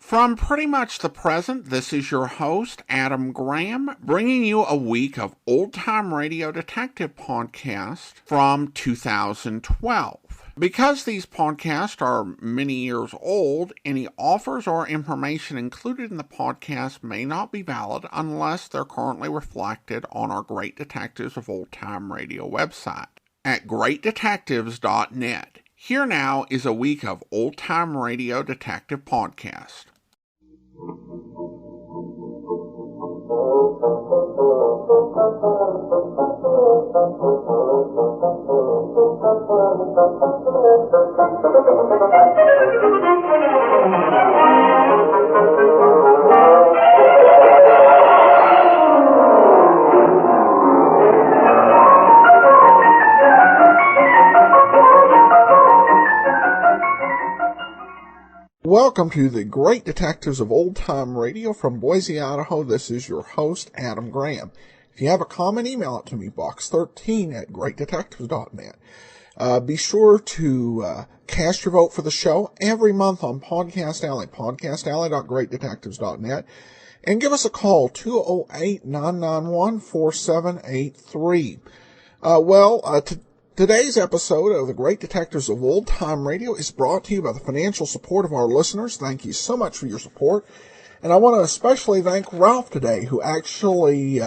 From pretty much the present, this is your host, Adam Graham, bringing you a week of old-time radio detective podcasts from 2012. Because these podcasts are many years old, any offers or information included in the podcast may not be valid unless they're currently reflected on our Great Detectives of Old Time Radio website at greatdetectives.net. Here now is a week of old-time radio detective podcast. Welcome to the Great Detectives of Old Time Radio from Boise, Idaho. This is your host, Adam Graham. If you have a comment, email it to me, box13 at greatdetectives.net. Be sure to cast your vote for the show every month on Podcast Alley, podcastalley.greatdetectives.net, and give us a call, 208-991-4783. Today's episode of the Great Detectives of Old Time Radio is brought to you by the financial support of our listeners. Thank you so much for your support. And I want to especially thank Ralph today, who actually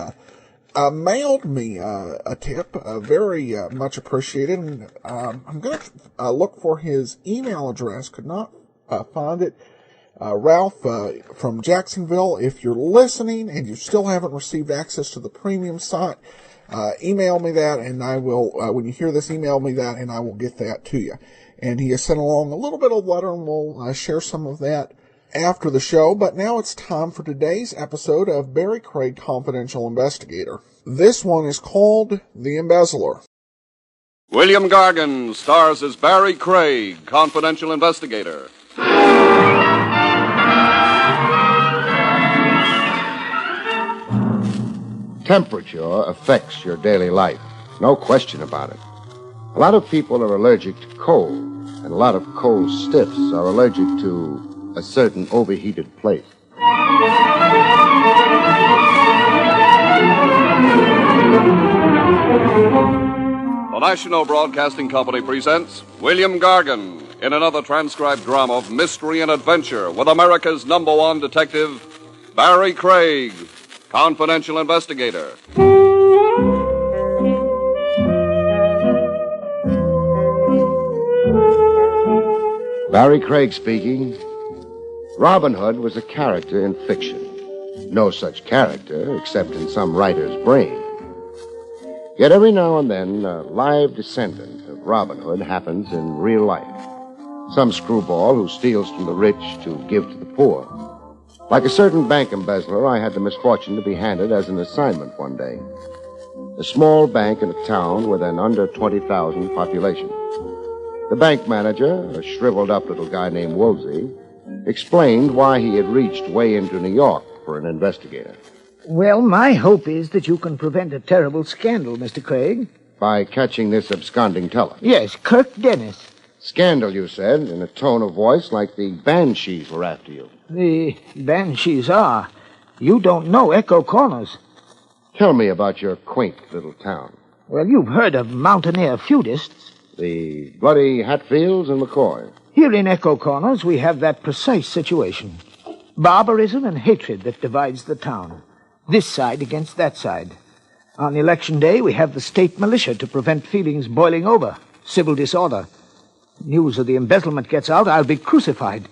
mailed me a tip, very much appreciated. And I'm going to look for his email address. Could not find it. Ralph from Jacksonville, if you're listening and you still haven't received access to the premium site, email me that, and I will, when you hear this, email me that, and I will get that to you. And he has sent along a little bit of letter, and we'll share some of that after the show. But now it's time for today's episode of Barrie Craig, Confidential Investigator. This one is called The Embezzler. William Gargan stars as Barrie Craig, Confidential Investigator. Temperature affects your daily life. No question about it. A lot of people are allergic to cold, and a lot of cold stiffs are allergic to a certain overheated place. The National Broadcasting Company presents William Gargan in another transcribed drama of mystery and adventure with America's #1 detective, Barrie Craig, Confidential Investigator. Barrie Craig speaking. Robin Hood was a character in fiction. No such character except in some writer's brain. Yet every now and then, a live descendant of Robin Hood happens in real life. Some screwball who steals from the rich to give to the poor. Like a certain bank embezzler, I had the misfortune to be handed as an assignment one day. A small bank in a town with an under 20,000 population. The bank manager, a shriveled-up little guy named Woolsey, explained why he had reached way into New York for an investigator. Well, my hope is that you can prevent a terrible scandal, Mr. Craig. By catching this absconding teller. Yes, Kirk Dennis. Scandal, you said, in a tone of voice like the banshees were after you. The banshees are. You don't know Echo Corners. Tell me about your quaint little town. Well, you've heard of mountaineer feudists. The bloody Hatfields and McCoys. Here in Echo Corners, we have that precise situation. Barbarism and hatred that divides the town. This side against that side. On election day, we have the state militia to prevent feelings boiling over. Civil disorder. News of the embezzlement gets out, I'll be crucified.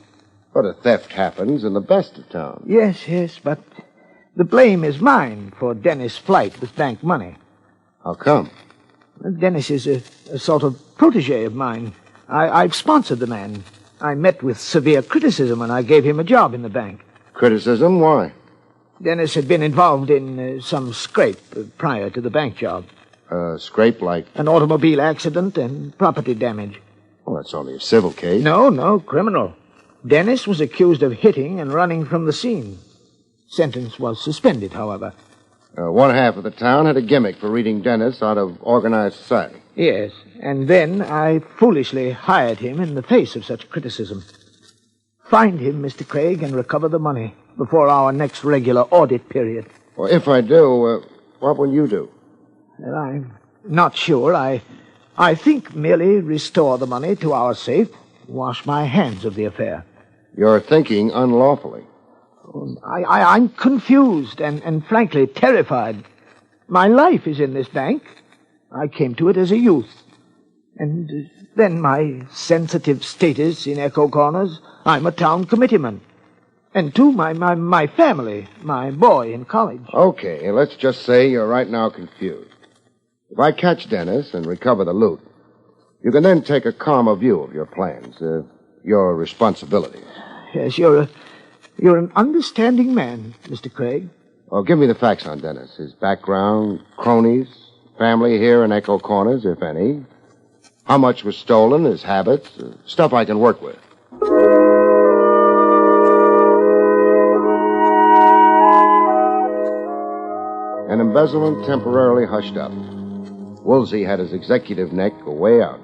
But a theft happens in the best of towns. Yes, but the blame is mine for Dennis' flight with bank money. How come? Dennis is a sort of protege of mine. I've sponsored the man. I met with severe criticism when I gave him a job in the bank. Criticism? Why? Dennis had been involved in some scrape prior to the bank job. Scrape like? An automobile accident and property damage. Well, that's only a civil case. No, criminal. Dennis was accused of hitting and running from the scene. Sentence was suspended, however. One half of the town had a gimmick for reading Dennis out of organized society. Yes, and then I foolishly hired him in the face of such criticism. Find him, Mr. Craig, and recover the money before our next regular audit period. Well, if I do, what will you do? Well, I'm not sure. I think merely restore the money to our safe, wash my hands of the affair. You're thinking unlawfully. I'm confused and frankly terrified. My life is in this bank. I came to it as a youth. And then my sensitive status in Echo Corners, I'm a town committeeman. And too, my family, my boy in college. Okay, let's just say you're right now confused. If I catch Dennis and recover the loot, you can then take a calmer view of your plans, your responsibilities. Yes, you're an understanding man, Mr. Craig. Well, give me the facts on Dennis. His background, cronies, family here in Echo Corners, if any. How much was stolen, his habits, stuff I can work with. An embezzlement temporarily hushed up. Woolsey had his executive neck way out.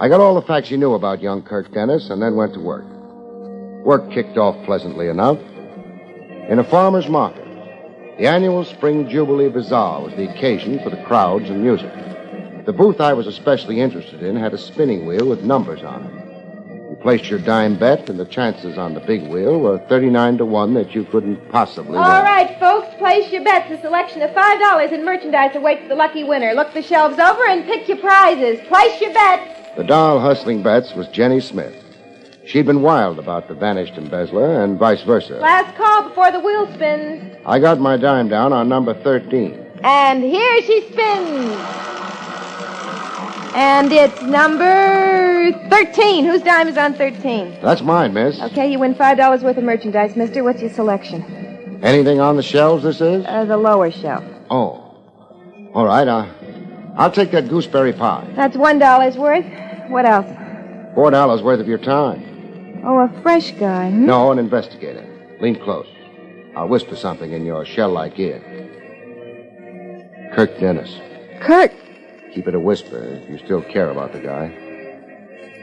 I got all the facts he knew about young Kirk Dennis and then went to work. Work kicked off pleasantly enough. In a farmer's market, the annual Spring Jubilee Bazaar was the occasion for the crowds and music. The booth I was especially interested in had a spinning wheel with numbers on it. You placed your dime bet, and the chances on the big wheel were 39-1 that you couldn't possibly win. All right, folks, place your bets. A selection of $5 in merchandise awaits the lucky winner. Look the shelves over and pick your prizes. Place your bets. The doll hustling bets was Jenny Smith. She'd been wild about the vanished embezzler and vice versa. Last call before the wheel spins. I got my dime down on number 13. And here she spins. And it's number 13. Whose dime is on 13? That's mine, miss. Okay, you win $5 worth of merchandise, mister. What's your selection? Anything on the shelves, this is? The lower shelf. Oh. All right, I'll take that gooseberry pie. That's $1 worth. What else? $4 worth of your time. Oh, a fresh guy, hmm? No, an investigator. Lean close. I'll whisper something in your shell-like ear. Kirk Dennis. Kirk. Keep it a whisper if you still care about the guy.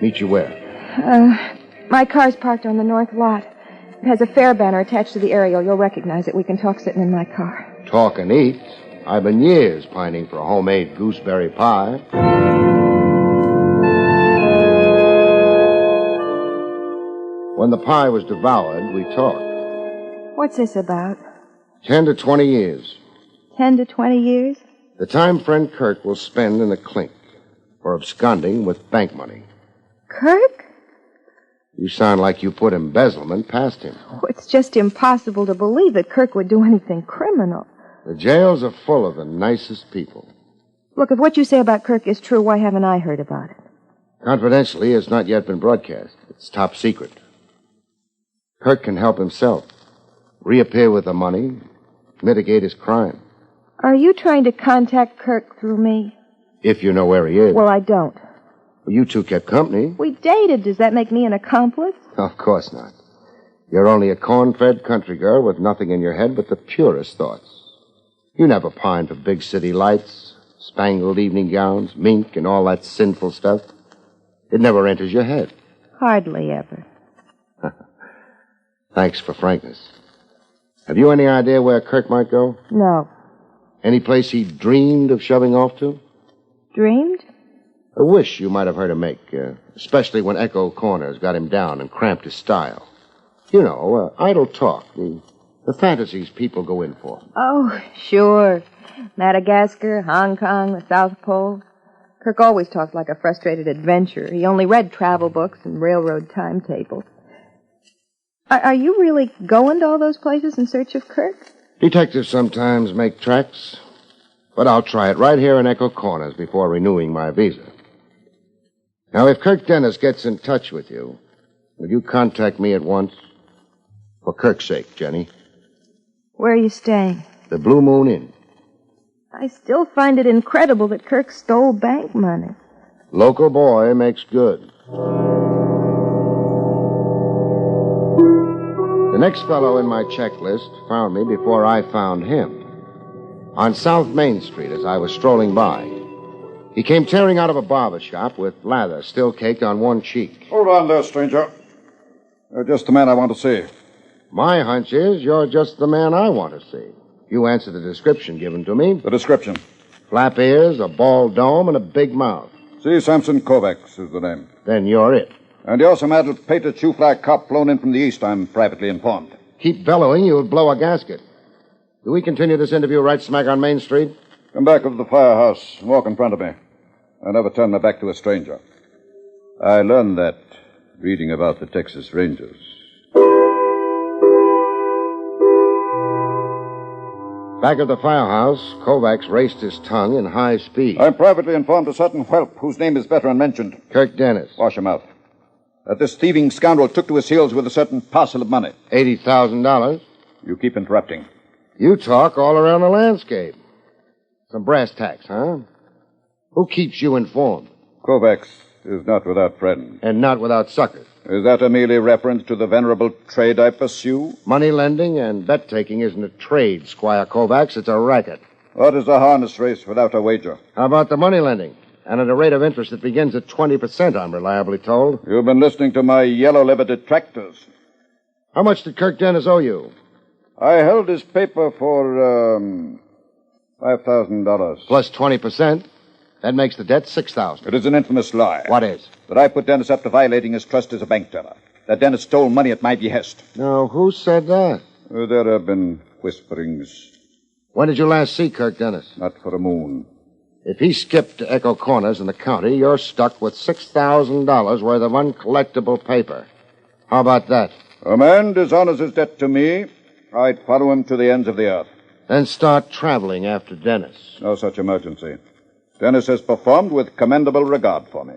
Meet you where? My car's parked on the north lot. It has a fare banner attached to the aerial. You'll recognize it. We can talk sitting in my car. Talk and eat. I've been years pining for a homemade gooseberry pie. When the pie was devoured, we talked. What's this about? 10 to 20 years. 10 to 20 years? The time friend Kirk will spend in the clink for absconding with bank money. Kirk? You sound like you put embezzlement past him. Oh, it's just impossible to believe that Kirk would do anything criminal. The jails are full of the nicest people. Look, if what you say about Kirk is true, why haven't I heard about it? Confidentially, it's not yet been broadcast. It's top secret. Kirk can help himself. Reappear with the money. Mitigate his crime. Are you trying to contact Kirk through me? If you know where he is. Well, I don't. Well, you two kept company. We dated. Does that make me an accomplice? Of course not. You're only a corn-fed country girl with nothing in your head but the purest thoughts. You never pined for big city lights, spangled evening gowns, mink, and all that sinful stuff. It never enters your head. Hardly ever. Thanks for frankness. Have you any idea where Kirk might go? No. Any place he dreamed of shoving off to? Dreamed? A wish you might have heard him make, especially when Echo Corners got him down and cramped his style. You know, idle talk, the fantasies people go in for. Oh, sure. Madagascar, Hong Kong, the South Pole. Kirk always talked like a frustrated adventurer. He only read travel books and railroad timetables. Are you really going to all those places in search of Kirk? Detectives sometimes make tracks, but I'll try it right here in Echo Corners before renewing my visa. Now, if Kirk Dennis gets in touch with you, will you contact me at once? For Kirk's sake, Jenny. Where are you staying? The Blue Moon Inn. I still find it incredible that Kirk stole bank money. Local boy makes good. The next fellow in my checklist found me before I found him. On South Main Street as I was strolling by. He came tearing out of a barber shop with lather still caked on one cheek. Hold on there, stranger. You're just the man I want to see. My hunch is you're just the man I want to see. You answer the description given to me. The description. Flap ears, a bald dome, and a big mouth. C. Samson Kovacs is the name. Then you're it. And you're some adult painted shoe-fly cop flown in from the east, I'm privately informed. Keep bellowing, you'll blow a gasket. Do we continue this interview right smack on Main Street? Come back of the firehouse and walk in front of me. I never turn my back to a stranger. I learned that reading about the Texas Rangers. Back of the firehouse, Kovacs raced his tongue in high speed. I'm privately informed a certain whelp whose name is better unmentioned. Kirk Dennis. Wash him out. That this thieving scoundrel took to his heels with a certain parcel of money. $80,000. You keep interrupting. You talk all around the landscape. Some brass tacks, huh? Who keeps you informed? Kovacs is not without friends. And not without suckers. Is that a merely reference to the venerable trade I pursue? Money lending and bet-taking isn't a trade, Squire Kovacs. It's a racket. What is a harness race without a wager? How about the money lending? And at a rate of interest that begins at 20%, I'm reliably told. You've been listening to my yellow-livered detractors. How much did Kirk Dennis owe you? I held his paper for, $5,000. Plus 20%. That makes the debt $6,000. It is an infamous lie. What is? That I put Dennis up to violating his trust as a bank teller. That Dennis stole money at my behest. No, who said that? There have been whisperings. When did you last see Kirk Dennis? Not for a moon. If he skipped to Echo Corners in the county, you're stuck with $6,000 worth of uncollectible paper. How about that? A man dishonors his debt to me. I'd follow him to the ends of the earth. Then start traveling after Dennis. No such emergency. Dennis has performed with commendable regard for me.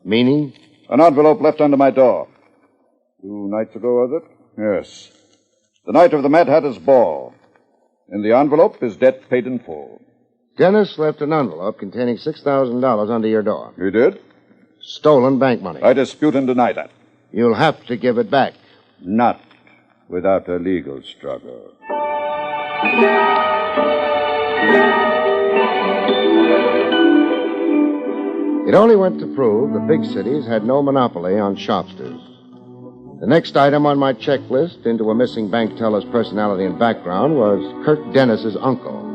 Meaning? An envelope left under my door. 2 nights ago, was it? Yes. The night of the Mad Hatter's ball. In the envelope is debt paid in full. Dennis left an envelope containing $6,000 under your door. He did? Stolen bank money. I dispute and deny that. You'll have to give it back. Not without a legal struggle. It only went to prove the big cities had no monopoly on shopsters. The next item on my checklist into a missing bank teller's personality and background was Kirk Dennis's uncle.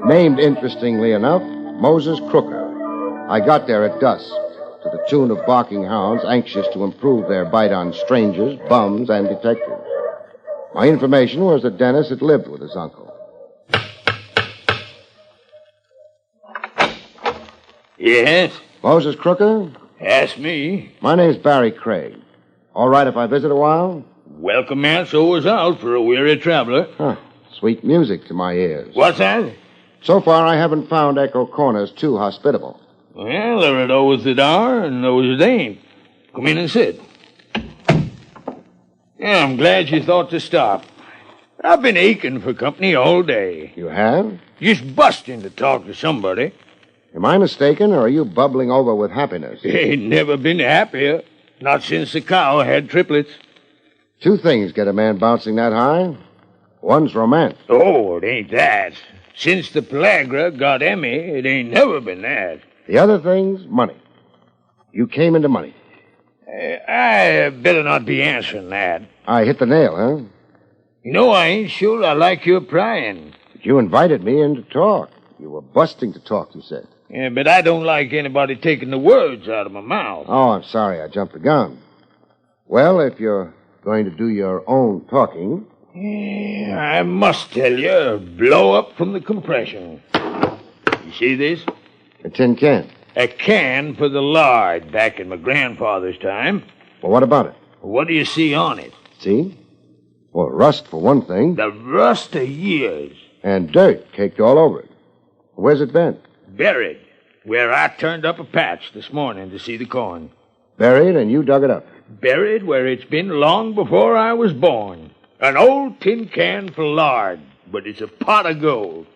Named, interestingly enough, Moses Crooker. I got there at dusk, to the tune of barking hounds anxious to improve their bite on strangers, bums, and detectives. My information was that Dennis had lived with his uncle. Yes? Moses Crooker? Ask me. My name's Barrie Craig. All right if I visit a while? Welcome, man. So was out for a weary traveler. Huh. Sweet music to my ears. What's that? So far, I haven't found Echo Corners too hospitable. Well, there are those that are and those that ain't. Come in and sit. Yeah, I'm glad you thought to stop. I've been aching for company all day. You have? Just busting to talk to somebody. Am I mistaken, or are you bubbling over with happiness? Ain't never been happier. Not since the cow had triplets. 2 things get a man bouncing that high. One's romance. Oh, it ain't that. Since the Pellagra got Emmy, it ain't never been that. The other thing's money. You came into money. I better not be answering that. I hit the nail, huh? You know, I ain't sure I like your prying. But you invited me in to talk. You were busting to talk, you said. Yeah, but I don't like anybody taking the words out of my mouth. Oh, I'm sorry. I jumped the gun. Well, if you're going to do your own talking... Yeah, I must tell you, blow up from the compression. You see this? A tin can. A can for the lard back in my grandfather's time. Well, what about it? What do you see on it? See? Well, rust, for one thing. The rust of years. And dirt caked all over it. Where's it been? Buried. Where I turned up a patch this morning to see the corn. Buried, and you dug it up. Buried where it's been long before I was born. An old tin can for lard, but it's a pot of gold.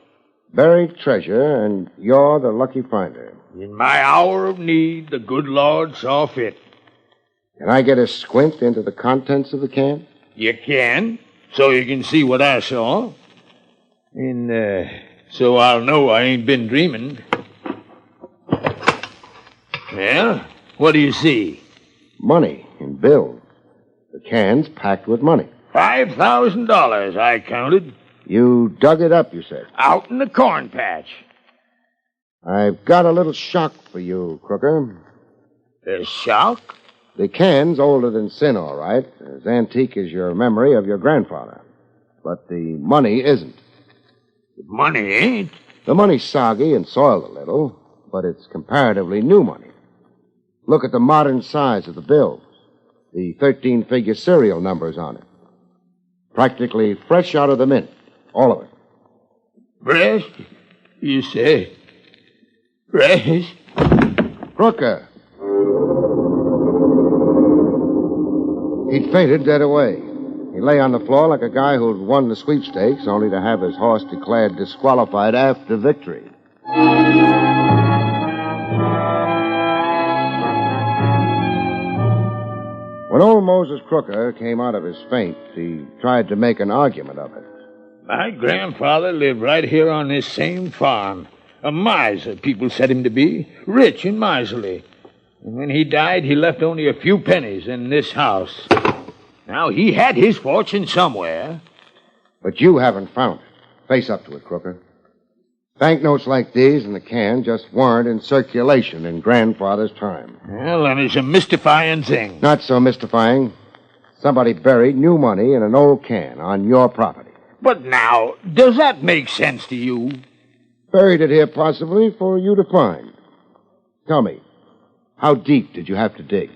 Buried treasure, and you're the lucky finder. In my hour of need, the good Lord saw fit. Can I get a squint into the contents of the can? You can, so you can see what I saw. And, so I'll know I ain't been dreaming. Well, what do you see? Money in bills. The cans packed with money. $5,000, I counted. You dug it up, you said. Out in the corn patch. I've got a little shock for you, Crooker. A shock? The can's older than sin, all right. As antique as your memory of your grandfather. But the money isn't. The money ain't? The money's soggy and soiled a little, but it's comparatively new money. Look at the modern size of the bills. The 13-figure serial numbers on it. Practically fresh out of the mint. All of it. Fresh? You say? Fresh? Crooker. He'd fainted dead away. He lay on the floor like a guy who'd won the sweepstakes, only to have his horse declared disqualified after victory. When old Moses Crooker came out of his faint, he tried to make an argument of it. My grandfather lived right here on this same farm. A miser, people said him to be. Rich and miserly. And when he died, he left only a few pennies in this house. Now, he had his fortune somewhere. But you haven't found it. Face up to it, Crooker. Banknotes like these in the can just weren't in circulation in Grandfather's time. Well, then it's a mystifying thing. Not so mystifying. Somebody buried new money in an old can on your property. But now, does that make sense to you? Buried it here possibly for you to find. Tell me, how deep did you have to dig?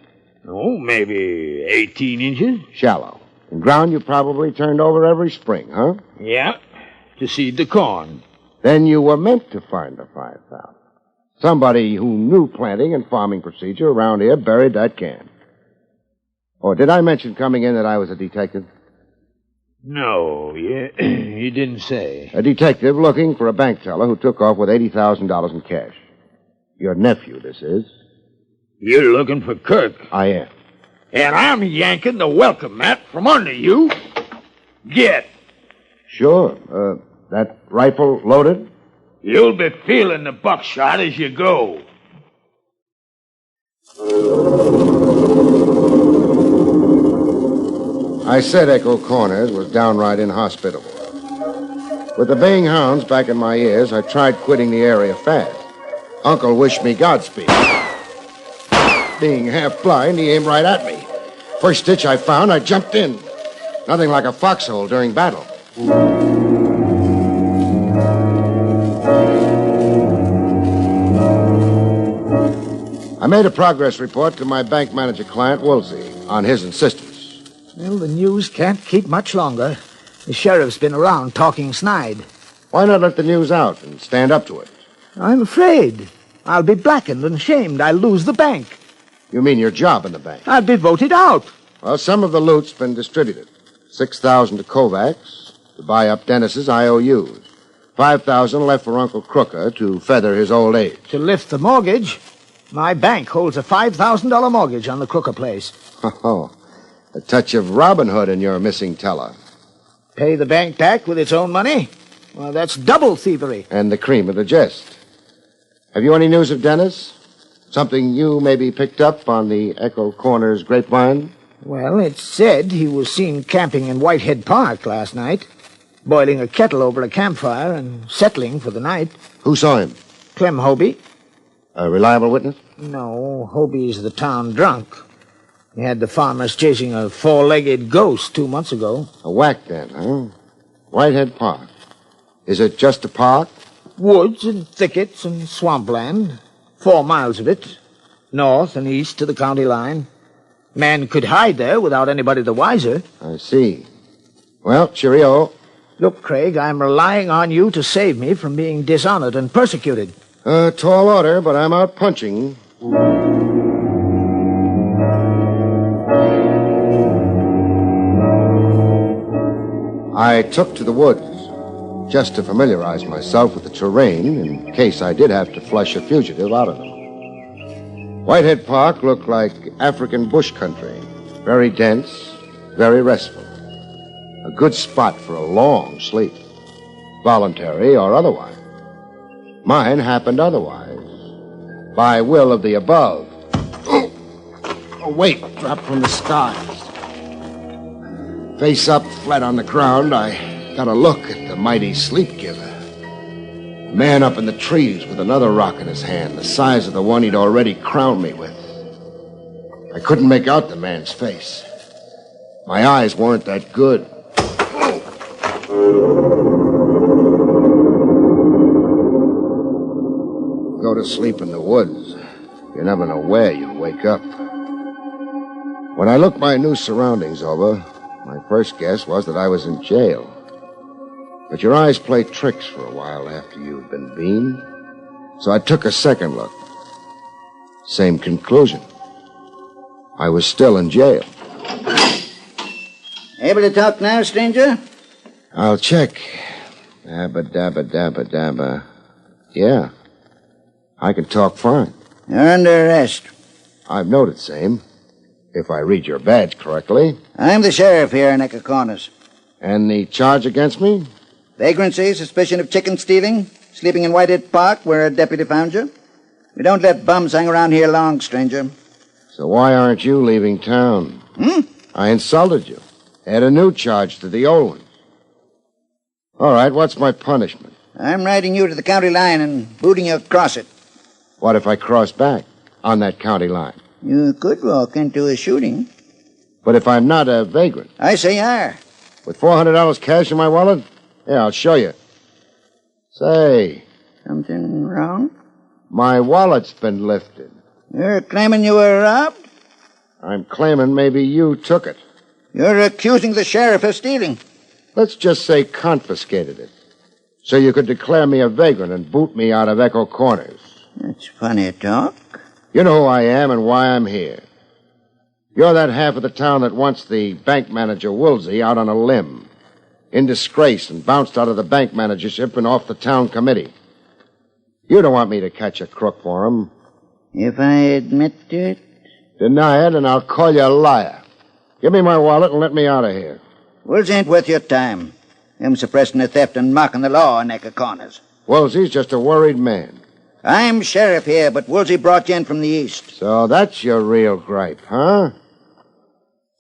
Oh, maybe 18 inches. Shallow. In ground you probably turned over every spring, huh? Yeah, to seed the corn. Then you were meant to find the 5,000. Somebody who knew planting and farming procedure around here buried that can. Oh, did I mention coming in that I was a detective? No, you didn't say. A detective looking for a bank teller who took off with $80,000 in cash. Your nephew, this is. You're looking for Kirk. I am. And I'm yanking the welcome mat from under you. Get. Sure. That rifle loaded? You'll be feeling the buckshot as you go. I said Echo Corners was downright inhospitable. With the baying hounds back in my ears, I tried quitting the area fast. Uncle wished me Godspeed. Being half blind, he aimed right at me. First ditch I found, I jumped in. Nothing like a foxhole during battle. I made a progress report to my bank manager client, Woolsey, on his insistence. Well, the news can't keep much longer. The sheriff's been around talking snide. Why not let the news out and stand up to it? I'm afraid. I'll be blackened and shamed. I'll lose the bank. You mean your job in the bank? I'll be voted out. Well, some of the loot's been distributed. 6,000 to Kovacs to buy up Dennis's IOUs. 5,000 left for Uncle Crooker to feather his old age. To lift the mortgage, my bank holds a $5,000 mortgage on the Crooker place. Oh, a touch of Robin Hood in your missing teller. Pay the bank back with its own money? Well, that's double thievery. And the cream of the jest. Have you any news of Dennis? Something you maybe picked up on the Echo Corners grapevine? Well, it's said he was seen camping in Whitehead Park last night, boiling a kettle over a campfire and settling for the night. Who saw him? Clem Hobie. A reliable witness? No, Hobie's the town drunk. He had the farmers chasing a four-legged ghost 2 months ago. A whack then, huh? Whitehead Park. Is it just a park? Woods and thickets and swampland. 4 miles of it, north and east to the county line. Man could hide there without anybody the wiser. I see. Well, cheerio. Look, Craig, I'm relying on you to save me from being dishonored and persecuted. Tall order, but I'm out punching. I took to the woods, just to familiarize myself with the terrain in case I did have to flush a fugitive out of them. Whitehead Park looked like African bush country, very dense, very restful. A good spot for a long sleep, voluntary or otherwise. Mine happened otherwise, by will of the above. Oh, wait, dropped from the skies. Face up, flat on the ground, I got a look at the mighty sleep giver. A man up in the trees with another rock in his hand, the size of the one he'd already crowned me with. I couldn't make out the man's face. My eyes weren't that good. Go to sleep in the woods. You never know where you'll wake up. When I looked my new surroundings over, my first guess was that I was in jail. But your eyes play tricks for a while after you've been beamed. So I took a second look. Same conclusion. I was still in jail. Able to talk now, stranger? I'll check. Dabba, dabba, dabba, dabba. Yeah. I can talk fine. You're under arrest. I've noted same. If I read your badge correctly. I'm the sheriff here in Corners. And the charge against me? Vagrancy, suspicion of chicken stealing, sleeping in Whitehead Park where a deputy found you. We don't let bums hang around here long, stranger. So why aren't you leaving town? I insulted you. Add a new charge to the old one. All right, what's my punishment? I'm riding you to the county line and booting you across it. What if I cross back on that county line? You could walk into a shooting. But if I'm not a vagrant? I say you are. With $400 cash in my wallet? Yeah, I'll show you. Say. Something wrong? My wallet's been lifted. You're claiming you were robbed? I'm claiming maybe you took it. You're accusing the sheriff of stealing. Let's just say confiscated it. So you could declare me a vagrant and boot me out of Echo Corners. That's funny talk. You know who I am and why I'm here. You're that half of the town that wants the bank manager Woolsey out on a limb. In disgrace and bounced out of the bank managership and off the town committee. You don't want me to catch a crook for him. If I admit to it? Deny it and I'll call you a liar. Give me my wallet and let me out of here. Woolsey ain't worth your time. Him suppressing the theft and mocking the law in Corners. Woolsey's just a worried man. I'm sheriff here, but Woolsey brought you in from the east. So that's your real gripe, huh?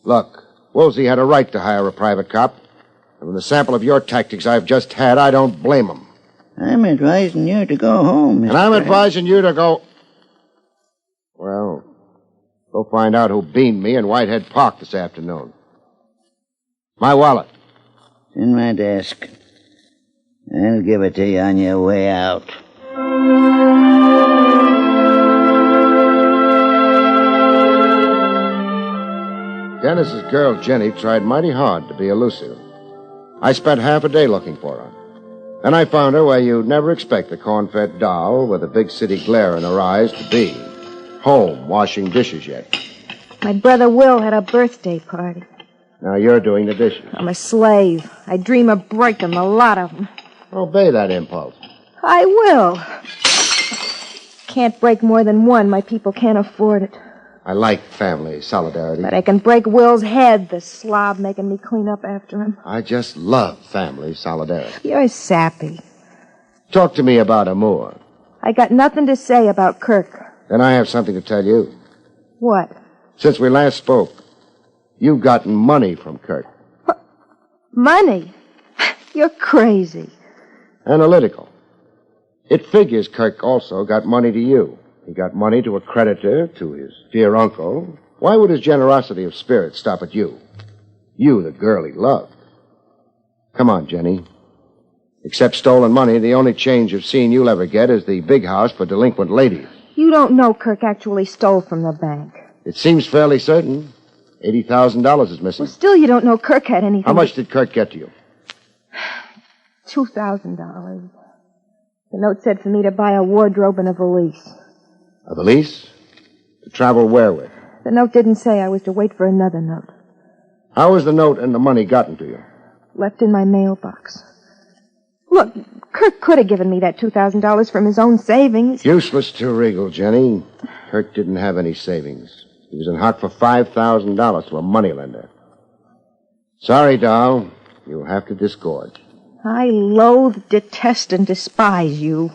Look, Woolsey had a right to hire a private cop. And with the sample of your tactics I've just had, I don't blame him. I'm advising you to go home, Mr. And I'm advising you to go... Well, go find out who beamed me in Whitehead Park this afternoon. My wallet. It's in my desk. I'll give it to you on your way out. Dennis's girl, Jenny, tried mighty hard to be elusive. I spent half a day looking for her. And I found her where you'd never expect a corn-fed doll with a big city glare in her eyes to be. Home, washing dishes yet. My brother Will had a birthday party. Now you're doing the dishes. I'm a slave. I dream of breaking a lot of them. Obey that impulse. I will. Can't break more than one. My people can't afford it. I like family solidarity. But I can break Will's head, the slob making me clean up after him. I just love family solidarity. You're sappy. Talk to me about Amour. I got nothing to say about Kirk. Then I have something to tell you. What? Since we last spoke, you've gotten money from Kirk. What? Money? You're crazy. Analytical. It figures Kirk also got money to you. He got money to a creditor, to his dear uncle. Why would his generosity of spirit stop at you? You, the girl he loved. Come on, Jenny. Except stolen money, the only change of scene you'll ever get is the big house for delinquent ladies. You don't know Kirk actually stole from the bank. It seems fairly certain. $80,000 is missing. Well, still you don't know Kirk had anything. How much did Kirk get to you? $2,000. The note said for me to buy a wardrobe and a valise. A valise? To travel where with? The note didn't say. I was to wait for another note. How was the note and the money gotten to you? Left in my mailbox. Look, Kirk could have given me that $2,000 from his own savings. Useless to wriggle, Jenny. Kirk didn't have any savings. He was in hock for $5,000 to a moneylender. Sorry, doll. You'll have to disgorge. I loathe, detest, and despise you.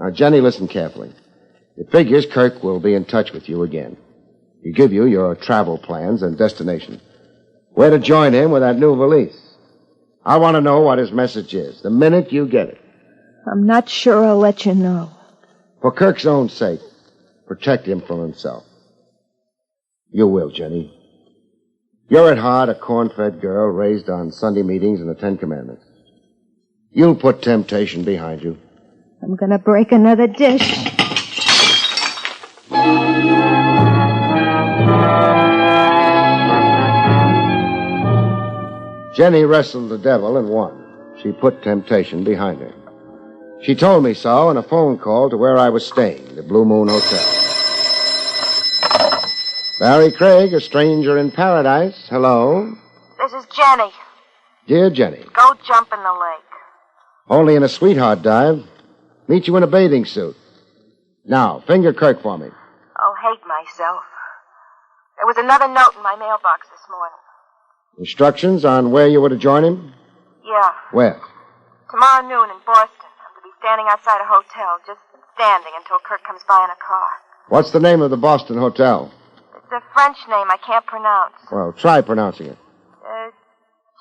Now, Jenny, listen carefully. It figures Kirk will be in touch with you again. He'll give you your travel plans and destination. Where to join him with that new valise. I want to know what his message is, the minute you get it. I'm not sure I'll let you know. For Kirk's own sake, protect him from himself. You will, Jenny. You're at heart a corn-fed girl raised on Sunday meetings and the Ten Commandments. You'll put temptation behind you. I'm gonna break another dish. Jenny wrestled the devil and won. She put temptation behind her. She told me so in a phone call to where I was staying, the Blue Moon Hotel. Barrie Craig, a stranger in paradise. Hello? This is Jenny. Dear Jenny. Go jump in the lake. Only in a sweetheart dive. Meet you in a bathing suit. Now, finger Kirk for me. I'll hate myself. There was another note in my mailbox this morning. Instructions on where you were to join him? Yeah. Where? Tomorrow noon in Boston. I'm to be standing outside a hotel, just standing until Kirk comes by in a car. What's the name of the Boston hotel? It's a French name I can't pronounce. Well, try pronouncing it.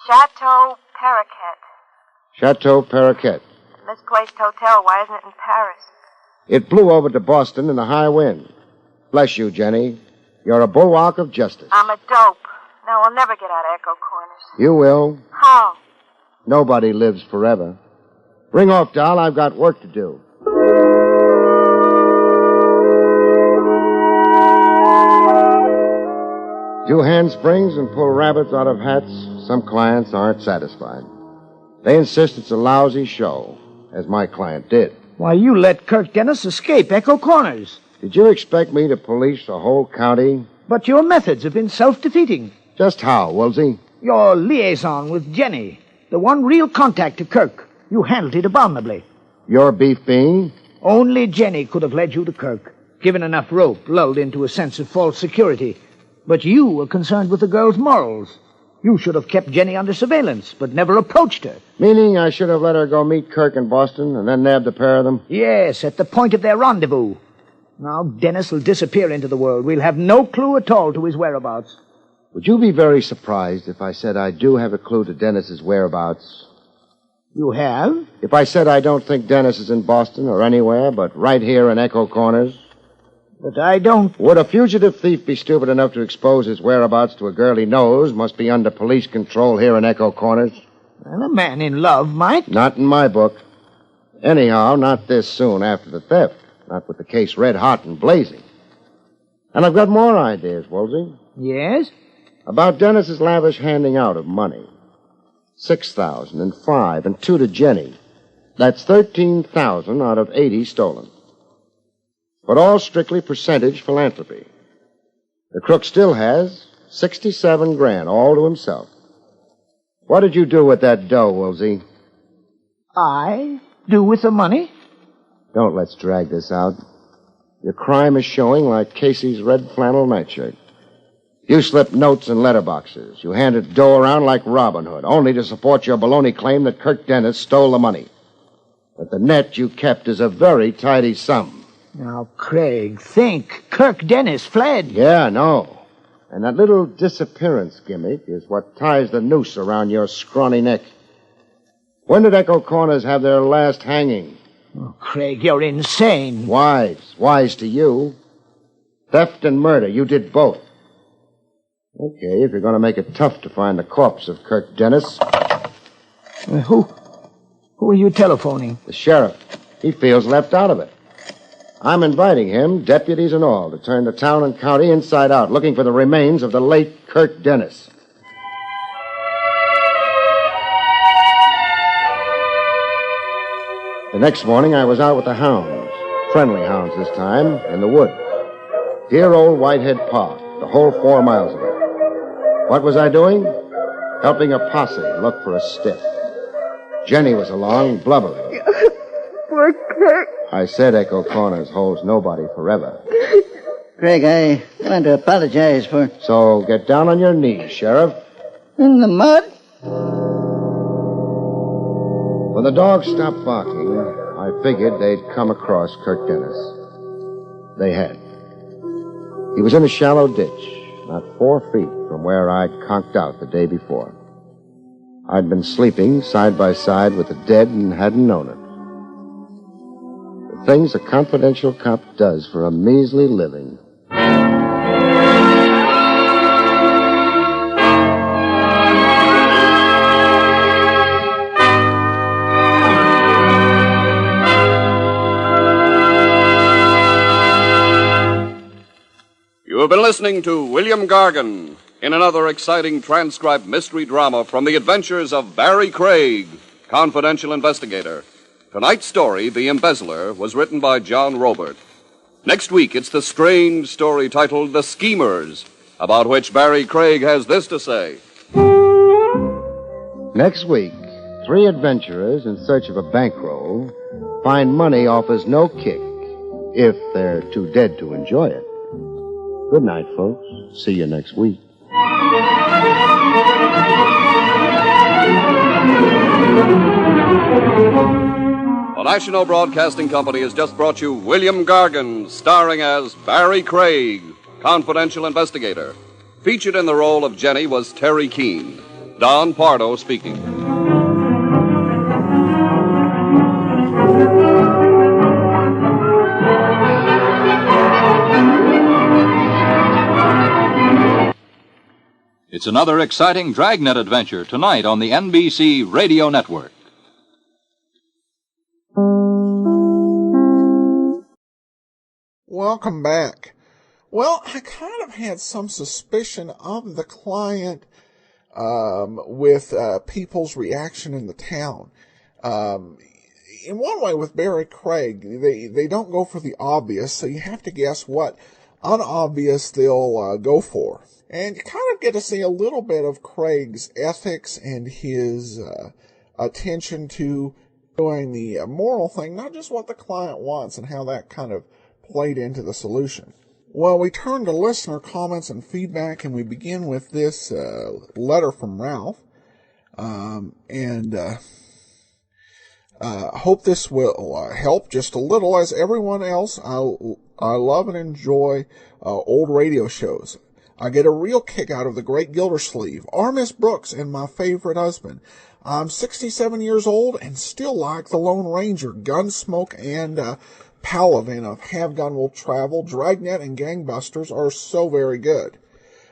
Chateau Paraquet. Chateau Paraquet. Misplaced hotel. Why isn't it in Paris? It blew over to Boston in a high wind. Bless you, Jenny. You're a bulwark of justice. I'm a dope. Now I'll never get out of Echo Corners. You will. How? Nobody lives forever. Ring off, doll. I've got work to do. Do handsprings and pull rabbits out of hats. Some clients aren't satisfied. They insist it's a lousy show, as my client did. Why, you let Kirk Dennis escape Echo Corners. Did you expect me to police the whole county? But your methods have been self-defeating. Just how, Woolsey? Your liaison with Jenny, the one real contact to Kirk. You handled it abominably. Your beef being? Only Jenny could have led you to Kirk, given enough rope, lulled into a sense of false security. But you were concerned with the girl's morals. You should have kept Jenny under surveillance, but never approached her. Meaning I should have let her go meet Kirk in Boston and then nabbed the pair of them? Yes, at the point of their rendezvous. Now Dennis will disappear into the world. We'll have no clue at all to his whereabouts. Would you be very surprised if I said I do have a clue to Dennis's whereabouts? You have? If I said I don't think Dennis is in Boston or anywhere but right here in Echo Corners? But I don't... Would a fugitive thief be stupid enough to expose his whereabouts to a girl he knows must be under police control here in Echo Corners? Well, a man in love might. Not in my book. Anyhow, not this soon after the theft. Not with the case red hot and blazing. And I've got more ideas, Woolsey. Yes? About Dennis's lavish handing out of money. 6,000 and 5 and 2 to Jenny. That's 13,000 out of 80 stolen. But all strictly percentage philanthropy. The crook still has 67 grand, all to himself. What did you do with that dough, Woolsey? I do with the money? Don't let's drag this out. Your crime is showing like Casey's red flannel nightshirt. You slipped notes in letterboxes. You handed dough around like Robin Hood, only to support your baloney claim that Kirk Dennis stole the money. But the net you kept is a very tidy sum. Now, Craig, think. Kirk Dennis fled. Yeah, I know. And that little disappearance gimmick is what ties the noose around your scrawny neck. When did Echo Corners have their last hanging? Oh, Craig, you're insane. Wise. Wise to you. Theft and murder. You did both. Okay, if you're going to make it tough to find the corpse of Kirk Dennis. Who are you telephoning? The sheriff. He feels left out of it. I'm inviting him, deputies and all, to turn the town and county inside out, looking for the remains of the late Kirk Dennis. The next morning, I was out with the hounds. Friendly hounds this time, in the woods. Dear old Whitehead Park, the whole 4 miles of it. What was I doing? Helping a posse look for a stiff. Jenny was along, blubbering. Poor Kirk. I said Echo Corners holds nobody forever. Craig, I want to apologize for... So get down on your knees, Sheriff. In the mud? When the dogs stopped barking, I figured they'd come across Kirk Dennis. They had. He was in a shallow ditch, not 4 feet from where I'd conked out the day before. I'd been sleeping side by side with the dead and hadn't known it. The things a confidential cop does for a measly living. You have been listening to William Gargan in another exciting transcribed mystery drama from the adventures of Barrie Craig, confidential investigator. Tonight's story, The Embezzler, was written by John Robert. Next week, it's the strange story titled The Schemers, about which Barrie Craig has this to say. Next week, 3 adventurers in search of a bankroll find money offers no kick if they're too dead to enjoy it. Good night, folks. See you next week. The National Broadcasting Company has just brought you William Gargan, starring as Barrie Craig, confidential investigator. Featured in the role of Jenny was Terry Keene. Don Pardo speaking. It's another exciting Dragnet adventure tonight on the NBC Radio Network. Welcome back. Well, I kind of had some suspicion of the client with people's reaction in the town. In one way, with Barrie Craig, they don't go for the obvious, so you have to guess what unobvious they'll go for. And you kind of get to see a little bit of Craig's ethics and his attention to doing the moral thing, not just what the client wants, and how that kind of played into the solution. Well, we turn to listener comments and feedback, and we begin with this letter from Ralph. Hope this will help just a little. As everyone else, I love and enjoy old radio shows. I get a real kick out of The Great Gildersleeve, or Miss Brooks, and My Favorite Husband. I'm 67 years old and still like The Lone Ranger, Gunsmoke, and Paladin of Have Gun Will Travel, Dragnet, and Gangbusters are so very good.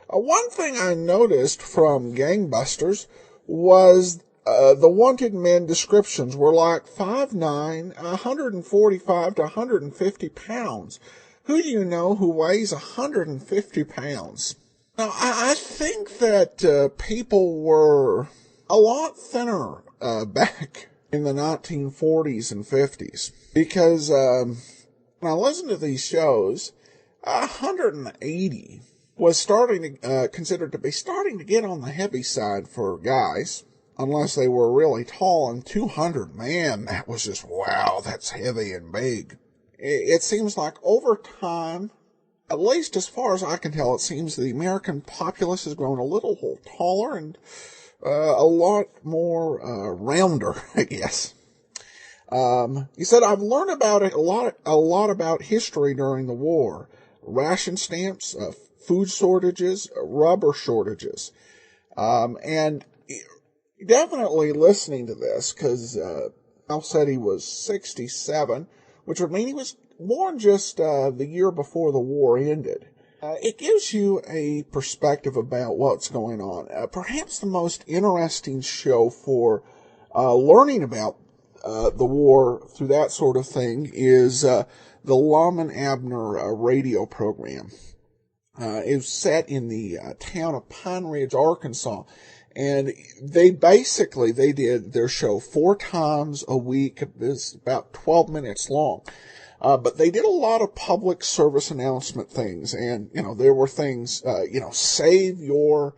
One thing I noticed from Gangbusters was the wanted men descriptions were like 5'9", 145 to 150 pounds. Who do you know who weighs 150 pounds? Now, I think that people were a lot thinner back in the 1940s and 50s. Because when I listened to these shows, 180 was considered to be starting to get on the heavy side for guys, unless they were really tall. And 200, man, that was just, wow, that's heavy and big. It seems like over time, at least as far as I can tell, it seems the American populace has grown a little taller and a lot more rounder, I guess. He said, I've learned about it a lot about history during the war. Ration stamps, food shortages, rubber shortages. And definitely listening to this, because Al said he was 67, which would mean he was born just the year before the war ended. It gives you a perspective about what's going on. Perhaps the most interesting show for learning about the war through that sort of thing is the Lum and Abner radio program. It was set in the town of Pine Ridge, Arkansas. And they did their show 4 times a week. It was about 12 minutes long. But they did a lot of public service announcement things. And, there were things, save your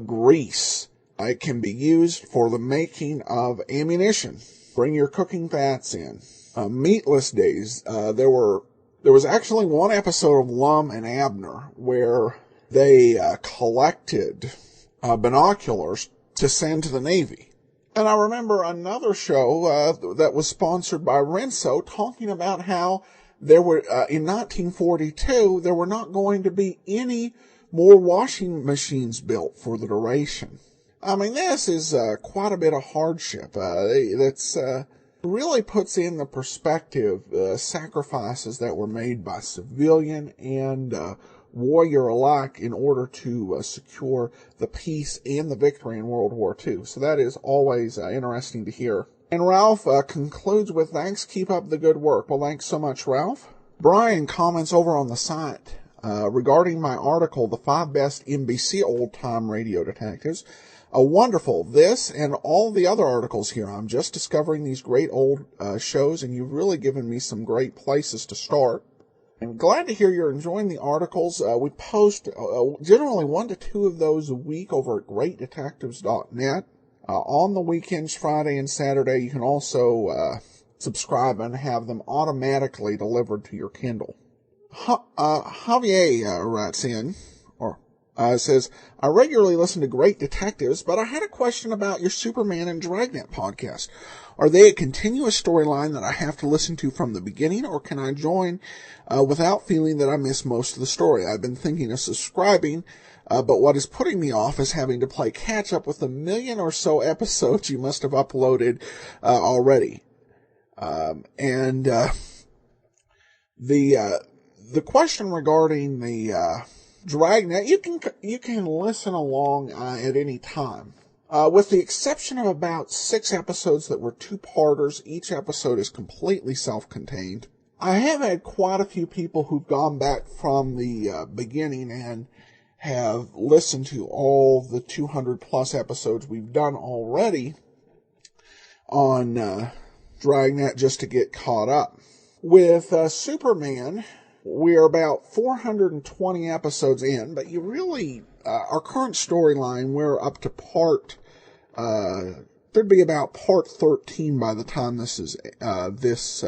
grease. It can be used for the making of ammunition. Bring your cooking fats in. Meatless days. There was actually one episode of Lum and Abner where they collected binoculars to send to the Navy. And I remember another show that was sponsored by Renso talking about how there were, in 1942, there were not going to be any more washing machines built for the duration. I mean, this is quite a bit of hardship. That's really puts in the perspective sacrifices that were made by civilian and warrior alike in order to secure the peace and the victory in World War II. So that is always interesting to hear. And Ralph concludes with, thanks, keep up the good work. Well, thanks so much, Ralph. Brian comments over on the site regarding my article, The 5 Best NBC Old-Time Radio Detectives. Wonderful. This and all the other articles here. I'm just discovering these great old shows, and you've really given me some great places to start. I'm glad to hear you're enjoying the articles. We post generally 1 to 2 of those a week over at greatdetectives.net. On the weekends, Friday and Saturday, you can also subscribe and have them automatically delivered to your Kindle. Javier writes in, says, I regularly listen to Great Detectives, but I had a question about your Superman and Dragnet podcast. Are they a continuous storyline that I have to listen to from the beginning, or can I join without feeling that I miss most of the story? I've been thinking of subscribing, but what is putting me off is having to play catch-up with the 1,000,000 or so episodes you must have uploaded already. The question regarding the Dragnet, you can listen along at any time. With the exception of about 6 episodes that were 2-parters, each episode is completely self-contained. I have had quite a few people who've gone back from the beginning and have listened to all the 200-plus episodes we've done already on Dragnet just to get caught up. With Superman, we're about 420 episodes in, but you really, our current storyline, we're up to there'd be about part 13 by the time this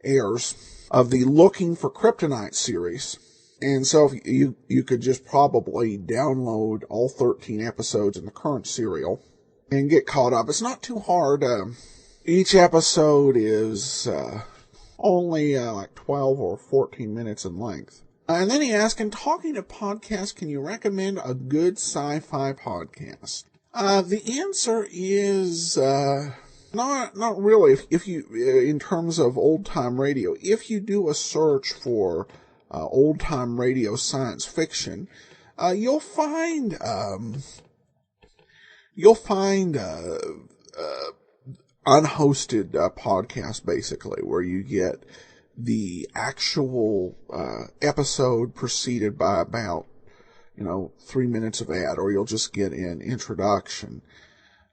airs, of the Looking for Kryptonite series. And so if you could just probably download all 13 episodes in the current serial and get caught up. It's not too hard. Each episode is only like 12 or 14 minutes in length. And then he asked, in talking of podcasts, can you recommend a good sci-fi podcast? The answer is not really. If you, in terms of old-time radio, if you do a search for old-time radio science fiction, you'll find unhosted podcasts, basically, where you get the actual episode preceded by about 3 minutes of ad, or you'll just get an introduction.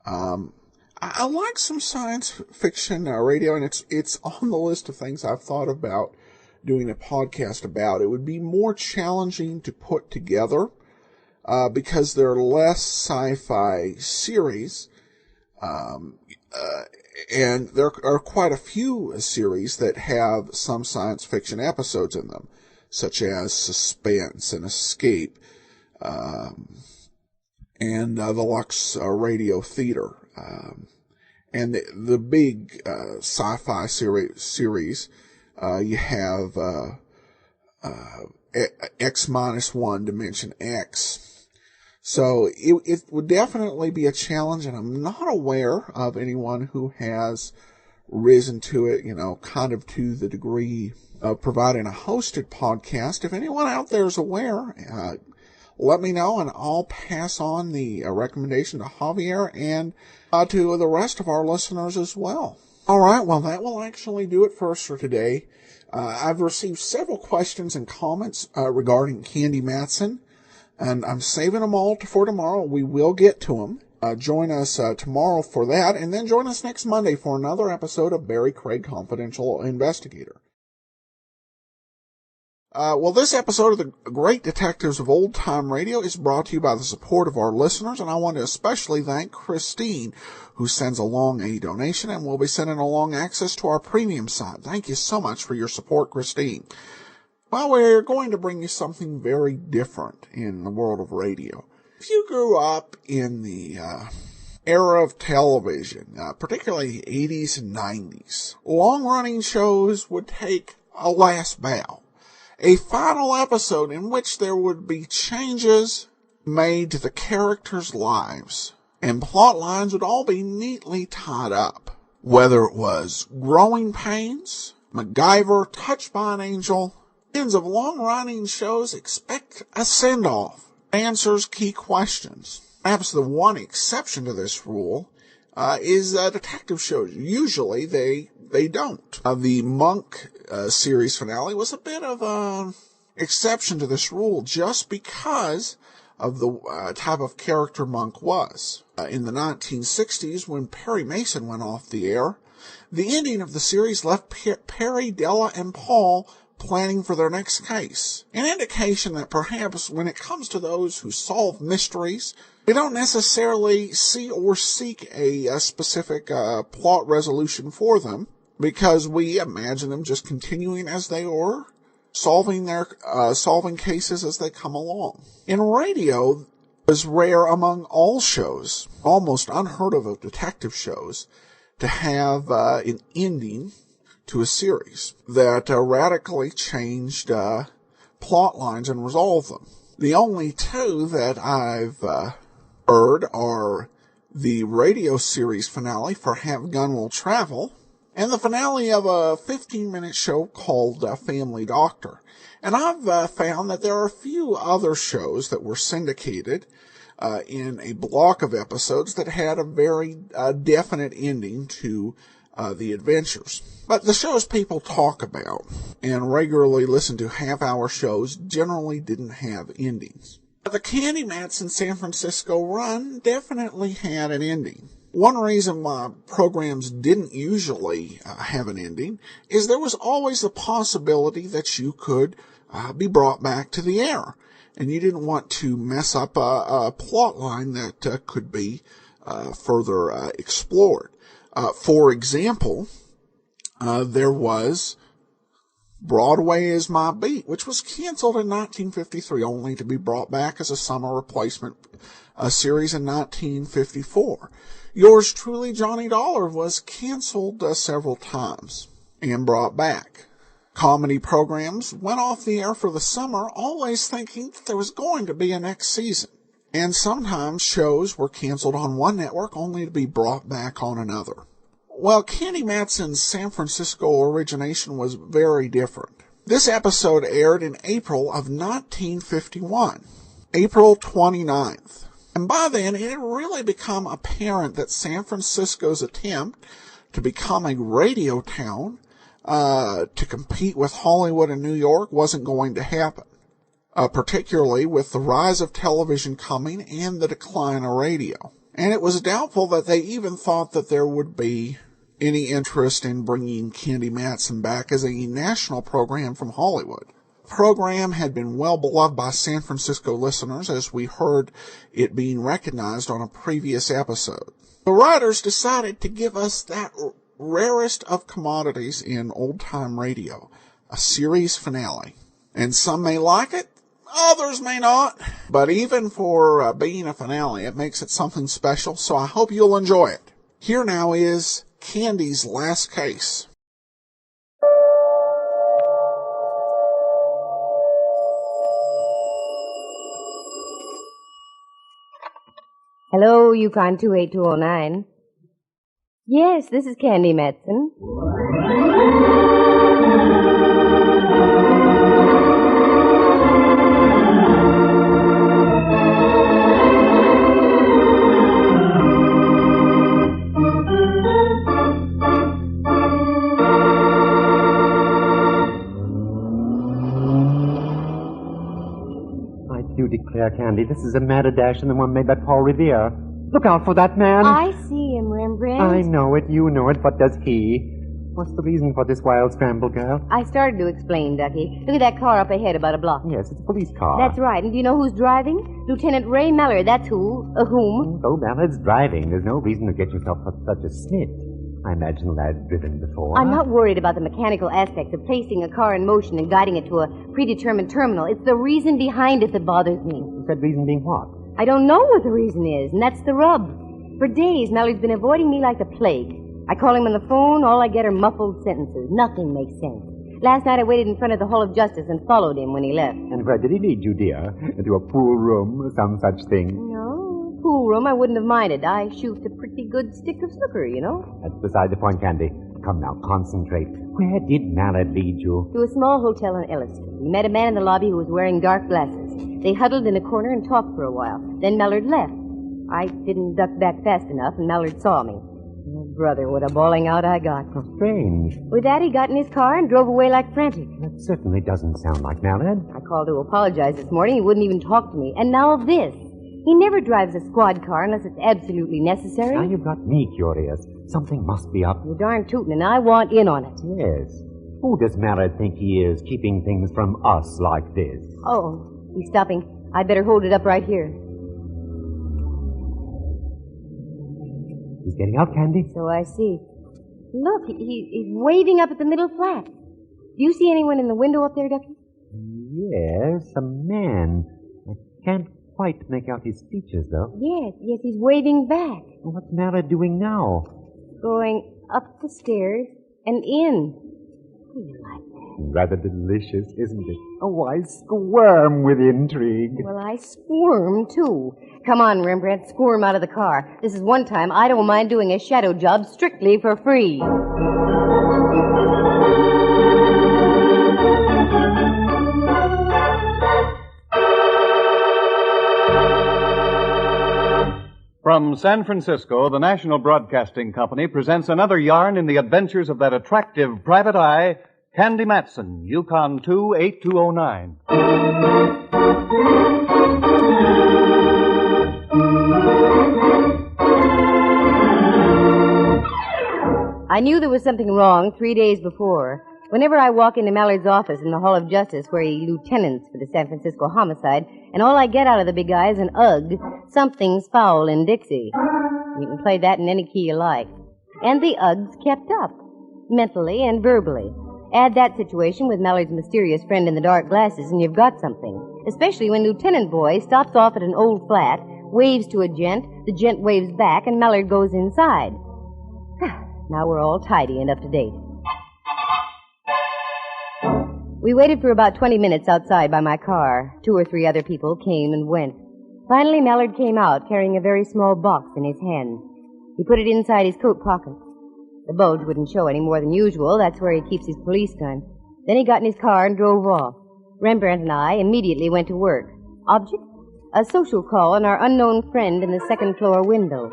I like some science fiction radio, and it's on the list of things I've thought about doing a podcast about. It would be more challenging to put together because there are less sci-fi series, and there are quite a few series that have some science fiction episodes in them, such as Suspense and Escape, and the Lux Radio Theater, and the big sci-fi series. You have X-1 Dimension X. So it would definitely be a challenge, and I'm not aware of anyone who has risen to it, kind of to the degree of providing a hosted podcast. If anyone out there is aware, let me know, and I'll pass on the recommendation to Javier and to the rest of our listeners as well. All right, well, that will actually do it for us for today. I've received several questions and comments regarding Candy Matson, and I'm saving them all for tomorrow. We will get to them. Join us tomorrow for that, and then join us next Monday for another episode of Barrie Craig Confidential Investigator. Well, this episode of the Great Detectives of Old Time Radio is brought to you by the support of our listeners, and I want to especially thank Christine, who sends along a donation and will be sending along access to our premium site. Thank you so much for your support, Christine. Well, we're going to bring you something very different in the world of radio. If you grew up in the era of television, particularly the 80s and 90s, long-running shows would take a last bow. A final episode in which there would be changes made to the characters' lives, and plot lines would all be neatly tied up. Whether it was Growing Pains, MacGyver, Touched by an Angel, fans of long-running shows expect a send-off, answers key questions. Perhaps the one exception to this rule is detective shows. Usually they don't. The Monk series finale was a bit of an exception to this rule just because of the type of character Monk was. In the 1960s, when Perry Mason went off the air, the ending of the series left Perry, Della, and Paul planning for their next case. An indication that perhaps when it comes to those who solve mysteries, we don't necessarily see or seek a specific plot resolution for them, because we imagine them just continuing as they were, solving cases as they come along. In radio, it was rare among all shows, almost unheard of detective shows, to have an ending to a series that radically changed plot lines and resolved them. The only two that I've heard are the radio series finale for Have Gun Will Travel, and the finale of a 15-minute show called Family Doctor. And I've found that there are a few other shows that were syndicated in a block of episodes that had a very definite ending to the adventures. But the shows people talk about and regularly listen to half-hour shows generally didn't have endings. The Candy Matson San Francisco run definitely had an ending. One reason why programs didn't usually have an ending is there was always the possibility that you could be brought back to the air, and you didn't want to mess up a plot line that could be further explored. For example, there was Broadway Is My Beat, which was canceled in 1953, only to be brought back as a summer replacement series in 1954. Yours Truly, Johnny Dollar, was canceled several times and brought back. Comedy programs went off the air for the summer, always thinking that there was going to be a next season. And sometimes shows were canceled on one network only to be brought back on another. Well, Candy Matson's San Francisco Origination was very different. This episode aired in April of 1951, April 29th. And by then, it had really become apparent that San Francisco's attempt to become a radio town, to compete with Hollywood and New York, wasn't going to happen, particularly with the rise of television coming and the decline of radio. And it was doubtful that they even thought that there would be any interest in bringing Candy Matson back as a national program from Hollywood. The program had been well beloved by San Francisco listeners, as we heard it being recognized on a previous episode. The writers decided to give us that rarest of commodities in old-time radio, a series finale. And some may like it, others may not. But even for being a finale, it makes it something special, so I hope you'll enjoy it. Here now is Candy's last case. Hello, Yukon 28209. Yes, this is Candy Matson. You declare, Candy, this is a madder dash than the one made by Paul Revere. Look out for that man. I see him, Rembrandt. I know it, you know it, but does he? What's the reason for this wild scramble, girl? I started to explain, Ducky. Look at that car up ahead about a block. Yes, it's a police car. That's right. And do you know who's driving? Lieutenant Ray Mallard, that's whom. Oh, Mallard's driving. There's no reason to get yourself such a snitch. I imagine the lad's driven before. I'm not worried about the mechanical aspects of placing a car in motion and guiding it to a predetermined terminal. It's the reason behind it that bothers me. You said reason being what? I don't know what the reason is, and that's the rub. For days, Mallard's been avoiding me like the plague. I call him on the phone, all I get are muffled sentences. Nothing makes sense. Last night I waited in front of the Hall of Justice and followed him when he left. And where did he lead you, dear? Into a pool room or some such thing? No, pool room I wouldn't have minded. I shoot a pretty good stick of snooker, you know. That's beside the point, Candy. Come now, concentrate. Where did Mallard lead you? To a small hotel on Ellis Street. He met a man in the lobby who was wearing dark glasses. They huddled in a corner and talked for a while. Then Mallard left. I didn't duck back fast enough, and Mallard saw me. Oh, brother, what a bawling out I got. How strange. With that, he got in his car and drove away like frantic. That certainly doesn't sound like Mallard. I called to apologize this morning. He wouldn't even talk to me. And now this. He never drives a squad car unless it's absolutely necessary. Now you've got me curious. Something must be up. You're darn tootin', and I want in on it. Yes. Who does Mallard think he is, keeping things from us like this? Oh, he's stopping. I better hold it up right here. He's getting out, Candy. So I see. Look, he's waving up at the middle flat. Do you see anyone in the window up there, Ducky? Yes, a man. I can't quite make out his features, though. Yes, he's waving back. What's Mallard doing now? Going up the stairs and in. How do you like that? Rather delicious, isn't it? Oh, I squirm with intrigue. Well, I squirm, too. Come on, Rembrandt, squirm out of the car. This is one time I don't mind doing a shadow job strictly for free. From San Francisco, the National Broadcasting Company presents another yarn in the adventures of that attractive private eye, Candy Matson, Yukon 28209. I knew there was something wrong 3 days before. Whenever I walk into Mallard's office in the Hall of Justice, where he lieutenants for the San Francisco homicide, and all I get out of the big guy is an ugh, something's foul in Dixie. You can play that in any key you like. And the ughs kept up, mentally and verbally. Add that situation with Mallard's mysterious friend in the dark glasses, and you've got something. Especially when Lieutenant Boy stops off at an old flat, waves to a gent, the gent waves back, and Mallard goes inside. Now we're all tidy and up to date. We waited for about 20 minutes outside by my car. 2 or 3 other people came and went. Finally, Mallard came out, carrying a very small box in his hand. He put it inside his coat pocket. The bulge wouldn't show any more than usual. That's where he keeps his police gun. Then he got in his car and drove off. Rembrandt and I immediately went to work. Object? A social call on our unknown friend in the second-floor window.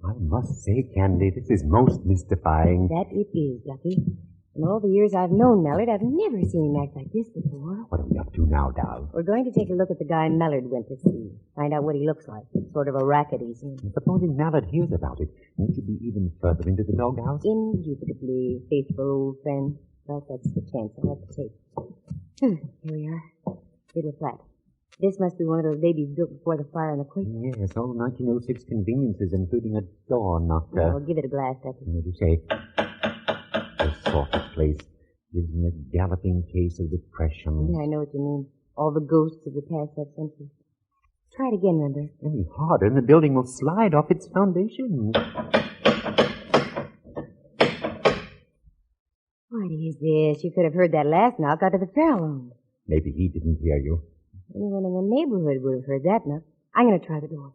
I must say, Candy, this is most mystifying. That it is, Lucky. In all the years I've known Mallard, I've never seen him act like this before. What are we up to now, Dal? We're going to take a look at the guy Mallard went to see. Find out what he looks like. Sort of a racket he's in. Supposing Mallard hears about it, won't you be even further into the doghouse? Indubitably faithful old friend. Well, that's the chance I'll have to take. Here we are. Little flat. This must be one of those babies built before the fire and the quake. Yes, all 1906 conveniences, including a door knocker. Well, give it a blast, Ducky. What do you say? This sort of place gives me a galloping case of depression. Yeah, I know what you mean. All the ghosts of the past that century. Try it again, Rembrandt. Any harder, and the building will slide off its foundation. What is this? You could have heard that last knock out of the Fairlawn. Maybe he didn't hear you. Anyone in the neighborhood would have heard that knock. I'm going to try the door.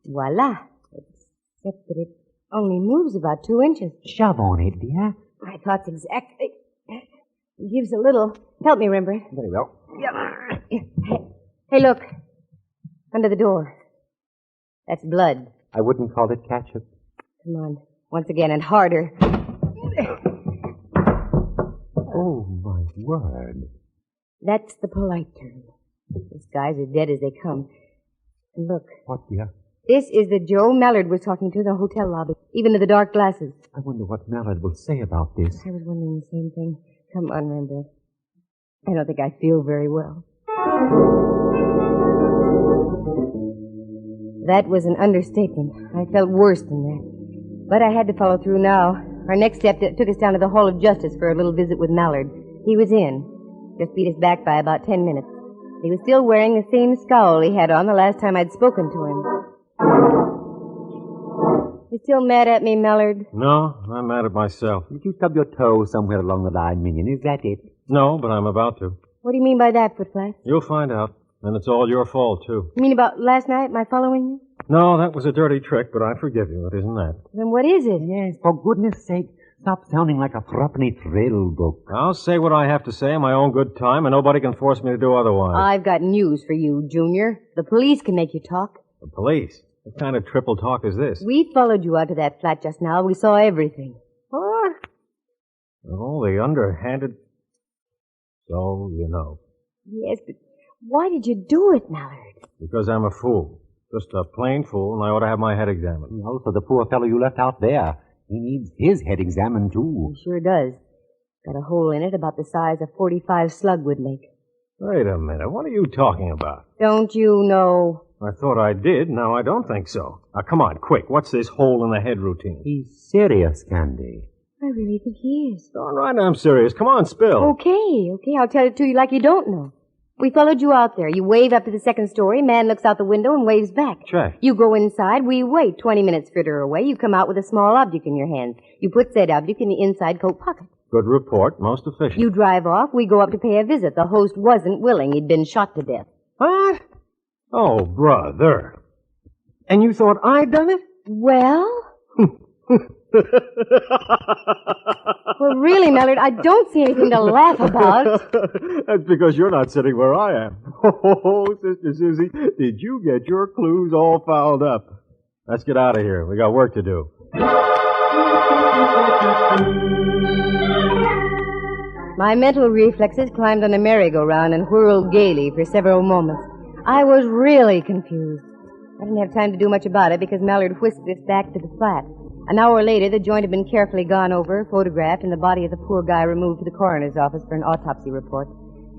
Voila. Except that it only moves about 2 inches. Shove on it, dear. My thoughts exactly. It gives a little. Help me, Rembrandt. Very well. Hey, look. Under the door. That's blood. I wouldn't call it ketchup. Come on. Once again and harder. Oh, my word. That's the polite term. These guys are dead as they come. And look. What, dear? This is the Joe Mallard was talking to in the hotel lobby, even in the dark glasses. I wonder what Mallard will say about this. I was wondering the same thing. Come on, Rembrandt. I don't think I feel very well. That was an understatement. I felt worse than that. But I had to follow through now. Our next step took us down to the Hall of Justice for a little visit with Mallard. He was in. Just beat us back by about 10 minutes. He was still wearing the same scowl he had on the last time I'd spoken to him. You still mad at me, Mallard? No, I'm mad at myself. Did you stub your toe somewhere along the line, Minion? Is that it? No, but I'm about to. What do you mean by that, Footflat? You'll find out. And it's all your fault, too. You mean about last night, my following you? No, that was a dirty trick, but I forgive you. It isn't that. Then what is it? Yes, for goodness sake, stop sounding like a threepenny thrill book. I'll say what I have to say in my own good time, and nobody can force me to do otherwise. I've got news for you, Junior. The police can make you talk. The police? What kind of triple talk is this? We followed you out to that flat just now. We saw everything. What? Oh, the underhanded... So, you know. Yes, but why did you do it, Mallard? Because I'm a fool. Just a plain fool, and I ought to have my head examined. Also, the poor fellow you left out there. He needs his head examined, too. He sure does. Got a hole in it about the size a .45 slug would make. Wait a minute. What are you talking about? Don't you know? I thought I did. Now I don't think so. Now, come on, quick. What's this hole in the head routine? He's serious, Candy. I really think he is. All right, I'm serious. Come on, spill. Okay, I'll tell it to you like you don't know. We followed you out there. You wave up to the second story. Man looks out the window and waves back. Check. You go inside. We wait 20 minutes further away. You come out with a small object in your hands. You put said object in the inside coat pocket. Good report. Most efficient. You drive off. We go up to pay a visit. The host wasn't willing. He'd been shot to death. What? Oh, brother. And you thought I'd done it? Well? Well, really, Mallard, I don't see anything to laugh about. That's because you're not sitting where I am. Oh, Sister Susie, did you get your clues all fouled up? Let's get out of here. We got work to do. My mental reflexes climbed on a merry-go-round and whirled gaily for several moments. I was really confused. I didn't have time to do much about it because Mallard whisked us back to the flat. An hour later, the joint had been carefully gone over, photographed, and the body of the poor guy removed to the coroner's office for an autopsy report.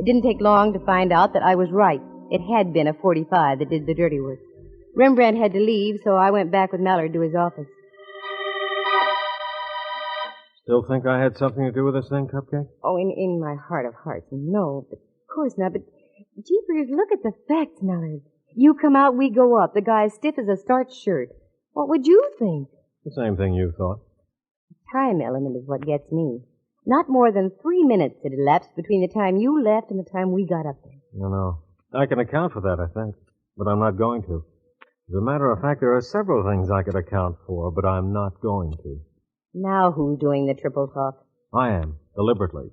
It didn't take long to find out that I was right. It had been a .45 that did the dirty work. Rembrandt had to leave, so I went back with Mallard to his office. Still think I had something to do with this thing, Cupcake? Oh, in my heart of hearts, no. But of course not. But, jeepers, look at the facts, Mallard. You come out, we go up. The guy's stiff as a starched shirt. What would you think? The same thing you thought. The time element is what gets me. Not more than 3 minutes had elapsed between the time you left and the time we got up there. No. I can account for that, I think. But I'm not going to. As a matter of fact, there are several things I could account for, but I'm not going to. Now who's doing the triple talk? I am, deliberately.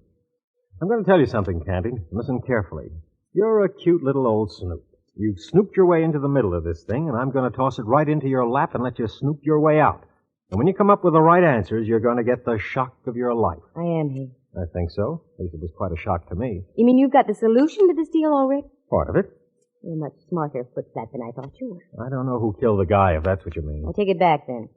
I'm going to tell you something, Candy. Listen carefully. You're a cute little old snoop. You've snooped your way into the middle of this thing, and I'm going to toss it right into your lap and let you snoop your way out. And when you come up with the right answers, you're going to get the shock of your life. I am he. I think so. At least it was quite a shock to me. You mean you've got the solution to this deal already? Part of it. You're much smarter, Footflat, than I thought you were. I don't know who killed the guy, if that's what you mean. I take it back, then.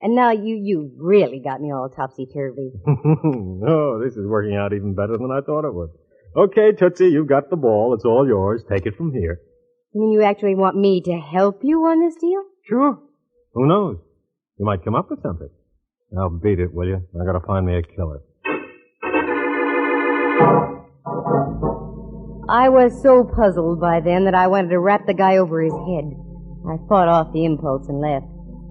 And now you really got me all topsy-turvy. No, this is working out even better than I thought it would. Okay, Tootsie, you've got the ball. It's all yours. Take it from here. You mean you actually want me to help you on this deal? Sure. Who knows? You might come up with something. Now beat it, will you? I gotta find me a killer. I was so puzzled by then that I wanted to rap the guy over his head. I fought off the impulse and left.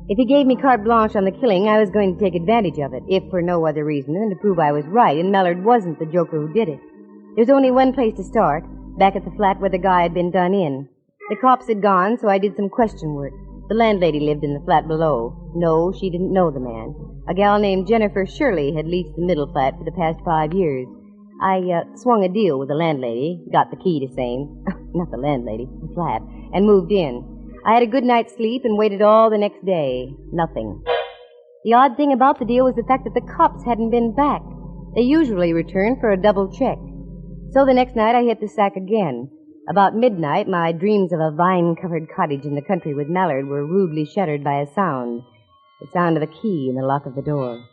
If he gave me carte blanche on the killing, I was going to take advantage of it, if for no other reason than to prove I was right and Mallard wasn't the joker who did it. There's only one place to start, back at the flat where the guy had been done in. The cops had gone, so I did some question work. The landlady lived in the flat below. No, she didn't know the man. A gal named Jennifer Shirley had leased the middle flat for the past 5 years. I swung a deal with the landlady, got the key to same, not the landlady, the flat, and moved in. I had a good night's sleep and waited all the next day. Nothing. The odd thing about the deal was the fact that the cops hadn't been back. They usually return for a double check. So the next night I hit the sack again. About midnight, my dreams of a vine-covered cottage in the country with Mallard were rudely shattered by a sound. The sound of a key in the lock of the door.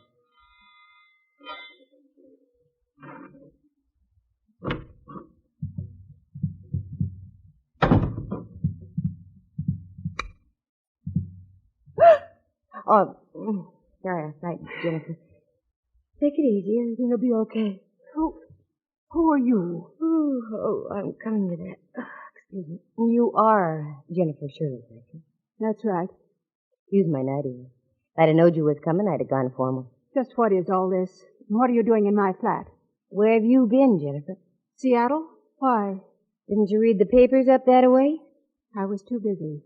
Oh, sorry, right, Jennifer. Take it easy. Everything will be okay. Who are you? Oh, I'm coming to that. Excuse me. You are Jennifer Shirley, I think. That's right. Excuse my nightie. If I'd have known you was coming, I'd have gone formal. Just what is all this? What are you doing in my flat? Where have you been, Jennifer? Seattle? Why? Didn't you read the papers up that way? I was too busy.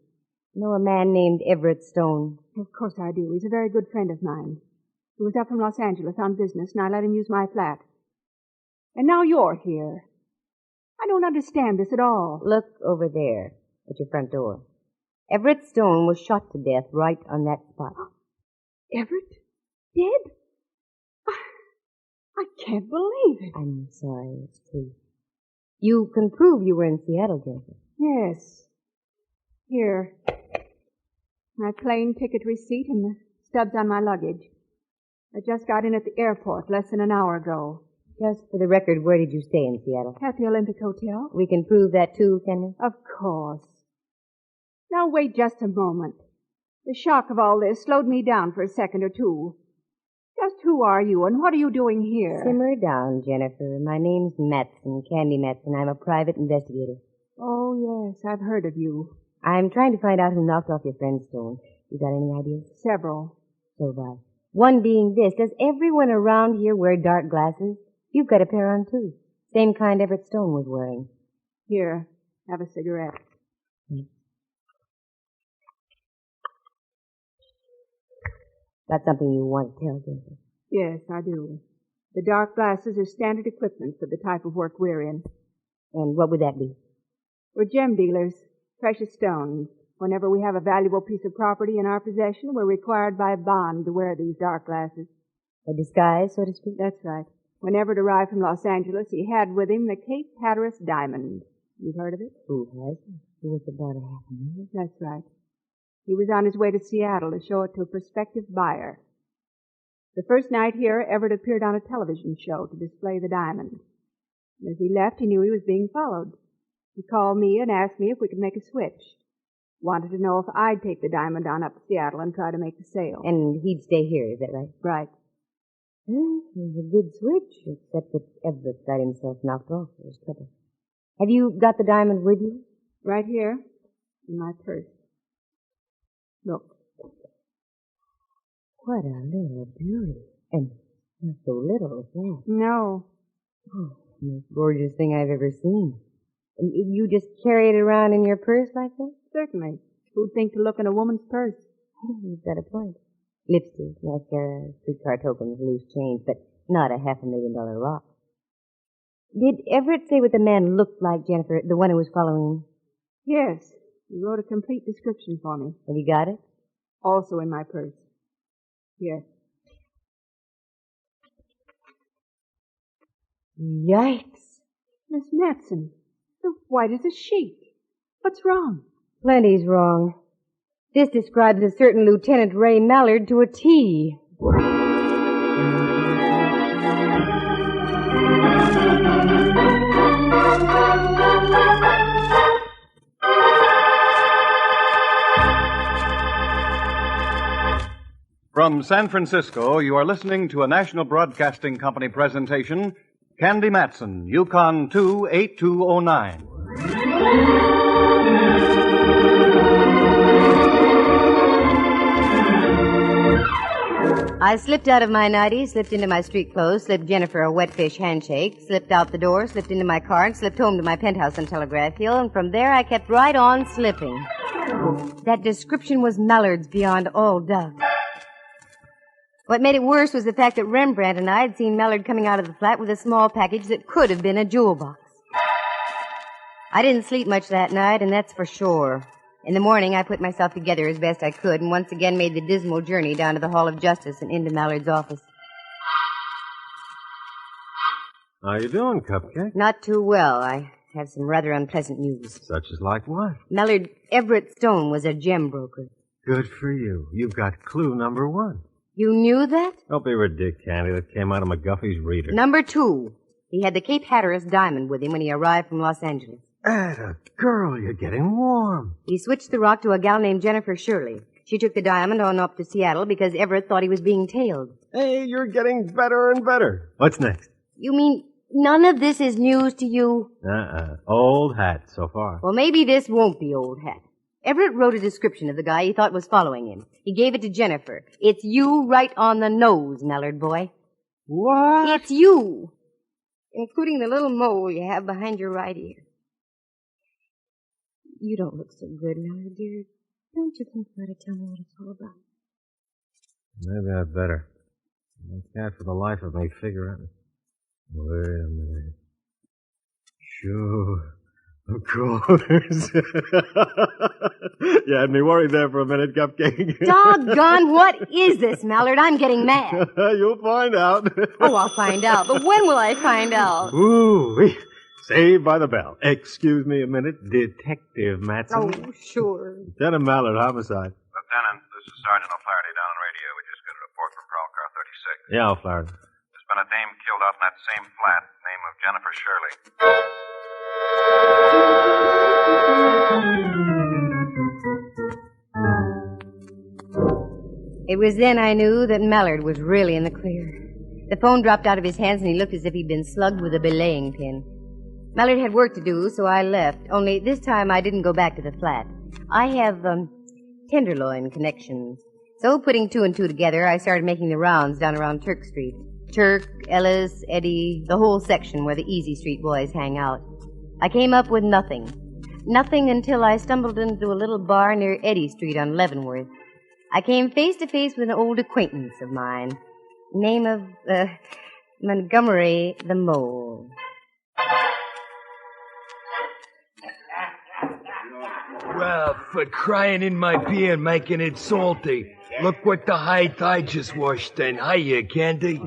Know a man named Everett Stone? Of course I do. He's a very good friend of mine. He was up from Los Angeles on business, and I let him use my flat. And now you're here. I don't understand this at all. Look over there at your front door. Everett Stone was shot to death right on that spot. Everett? Dead? I can't believe it. I'm sorry, it's true. You can prove you were in Seattle, Jennifer. Yes. Here. My plane ticket receipt and the stubs on my luggage. I just got in at the airport less than an hour ago. Just for the record, where did you stay in Seattle? At the Olympic Hotel. We can prove that too, can we? Of course. Now wait just a moment. The shock of all this slowed me down for a second or two. Just who are you and what are you doing here? Simmer down, Jennifer. My name's Matson, Candy Matson. I'm a private investigator. Oh, yes, I've heard of you. I'm trying to find out who knocked off your friend Stone. You got any ideas? Several. So have I. One being this. Does everyone around here wear dark glasses? You've got a pair on, too. Same kind Everett Stone was wearing. Here, have a cigarette. Got something you want to tell, Jennifer? Yes, I do. The dark glasses are standard equipment for the type of work we're in. And what would that be? We're gem dealers, precious stones. Whenever we have a valuable piece of property in our possession, we're required by bond to wear these dark glasses. A disguise, so to speak? That's right. When Everett arrived from Los Angeles, he had with him the Cape Hatteras diamond. You've heard of it? Who has? It was about $500,000. That's right. He was on his way to Seattle to show it to a prospective buyer. The first night here, Everett appeared on a television show to display the diamond. As he left, he knew he was being followed. He called me and asked me if we could make a switch. Wanted to know if I'd take the diamond on up to Seattle and try to make the sale. And he'd stay here, is that right? Right. Well, it was a good switch, except that Everett got himself knocked off for his trouble. Have you got the diamond with you? Right here, in my purse. Look. What a little beauty. And not so little as that. No. Oh, the most gorgeous thing I've ever seen. And you just carry it around in your purse like that? Certainly. Who'd think to look in a woman's purse? You've got a point. Lipstick, mascara, streetcar tokens, loose change, but not a $500,000 rock. Did Everett say what the man looked like, Jennifer, the one who was following him? Yes. He wrote a complete description for me. Have you got it? Also in my purse. Here. Yikes. Miss Matson, you're white as a sheet. What's wrong? Plenty's wrong. This describes a certain Lieutenant Ray Mallard to a T. From San Francisco, you are listening to a National Broadcasting Company presentation, Candy Matson, Yukon 28209. I slipped out of my nightie, slipped into my street clothes, slipped Jennifer a wetfish handshake, slipped out the door, slipped into my car, and slipped home to my penthouse on Telegraph Hill, and from there I kept right on slipping. That description was Mallard's beyond all doubt. What made it worse was the fact that Rembrandt and I had seen Mallard coming out of the flat with a small package that could have been a jewel box. I didn't sleep much that night, and that's for sure. In the morning, I put myself together as best I could and once again made the dismal journey down to the Hall of Justice and into Mallard's office. How you doing, Cupcake? Not too well. I have some rather unpleasant news. Such as like what? Mallard Everett Stone was a gem broker. Good for you. You've got clue number one. You knew that? Don't be ridiculous, Candy. That came out of McGuffey's reader. Number two. He had the Cape Hatteras diamond with him when he arrived from Los Angeles. Atta girl, you're getting warm. He switched the rock to a gal named Jennifer Shirley. She took the diamond on up to Seattle because Everett thought he was being tailed. Hey, you're getting better and better. What's next? You mean none of this is news to you? Old hat so far. Well, maybe this won't be old hat. Everett wrote a description of the guy he thought was following him. He gave it to Jennifer. It's you right on the nose, Mallard boy. What? It's you, including the little mole you have behind your right ear. You don't look so good, Mallard, dear. Don't you think you ought to tell me what it's all about? Maybe I'd better. I can't for the life of me figure out. Wait a minute. Sure. Of course. You had me worried there for a minute, Cupcake. Doggone, what is this, Mallard? I'm getting mad. You'll find out. Oh, I'll find out. But when will I find out? Ooh, saved by the bell. Excuse me a minute, Detective Matson. Oh, sure. Lieutenant Mallard, homicide. Lieutenant, this is Sergeant O'Flaherty down on radio. We just got a report from Prowl Car 36. Yeah, O'Flaherty. There's been a dame killed out in that same flat, name of Jennifer Shirley. It was then I knew that Mallard was really in the clear. The phone dropped out of his hands and he looked as if he'd been slugged with a belaying pin. Mallard had work to do, so I left. Only this time I didn't go back to the flat. I have, tenderloin connections. So, putting two and two together, I started making the rounds down around Turk Street. Turk, Ellis, Eddie, the whole section where the Easy Street boys hang out. I came up with nothing. Nothing until I stumbled into a little bar near Eddy Street on Leavenworth. I came face to face with an old acquaintance of mine. Name of, Montgomery the Mole. Well, for crying in my beer and making it salty. Look what the high tide just washed in. Hiya, Candy.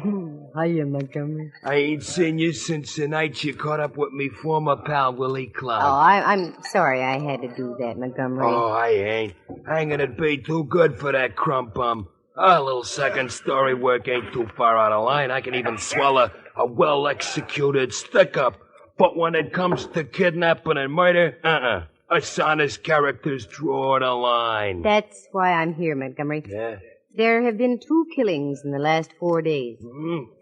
Hiya, Montgomery. I ain't seen you since the night you caught up with me former pal, Willie Cloud. Oh, I'm sorry I had to do that, Montgomery. Oh, I ain't. Hanging'd be too good for that crump bum. A little second story work ain't too far out of line. I can even swallow a well-executed stick-up. But when it comes to kidnapping and murder, us honest characters draw the line. That's why I'm here, Montgomery. Yeah? There have been 2 killings in the last 4 days.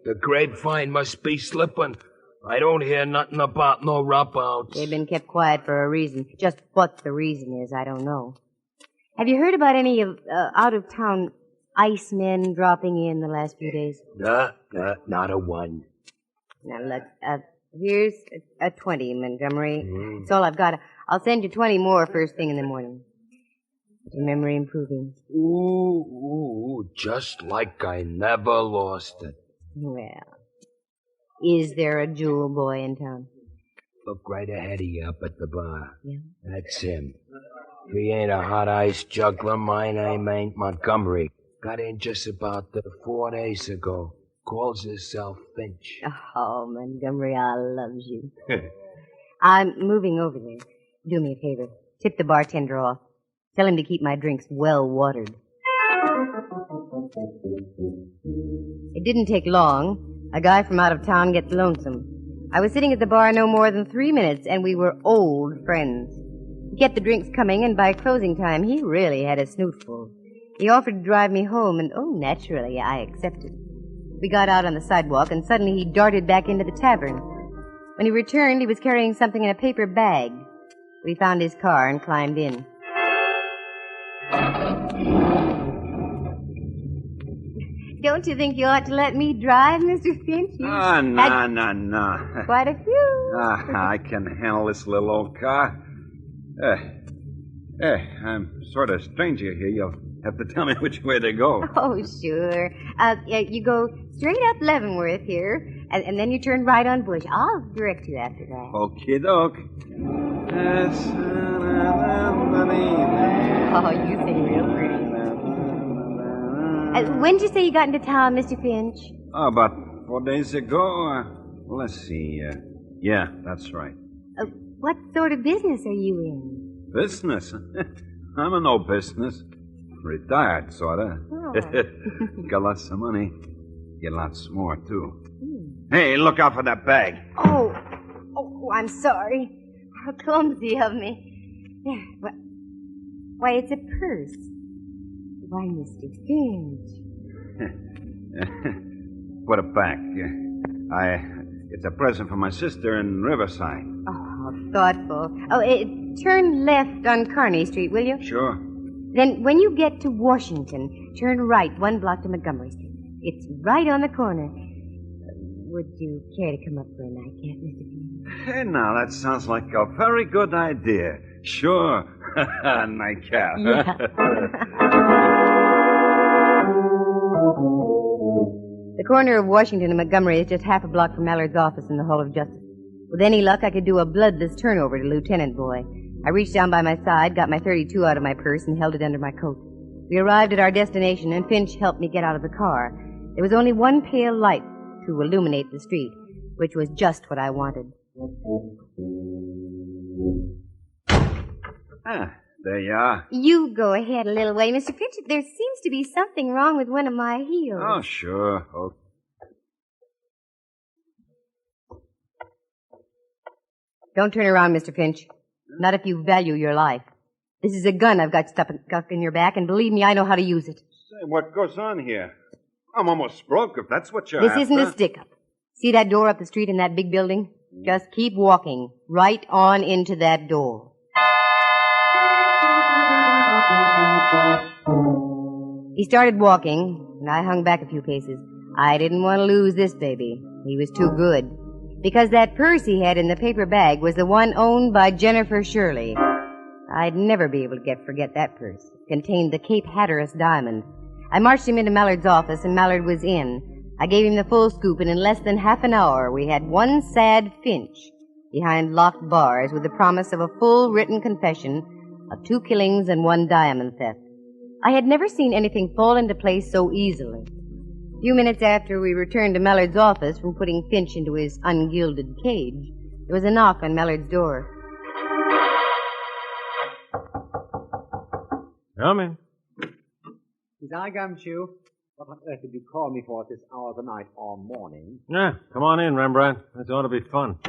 The grapevine must be slipping. I don't hear nothing about no rub-outs. They've been kept quiet for a reason. Just what the reason is, I don't know. Have you heard about any of out-of-town icemen dropping in the last few days? Not a one. Now, look, here's a 20, Montgomery. That's all I've got. I'll send you 20 more first thing in the morning. Is your memory improving? Ooh, just like I never lost it. Well, is there a jewel boy in town? Look right ahead of you up at the bar. Yeah? That's him. If he ain't a hot ice juggler, my name ain't Montgomery. Got in just about 4 days ago. Calls himself Finch. Oh, Montgomery, I loves you. I'm moving over there. Do me a favor. Tip the bartender off. Tell him to keep my drinks well watered. It didn't take long. A guy from out of town gets lonesome. I was sitting at the bar no more than 3 minutes, and we were old friends. He kept the drinks coming, and by closing time, he really had a snootful. He offered to drive me home, and naturally, I accepted. We got out on the sidewalk, and suddenly he darted back into the tavern. When he returned, he was carrying something in a paper bag. We found his car and climbed in. Don't you think you ought to let me drive, Mr. Finch? No. Quite a few. I can handle this little old car. I'm sort of stranger here. You'll have to tell me which way to go. Oh, sure. You go straight up Leavenworth here, and then you turn right on Bush. I'll direct you after that. Okie doke. Oh, you sing real pretty. When did you say you got into town, Mr. Finch? Oh, about 4 days ago. Let's see. Yeah, that's right. What sort of business are you in? Business? I'm in no business. Retired, sort of. Oh. Got lots of money. Get lots more, too. Hey, look out for that bag. Oh, I'm sorry. How clumsy of me. There. Why, it's a purse. Why, Mr. Finch. Put it back. It's a present for my sister in Riverside. Oh, how thoughtful. Oh, turn left on Kearney Street, will you? Sure. Then when you get to Washington, turn right 1 block to Montgomery Street. It's right on the corner. Would you care to come up for a nightcap, Mr. Flynn? Hey, now, that sounds like a very good idea. Sure. Nightcap. Yeah. The corner of Washington and Montgomery is just half a block from Mallard's office in the Hall of Justice. With any luck, I could do a bloodless turnover to Lieutenant Boy. I reached down by my side, got my .32 out of my purse, and held it under my coat. We arrived at our destination, and Finch helped me get out of the car. There was only one pale light to illuminate the street, which was just what I wanted. Ah, there you are. You go ahead a little way, Mr. Finch. There seems to be something wrong with one of my heels. Oh, sure. Oh. Don't turn around, Mr. Finch. Not if you value your life. This is a gun I've got stuck in your back, and believe me, I know how to use it. Say, what goes on here? I'm almost broke, if that's what you're This after. isn't a stick-up. See that door up the street in that big building? Just keep walking right on into that door. He started walking, and I hung back a few paces. I didn't want to lose this baby. He was too good. Because that purse he had in the paper bag was the one owned by Jennifer Shirley. I'd never be able to forget that purse. It contained the Cape Hatteras diamond. I marched him into Mallard's office, and Mallard was in. I gave him the full scoop, and in less than half an hour, we had one sad Finch behind locked bars with the promise of a full written confession of 2 killings and 1 diamond theft. I had never seen anything fall into place so easily. A few minutes after we returned to Mallard's office from putting Finch into his ungilded cage, there was a knock on Mallard's door. Come in. Is I Gumshoe? What on earth did you call me for at this hour of the night or morning? Yeah, come on in, Rembrandt. This ought to be fun.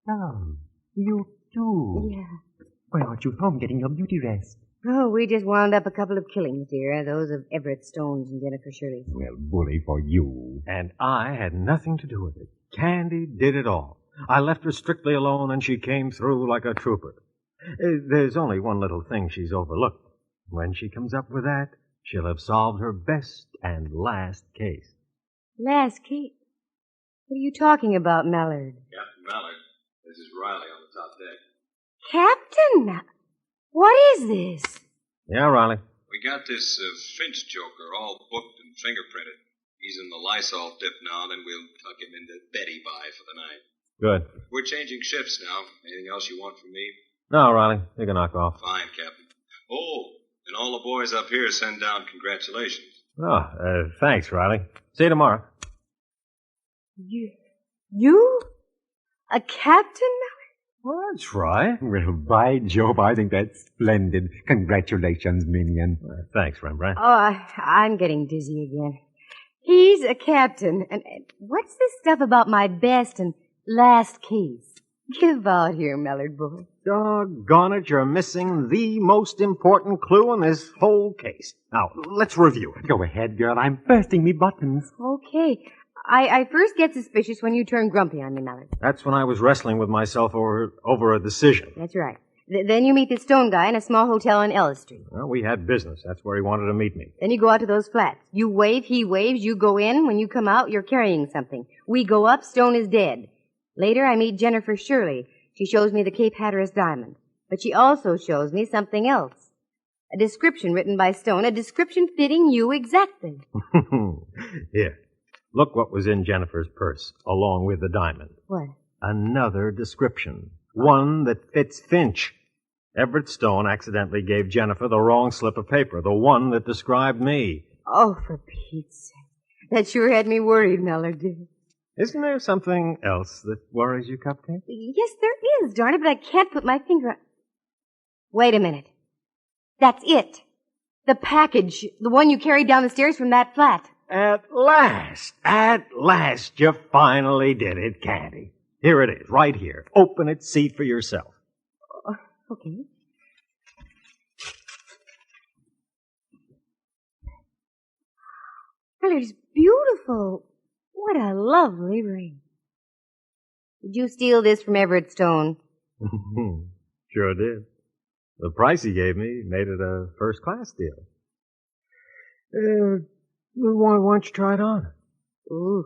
Oh, you too? Yeah. Why aren't you home getting your beauty rest? Oh, we just wound up a couple of killings, dear. Those of Everett Stone's and Jennifer Shirley. Well, bully for you. And I had nothing to do with it. Candy did it all. I left her strictly alone, and she came through like a trooper. There's only one little thing she's overlooked. When she comes up with that, she'll have solved her best and last case. Last case? What are you talking about, Mallard? Captain Mallard, this is Riley on the top deck. Captain? What is this? Yeah, Riley. We got this Finch joker all booked and fingerprinted. He's in the Lysol dip now, then we'll tuck him into Betty by for the night. Good. We're changing shifts now. Anything else you want from me? No, Riley. You can knock off. Fine, Captain. Oh, and all the boys up here send down congratulations. Oh, thanks, Riley. See you tomorrow. You? A captain? That's right. Well, by Jove, I think that's splendid. Congratulations, Minion. Thanks, Rembrandt. Oh, I'm getting dizzy again. He's a captain. And what's this stuff about my best and last case? Give out here, Mallard boy. Doggone it, you're missing the most important clue in this whole case. Now, let's review it. Go ahead, girl. I'm bursting me buttons. Okay. I first get suspicious when you turn grumpy on me, Mallard. That's when I was wrestling with myself over a decision. That's right. Then you meet the Stone guy in a small hotel on Ellis Street. Well, we had business. That's where he wanted to meet me. Then you go out to those flats. You wave, he waves, you go in. When you come out, you're carrying something. We go up, Stone is dead. Later, I meet Jennifer Shirley. She shows me the Cape Hatteras diamond. But she also shows me something else. A description written by Stone, a description fitting you exactly. Here. Look what was in Jennifer's purse, along with the diamond. What? Another description. One that fits Finch. Everett Stone accidentally gave Jennifer the wrong slip of paper, the one that described me. Oh, for Pete's sake. That sure had me worried, Mallard. Isn't there something else that worries you, Cupcake? Yes, there is, darn it, but I can't put my finger on... Wait a minute. That's it. The package. The one you carried down the stairs from that flat. At last, you finally did it, Candy. Here it is, right here. Open it, see for yourself. Okay. Well, it's beautiful. What a lovely ring. Did you steal this from Everett Stone? Sure did. The price he gave me made it a first-class deal. Why don't you try it on? Ooh,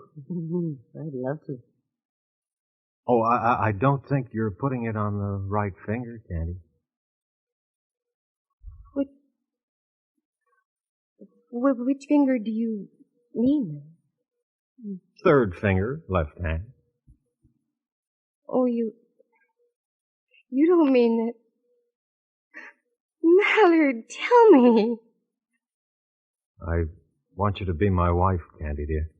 I'd love to. Oh, I don't think you're putting it on the right finger, Candy. Which finger do you mean? Third finger, left hand. Oh, you don't mean that. Mallard, tell me. I want you to be my wife, Candy, dear.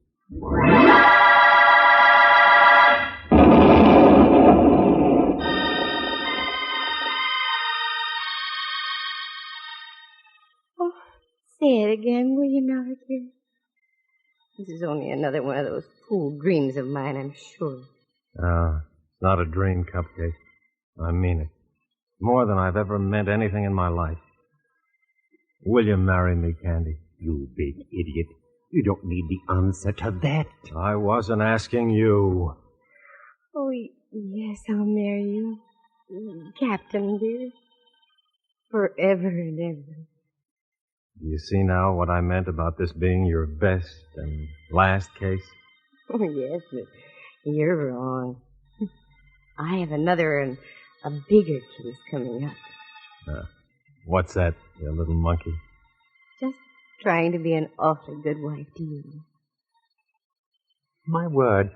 Oh, say it again, will you, Mallard, dear? This is only another one of those fool dreams of mine, I'm sure. It's not a dream, Cupcake. I mean it. More than I've ever meant anything in my life. Will you marry me, Candy? You big idiot. You don't need the answer to that. I wasn't asking you. Oh, yes, I'll marry you. Captain, dear. Forever and ever. Do you see now what I meant about this being your best and last case? Oh, yes, but you're wrong. I have another and a bigger case coming up. What's that, you little monkey? Just trying to be an awfully good wife to you. My word.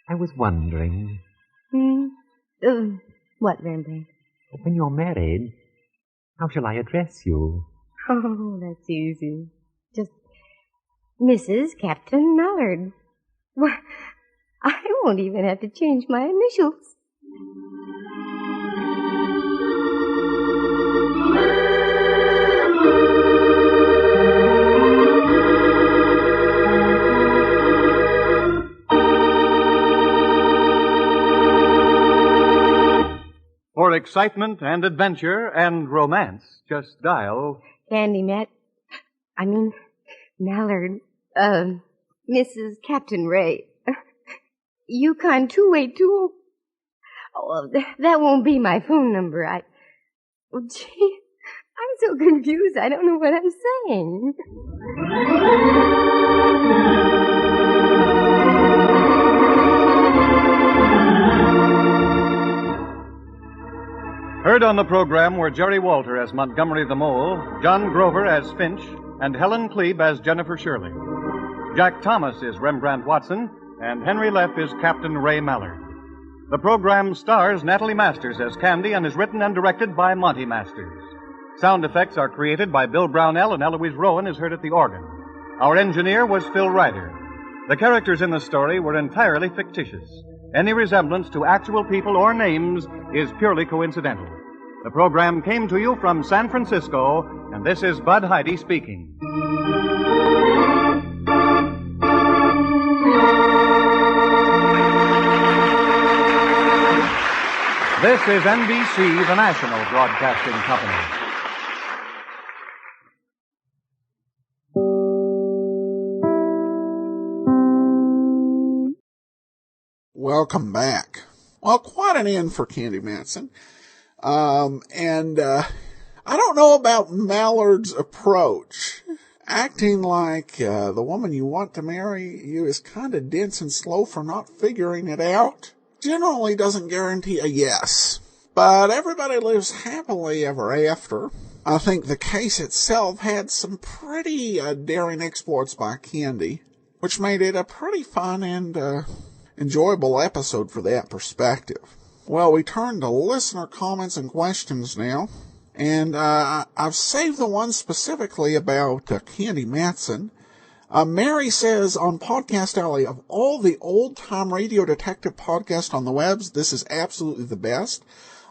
I was wondering. What, Rembrandt? When you're married, how shall I address you? Oh, that's easy. Just Mrs. Captain Mallard. Why, I won't even have to change my initials. For excitement and adventure and romance, just dial... Mallard, Mrs. Captain Ray. Yukon 282. Oh, that won't be my phone number. Gee, I'm so confused, I don't know what I'm saying. Heard on the program were Jerry Walter as Montgomery the Mole, John Grover as Finch, and Helen Klebe as Jennifer Shirley. Jack Thomas is Rembrandt Watson, and Henry Leff is Captain Ray Mallard. The program stars Natalie Masters as Candy and is written and directed by Monty Masters. Sound effects are created by Bill Brownell, and Eloise Rowan is heard at the organ. Our engineer was Phil Ryder. The characters in the story were entirely fictitious. Any resemblance to actual people or names is purely coincidental. The program came to you from San Francisco, and this is Bud Heide speaking. This is NBC, the national broadcasting company. Welcome back. Well, quite an end for Candy Matson. I don't know about Mallard's approach. Acting like the woman you want to marry you is kind of dense and slow for not figuring it out generally doesn't guarantee a yes. But everybody lives happily ever after. I think the case itself had some pretty daring exploits by Candy, which made it a pretty fun and enjoyable episode for that perspective. Well, we turn to listener comments and questions now, and I've saved the one specifically about Candy Matson. Mary says, on Podcast Alley, of all the old-time radio detective podcasts on the webs, this is absolutely the best.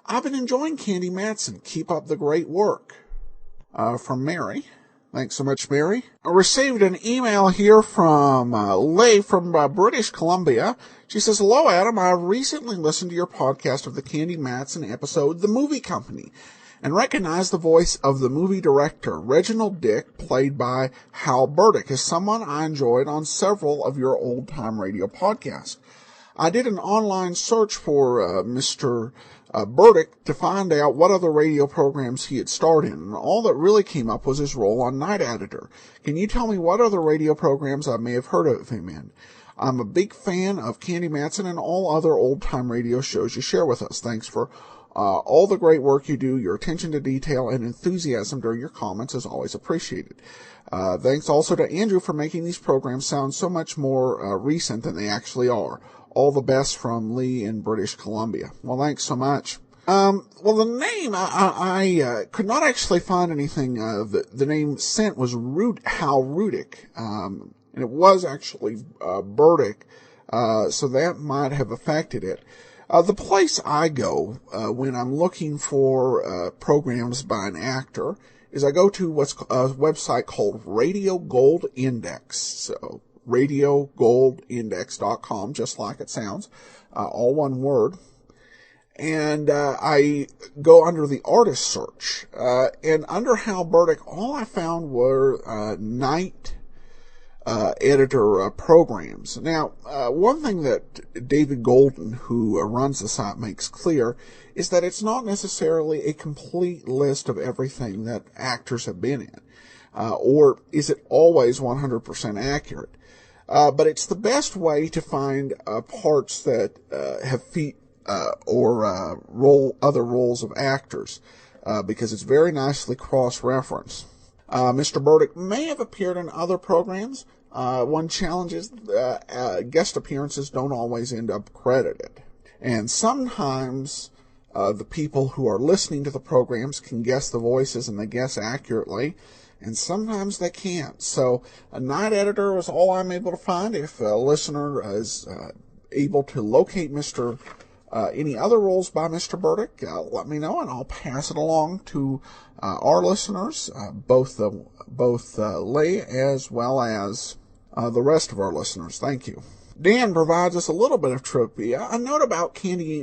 I've been enjoying Candy Matson. Keep up the great work. From Mary. Thanks so much, Mary. I received an email here from Leigh from British Columbia. She says, hello, Adam. I recently listened to your podcast of the Candy Matson episode, The Movie Company, and recognized the voice of the movie director, Reginald Dick, played by Hal Burdick, as someone I enjoyed on several of your old-time radio podcasts. I did an online search for Mr. Burdick to find out what other radio programs he had starred in, and all that really came up was his role on Night Editor. Can you tell me what other radio programs I may have heard of him in? I'm a big fan of Candy Matson and all other old-time radio shows you share with us. Thanks for all the great work you do. Your attention to detail and enthusiasm during your comments is always appreciated. Thanks also to Andrew for making these programs sound so much more recent than they actually are. All the best from Lee in British Columbia. Well, thanks so much. Well, the name, I could not actually find anything. The name sent was Hal Rudick, and it was actually Burdick, so that might have affected it. The place I go when I'm looking for programs by an actor is I go to what's a website called Radio Gold Index. So radiogoldindex.com, just like it sounds, all one word. And I go under the artist search. And under Hal Burdick, all I found were night editor programs. Now, one thing that David Golden, who runs the site, makes clear is that it's not necessarily a complete list of everything that actors have been in, or is it always 100% accurate. But it's the best way to find parts that have feet or other roles of actors, because it's very nicely cross-referenced. Mr. Burdick may have appeared in other programs. One challenge is guest appearances don't always end up credited. And sometimes the people who are listening to the programs can guess the voices, and they guess accurately, and sometimes they can't. So a night editor is all I'm able to find. If a listener is able to locate any other roles by Mr. Burdick, let me know, and I'll pass it along to our listeners, both Lee as well as the rest of our listeners. Thank you. Dan provides us a little bit of trivia. A note about Candy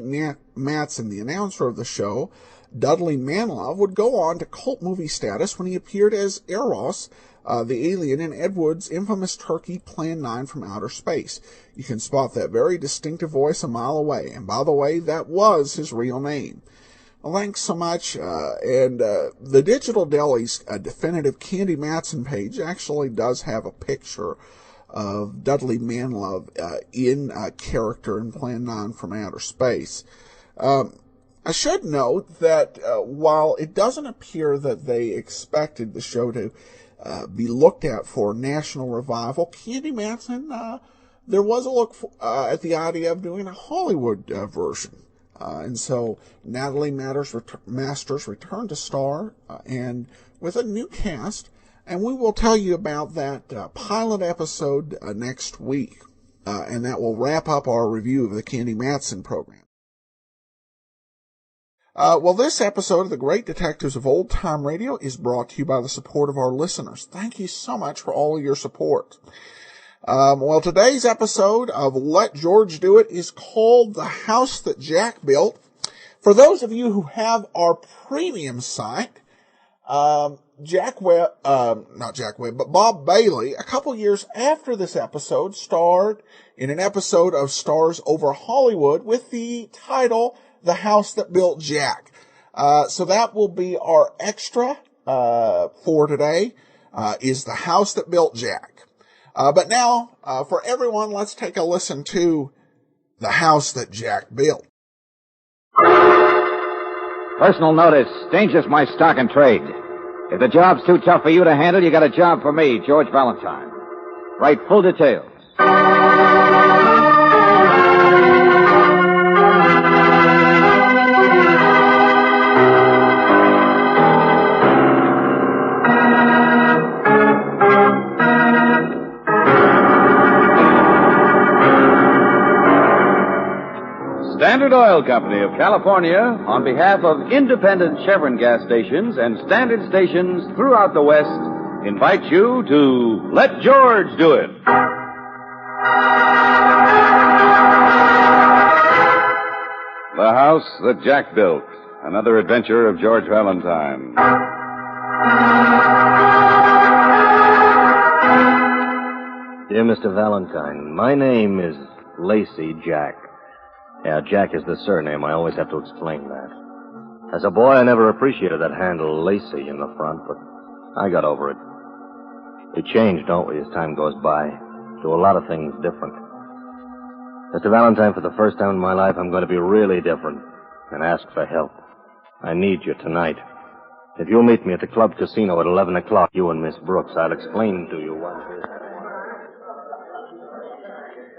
Matson, the announcer of the show, Dudley Manlove, would go on to cult movie status when he appeared as Eros, the alien in Ed Wood's infamous Turkey Plan 9 from Outer Space. You can spot that very distinctive voice a mile away. And by the way, that was his real name. Well, thanks so much. And the Digital Deli's definitive Candy Matson page actually does have a picture of Dudley Manlove in character in Plan 9 from Outer Space. I should note that while it doesn't appear that they expected the show to be looked at for national revival, Candy Matson, there was a look at the idea of doing a Hollywood version. And so Natalie Masters returned to star and with a new cast, and we will tell you about that pilot episode next week, and that will wrap up our review of the Candy Matson program. Well, this episode of The Great Detectives of Old Time Radio is brought to you by the support of our listeners. Thank you so much for all of your support. Well, today's episode of Let George Do It is called The House That Jack Built. For those of you who have our premium site, Bob Bailey, a couple years after this episode, starred in an episode of Stars Over Hollywood with the title The House That Built Jack. So that will be our extra for today, is The House That Built Jack. But now, for everyone, let's take a listen to The House That Jack Built. Personal notice. Danger's my stock and trade. If the job's too tough for you to handle, you got a job for me, George Valentine. Write full details. Standard Oil Company of California, on behalf of independent Chevron gas stations and standard stations throughout the West, invites you to Let George Do It. The House That Jack Built, another adventure of George Valentine. Dear Mr. Valentine, my name is Lacey Jack. Yeah, Jack is the surname. I always have to explain that. As a boy, I never appreciated that handle Lacey in the front, but I got over it. We change, don't we, as time goes by? Do a lot of things different. Mr. Valentine, for the first time in my life, I'm going to be really different and ask for help. I need you tonight. If you'll meet me at the club casino at 11 o'clock, you and Miss Brooks, I'll explain to you what it is.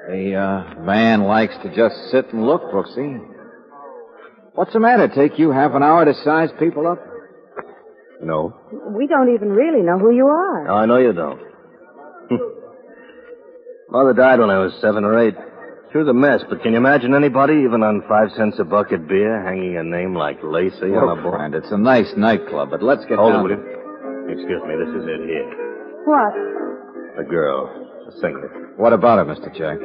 The man likes to just sit and look, Brooksy. What's the matter? Take you half an hour to size people up? No. We don't even really know who you are. No, I know you don't. Mother died when I was 7 or 8. She was a mess, but can you imagine anybody, even on 5 cents a bucket beer, hanging a name like Lacey on a board? Friend, it's a nice nightclub, but let's get Hold down it, will you? Excuse me, this is it here. What? The girl, the singer. What about her, Mr. Jack?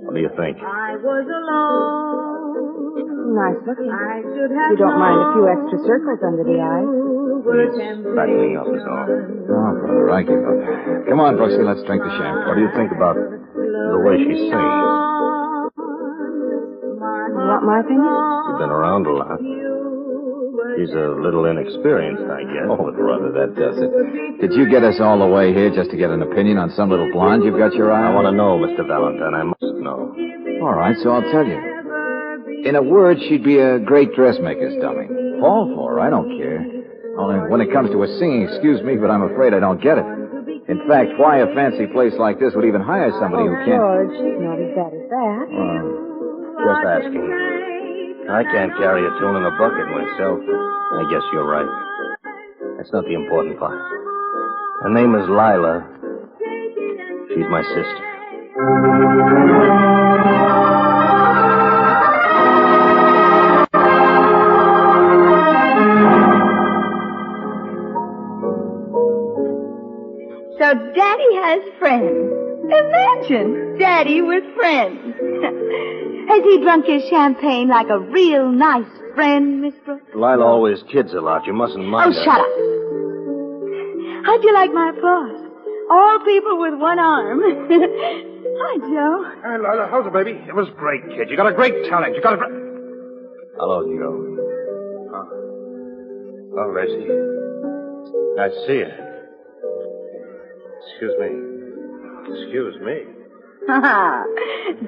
What do you think? I was alone. Nice looking. You don't mind a few extra circles under the eyes? He's fattening up, is all. Oh, brother, I give up. Come on, Brooksy, let's drink the champagne. What do you think about the way she sings? You want my opinion? She's been around a lot. She's a little inexperienced, I guess. Oh, brother, that does it. Did you get us all the way here just to get an opinion on some little blonde you've got your eye on? I want to know, Mr. Valentine. I must know. All right, so I'll tell you. In a word, she'd be a great dressmaker's dummy. Fall for her, I don't care. Only when it comes to her singing, excuse me, but I'm afraid I don't get it. In fact, why a fancy place like this would even hire somebody who can't... George, she's not as bad as that. Just asking. I can't carry a tune in a bucket myself. I guess you're right. That's not the important part. Her name is Lila. She's my sister. So Daddy has friends. Imagine Daddy with friends. Has he drunk his champagne like a real nice friend, Miss Brooks? Lila always kids a lot. You mustn't mind her. Oh, shut up. How'd you like my applause? All people with one arm. Hi, Joe. Hey, Lila, how's it, baby? It was great, kid. You got a great talent. You got a... Hello, Joe. Oh, Lacey. I see you. Excuse me. Excuse me.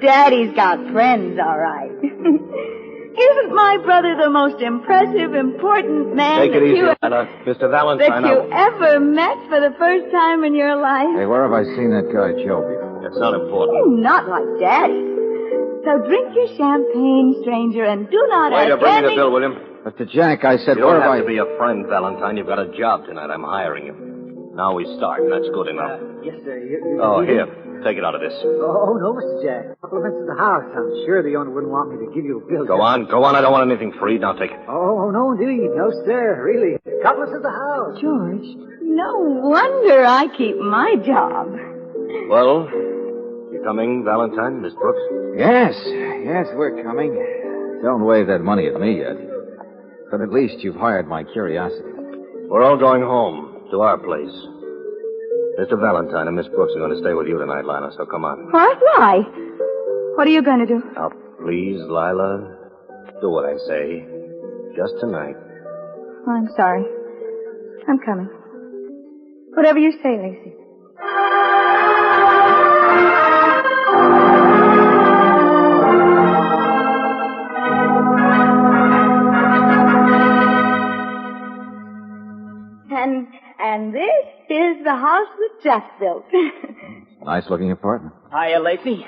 Daddy's got friends, all right. Isn't my brother the most impressive, important man Take it that easy, you Lila. Mr. Valentine. that you ever met for the first time in your life? Hey, where have I seen that guy, Joe, before? It's not important. Oh, not like Daddy. So drink your champagne, stranger, and do not Waiter, ask bring me the any... bill, William. Mr. Jack, I said, You where don't have have to be a friend, Valentine. You've got a job tonight. I'm hiring you. Now we start, and that's good enough. Yes, sir. Oh, here. Take it out of this. Oh, no, Mr. Jack. Compliments of the house. I'm sure the owner wouldn't want me to give you a bill. Go on. I don't want anything free. Now take it. Oh, no, indeed. No, sir. Really. Compliments of the house. George, no wonder I keep my job. Well, you coming, Valentine, Miss Brooks? Yes, we're coming. Don't wave that money at me yet. But at least you've hired my curiosity. We're all going home to our place. Mr. Valentine and Miss Brooks are going to stay with you tonight, Lila, so come on. What? Why? What are you going to do? Now, please, Lila, do what I say. Just tonight. I'm sorry. I'm coming. Whatever you say, Lacey. And this is the house that Jack built. Nice-looking apartment. Hiya, Lacey.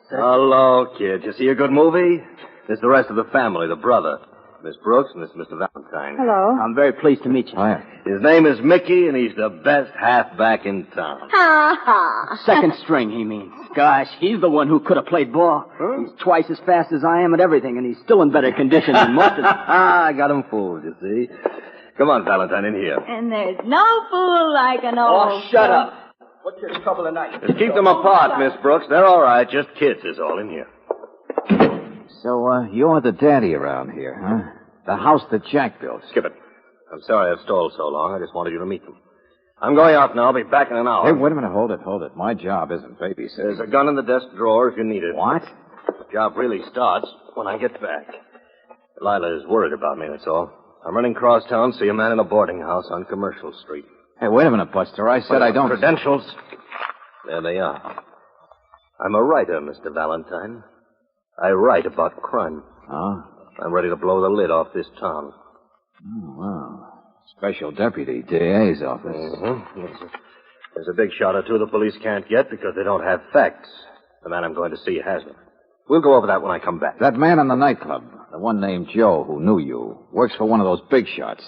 Hello, kid. You see a good movie? There's the rest of the family, the brother. Miss Brooks and this Mr. Valentine. Hello. I'm very pleased to meet you. Hiya. His name is Mickey, and he's the best halfback in town. Ha ha. Second string, he means. Gosh, he's the one who could have played ball. Huh? He's twice as fast as I am at everything, and he's still in better condition than most of them. I got him fooled, you see. Come on, Valentine, in here. And there's no fool like an old... Oh, shut up. What's your trouble tonight? Just keep them apart, Miss Brooks. They're all right. Just kids is all in here. So, you're the daddy around here, huh? The house that Jack built. Skip it. I'm sorry I've stalled so long. I just wanted you to meet them. I'm going out now. I'll be back in an hour. Hey, wait a minute. Hold it. My job isn't babysitting. There's a gun in the desk drawer if you need it. What? Job really starts when I get back. Lila is worried about me, that's all. I'm running cross town to see a man in a boarding house on Commercial Street. Hey, wait a minute, Buster. I said I don't... Credentials. There they are. I'm a writer, Mr. Valentine. I write about crime. Oh? I'm ready to blow the lid off this town. Oh, wow. Special deputy, DA's office. Mm-hmm. There's a big shot or two the police can't get because they don't have facts. The man I'm going to see has them. We'll go over that when I come back. That man in the nightclub, the one named Joe who knew you, works for one of those big shots.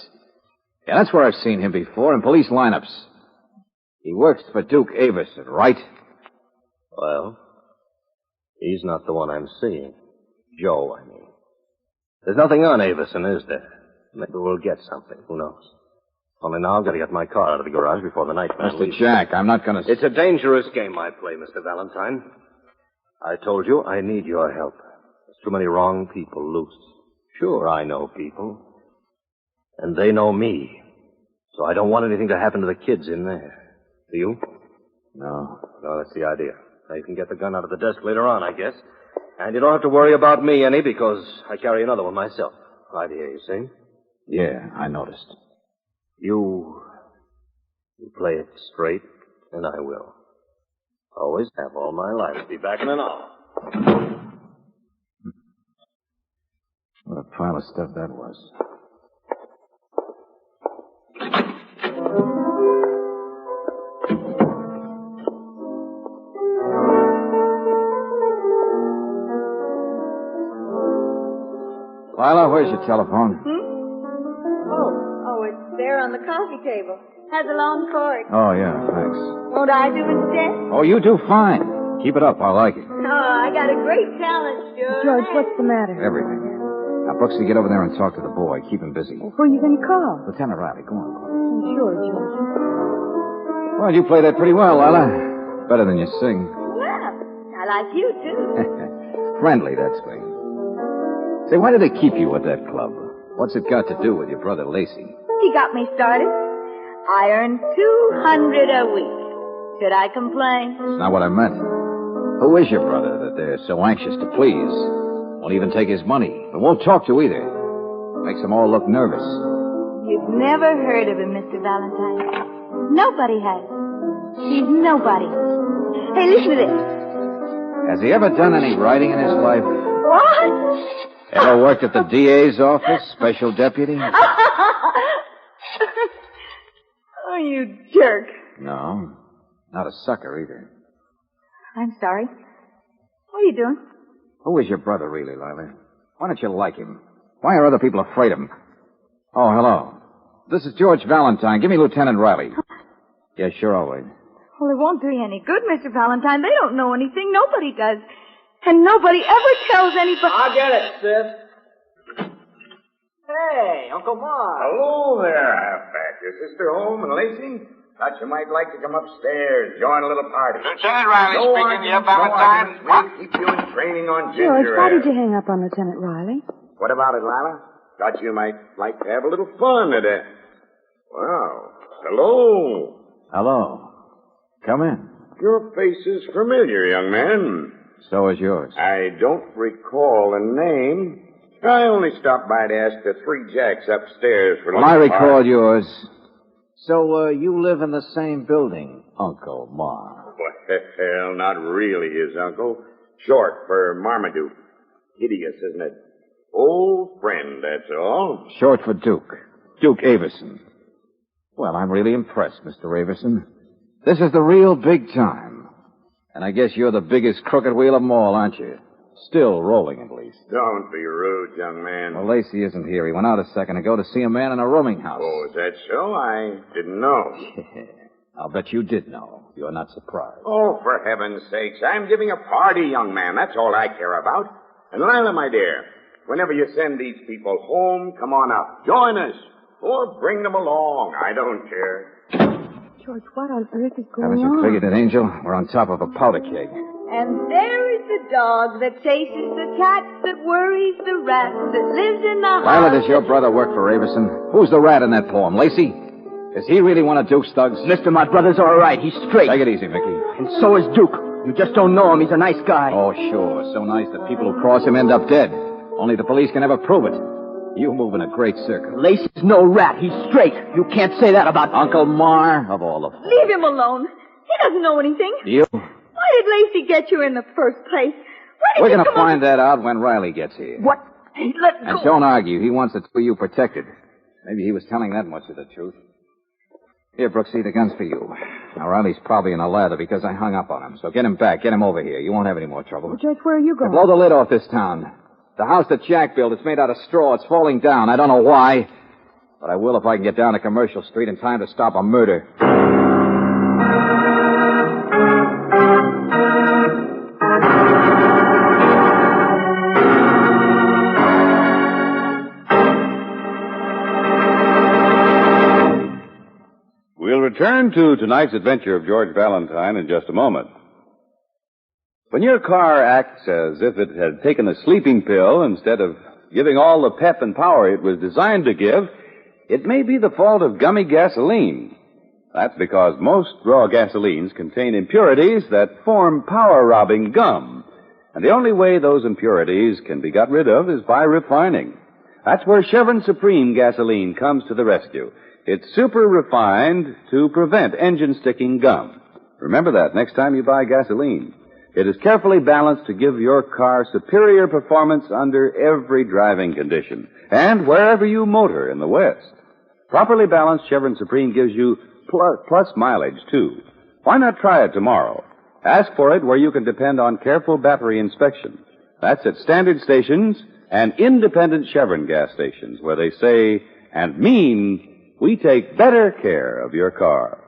Yeah, that's where I've seen him before, in police lineups. He works for Duke Averson, right? Well, he's not the one I'm seeing. Joe, I mean. There's nothing on Averson, is there? Maybe we'll get something. Who knows? Only now I've got to get my car out of the garage before the night man leaves. Mr. Jack, I'm not going to... It's a dangerous game I play, Mr. Valentine. I told you I need your help. There's too many wrong people loose. Sure, I know people. And they know me. So I don't want anything to happen to the kids in there. Do you? No. No, that's the idea. Now you can get the gun out of the desk later on, I guess. And you don't have to worry about me any because I carry another one myself. Right here, you see? Yeah, I noticed. You play it straight, and I will. Always have all my life. Be back in an hour. What a pile of stuff that was. Lila, where's your telephone? Oh, it's there on the coffee table. Has a long cord. Oh, yeah, thanks. Won't I do instead? Oh, you do fine. Keep it up. I like it. Oh, I got a great talent, George. George, what's the matter? Everything. Now, Brooksy, get over there and talk to the boy. Keep him busy. Who are you going to call? Lieutenant Riley, go on. Sure, George. Well, you play that pretty well, Lila. Better than you sing. Well, I like you, too. Friendly, that's me. Say, why did they keep you at that club? What's it got to do with your brother Lacey? He got me started. I earn $200 a week. Should I complain? That's not what I meant. Who is your brother that they're so anxious to please? Won't even take his money, but won't talk to either. Makes them all look nervous. You've never heard of him, Mr. Valentine. Nobody has. He's nobody. Hey, listen to this. Has he ever done any writing in his life? What? Ever worked at the DA's office, special deputy? Oh, you jerk. No, not a sucker either. I'm sorry. What are you doing? Who is your brother, really, Lila? Why don't you like him? Why are other people afraid of him? Oh, hello. This is George Valentine. Give me Lieutenant Riley. Yeah, sure, I'll wait. Well, it won't do you any good, Mr. Valentine. They don't know anything. Nobody does. And nobody ever tells anybody... I'll get it, sis. Hey, Uncle Mark. Hello there, halfback. Your sister home and Lacey? Thought you might like to come upstairs, join a little party. Lieutenant Riley speaking here, Valentine. We'll keep you in training on ginger George, why ale. did you hang up on Lieutenant Riley? What about it, Lila? Thought you might like to have a little fun today. Well, hello. Hello. Come in. Your face is familiar, young man. So is yours. I don't recall a name. I only stopped by to ask the three jacks upstairs for Well, I lunch. recall yours. So, you live in the same building, Uncle Mark. Well, not really his uncle. Short for Marmaduke. Hideous, isn't it? Old friend, that's all. Short for Duke. Duke Averson. Well, I'm really impressed, Mr. Averson. This is the real big time. And I guess you're the biggest crooked wheel of them all, aren't you? Still rolling, at least. Don't be rude, young man. Well, Lacey isn't here. He went out a second ago to see a man in a rooming house. Oh, is that so? I didn't know. I'll bet you did know. You're not surprised. Oh, for heaven's sakes. I'm giving a party, young man. That's all I care about. And Lila, my dear, whenever you send these people home, come on up. Join us. Or bring them along. I don't care. George, what on earth is going Haven't you on? figured it, Angel? We're on top of a powder keg. And there is the dog that chases the cat, that worries the rat, that lives in the house. Lila, does your brother work for Averson? Who's the rat in that poem? Lacey? Does he really want to Duke Stugs? Mister, my brother's all right. He's straight. Take it easy, Mickey. And so is Duke. You just don't know him. He's a nice guy. Oh, sure. So nice that people who cross him end up dead. Only the police can ever prove it. You move in a great circle. Lacey's no rat. He's straight. You can't say that about... Uncle Mar, of all of them. Leave him alone. He doesn't know anything. You? Why did Lacey get you in the first place? We're going to find that out when Riley gets here. What? Hey, let go. And don't argue. He wants the two of you protected. Maybe he was telling that much of the truth. Here, Brooksy, the gun's for you. Now, Riley's probably in a lather because I hung up on him. So get him back. Get him over here. You won't have any more trouble. Well, Judge, where are you going? Blow the lid off this town. The house that Jack built, it's made out of straw. It's falling down. I don't know why. But I will if I can get down to Commercial Street in time to stop a murder. We'll return to tonight's adventure of George Valentine in just a moment. When your car acts as if it had taken a sleeping pill instead of giving all the pep and power it was designed to give, it may be the fault of gummy gasoline. That's because most raw gasolines contain impurities that form power-robbing gum. And the only way those impurities can be got rid of is by refining. That's where Chevron Supreme gasoline comes to the rescue. It's super refined to prevent engine-sticking gum. Remember that next time you buy gasoline. It is carefully balanced to give your car superior performance under every driving condition and wherever you motor in the West. Properly balanced Chevron Supreme gives you plus mileage, too. Why not try it tomorrow? Ask for it where you can depend on careful battery inspection. That's at standard stations and independent Chevron gas stations where they say and mean we take better care of your car.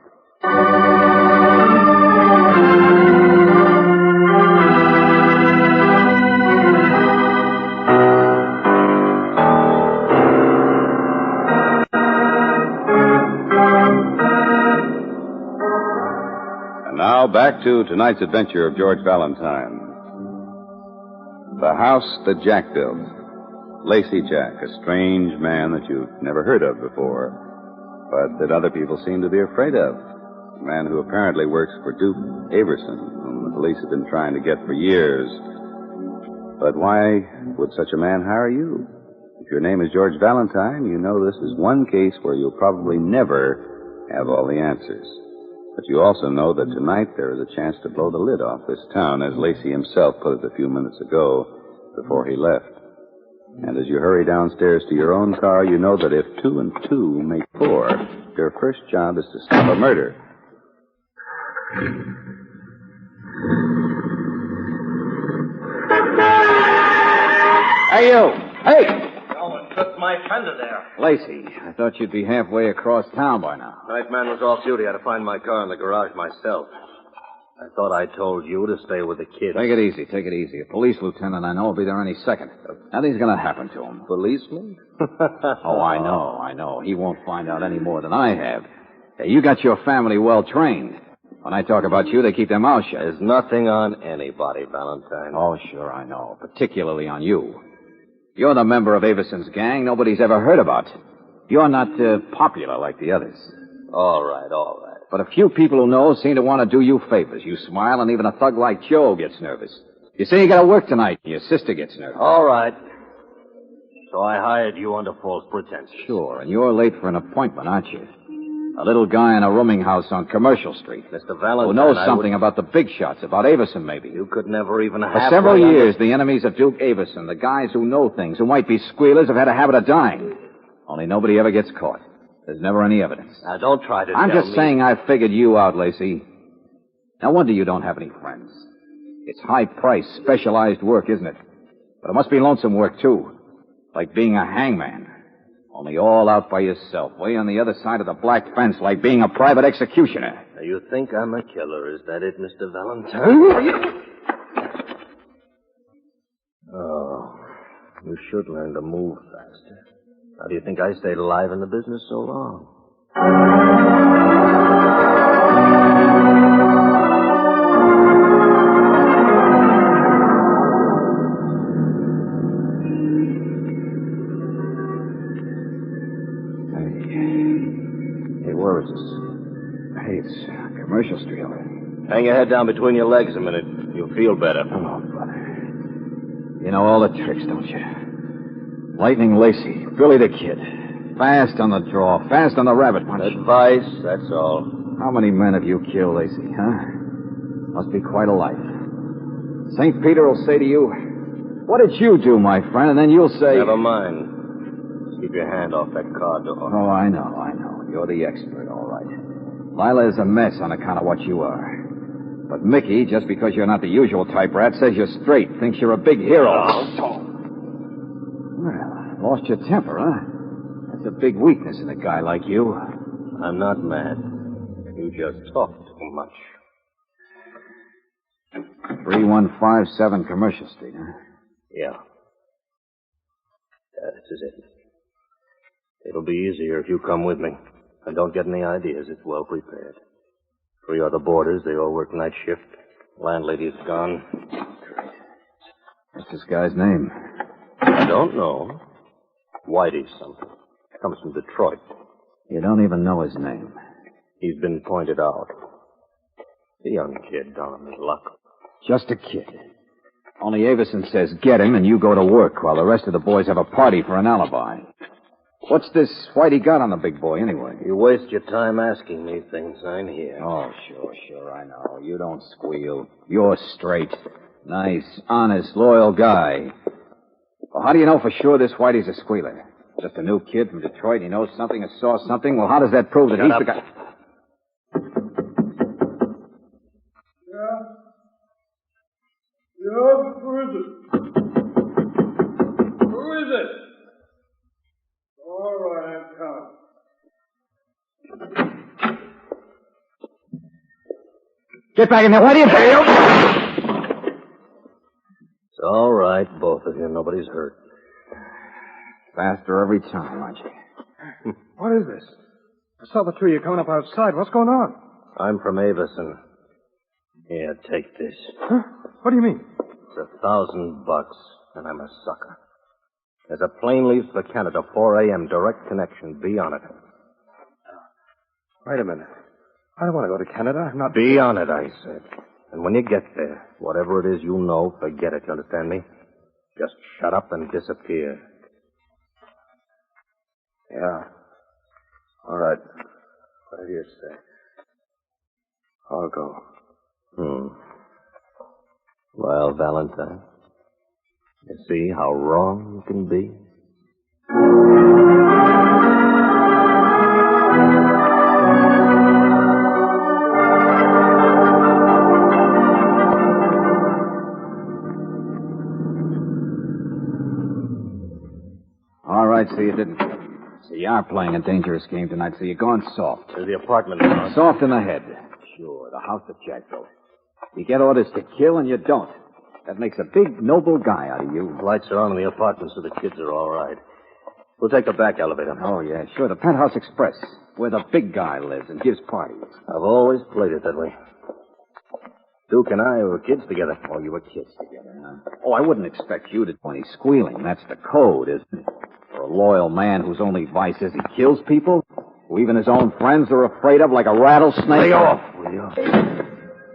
Now back to tonight's adventure of George Valentine. The house that Jack built. Lacey Jack, a strange man that you've never heard of before, but that other people seem to be afraid of. A man who apparently works for Duke Averson, whom the police have been trying to get for years. But why would such a man hire you? If your name is George Valentine, you know this is one case where you'll probably never have all the answers. But you also know that tonight there is a chance to blow the lid off this town, as Lacey himself put it a few minutes ago before he left. And as you hurry downstairs to your own car, you know that if 2 and 2 make 4, your first job is to stop a murder. Hey, you! Hey! Someone took my fender there. Lacey, I thought you'd be halfway across town by now. Night man was off duty. I had to find my car in the garage myself. I thought I told you to stay with the kids. Take it easy, take it easy. A police lieutenant I know will be there any second. Nothing's going to happen to him. Policeman? Oh, I know. He won't find out any more than I have. Hey, you got your family well trained. When I talk about you, they keep their mouths shut. There's nothing on anybody, Valentine. Oh, sure, I know. Particularly on you. You're the member of Averson's gang nobody's ever heard about. You're not popular like the others. All right. But a few people who know seem to want to do you favors. You smile, and even a thug like Joe gets nervous. You say you got to work tonight, and your sister gets nervous. All right. So I hired you under false pretenses. Sure, and you're late for an appointment, aren't you? A little guy in a rooming house on Commercial Street. Mr. Valentine, who knows something about the big shots, about Averson, maybe. You could never even have... For several years, the enemies of Duke Averson, the guys who know things, who might be squealers, have had a habit of dying. Only nobody ever gets caught. There's never any evidence. Now, don't try to I'm tell just me... saying I figured you out, Lacey. No wonder you don't have any friends. It's high-priced, specialized work, isn't it? But it must be lonesome work, too. Like being a hangman. Only all out by yourself, way on the other side of the black fence, like being a private executioner. Now, you think I'm a killer, is that it, Mr. Valentine? Oh, you should learn to move faster. How do you think I stayed alive in the business so long? Hey, where is this? Hey, it's Commercial Street. Hang your head down between your legs a minute. You'll feel better. Oh, brother. You know all the tricks, don't you? Lightning Lacey, Billy the Kid. Fast on the draw, fast on the rabbit punch. Advice, that's all. How many men have you killed, Lacey, huh? Must be quite a life. St. Peter will say to you, "What did you do, my friend?" And then you'll say... Never mind. Just keep your hand off that car door. Oh, I know. You're the expert, all right. Lila is a mess on account of what you are. But Mickey, just because you're not the usual type rat, says you're straight, thinks you're a big hero. Well, lost your temper, huh? That's a big weakness in a guy like you. I'm not mad. You just talk too much. 3157 Commercial Street, huh? Yeah. This is it. It'll be easier if you come with me. And don't get any ideas. It's well prepared. 3 other boarders. They all work night shift. Landlady is gone. What's this guy's name? I don't know. Whitey something. Comes from Detroit. You don't even know his name. He's been pointed out. A young kid down on his luck. Just a kid. Only Avison says get him and you go to work while the rest of the boys have a party for an alibi. What's this Whitey got on the big boy, anyway? You waste your time asking me things, I'm here. Oh, sure, I know. You don't squeal. You're straight. Nice, honest, loyal guy. Well, how do you know for sure this Whitey's a squealer? Just a new kid from Detroit, he knows something or saw something? Well, how does that prove that he's the guy... Yeah, who is it? Who is it? All right, I'm coming. Get back in there. What do you say? It's all right, both of you. Nobody's hurt. Faster every time, aren't you? What is this? I saw the 3 of you coming up outside. What's going on? I'm from Avison. Here, take this. Huh? What do you mean? It's $1,000, and I'm a sucker. There's a plane leaves for Canada, 4 a.m., direct connection. Be on it. Wait a minute. I don't want to go to Canada. I'm not... Be on it, I said. And when you get there, whatever it is you know, forget it. You understand me? Just shut up and disappear. Yeah. All right. Whatever you say. I'll go. Well, Valentine, you see how wrong you can be? All right, so you didn't. So you are playing a dangerous game tonight, so you're going soft. To the apartment, Ron. Soft in the head. Sure, the house that Jack built. You get orders to kill and you don't. That makes a big, noble guy out of you. Lights are on in the apartment, so the kids are all right. We'll take the back elevator. Oh, yeah, sure. The Penthouse Express, where the big guy lives and gives parties. I've always played it that way. Duke and I were kids together. Oh, you were kids together, huh? Oh, I wouldn't expect you to do any squealing. That's the code, isn't it? For a loyal man whose only vice is he kills people, who even his own friends are afraid of like a rattlesnake. Lay off, will you?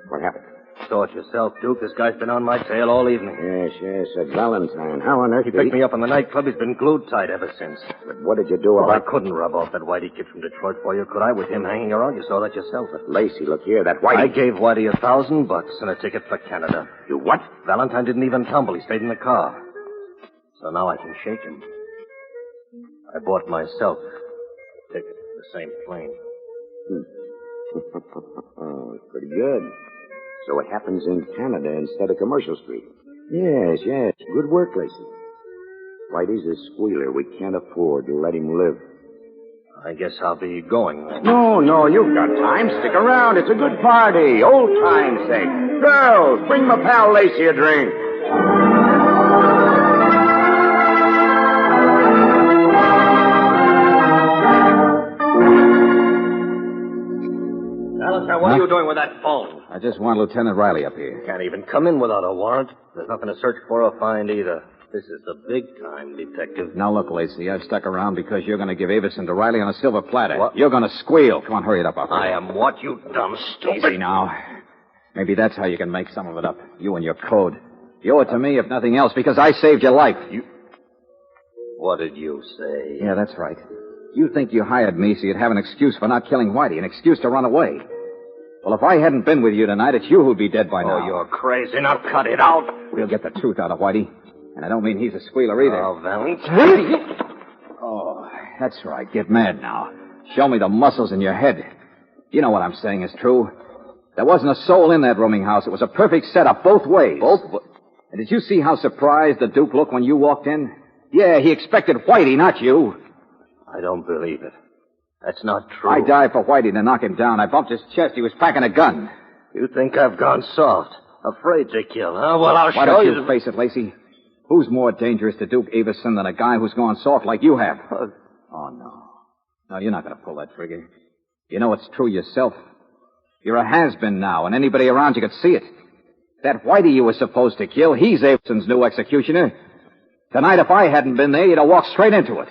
What happened? Saw it yourself, Duke. This guy's been on my tail all evening. Yes, that Valentine. How on earth He did picked me up in the nightclub. He's been glued tight ever since. But what did you do Well, I about... couldn't rub off that Whitey kid from Detroit for you, could I? With him hanging around, you saw that yourself. But Lacey, look here, that Whitey... I gave Whitey $1,000 and a ticket for Canada. You what? Valentine didn't even tumble. He stayed in the car. So now I can shake him. I bought myself a ticket for the same plane. Oh, it's pretty good. So it happens in Canada instead of Commercial Street. Yes. Good work, Lacey. Whitey's a squealer. We can't afford to let him live. I guess I'll be going then. No, you've got time. Stick around. It's a good party. Old time's sake. Girls, bring my pal Lacey a drink. Valentine, what are you doing with that phone? I just want Lieutenant Riley up here. Can't even come in without a warrant. There's nothing to search for or find either. This is the big time, detective. Now, look, Lacey, I've stuck around because you're going to give Avison to Riley on a silver platter. What? You're going to squeal. Come on, hurry it up. I am what, you dumb stupid? Easy now. Maybe that's how you can make some of it up. You and your code. You owe it to me, if nothing else, because I saved your life. What did you say? Yeah, that's right. You think you hired me so you'd have an excuse for not killing Whitey, an excuse to run away. Well, if I hadn't been with you tonight, it's you who'd be dead by now. Oh, you're crazy. Now cut it out. We'll get the truth out of Whitey. And I don't mean he's a squealer either. Oh, Valentine. Oh, that's right. Get mad now. Show me the muscles in your head. You know what I'm saying is true. There wasn't a soul in that rooming house. It was a perfect setup both ways. And did you see how surprised the Duke looked when you walked in? Yeah, he expected Whitey, not you. I don't believe it. That's not true. I dived for Whitey to knock him down. I bumped his chest. He was packing a gun. You think I've gone soft? Afraid to kill, huh? Well, I'll Why show don't you. you face it, Lacey? Who's more dangerous to Duke Everson than a guy who's gone soft like you have? Oh, no. No, you're not going to pull that trigger. You know it's true yourself. You're a has-been now, and anybody around you could see it. That Whitey you were supposed to kill, he's Everson's new executioner. Tonight, if I hadn't been there, you'd have walked straight into it.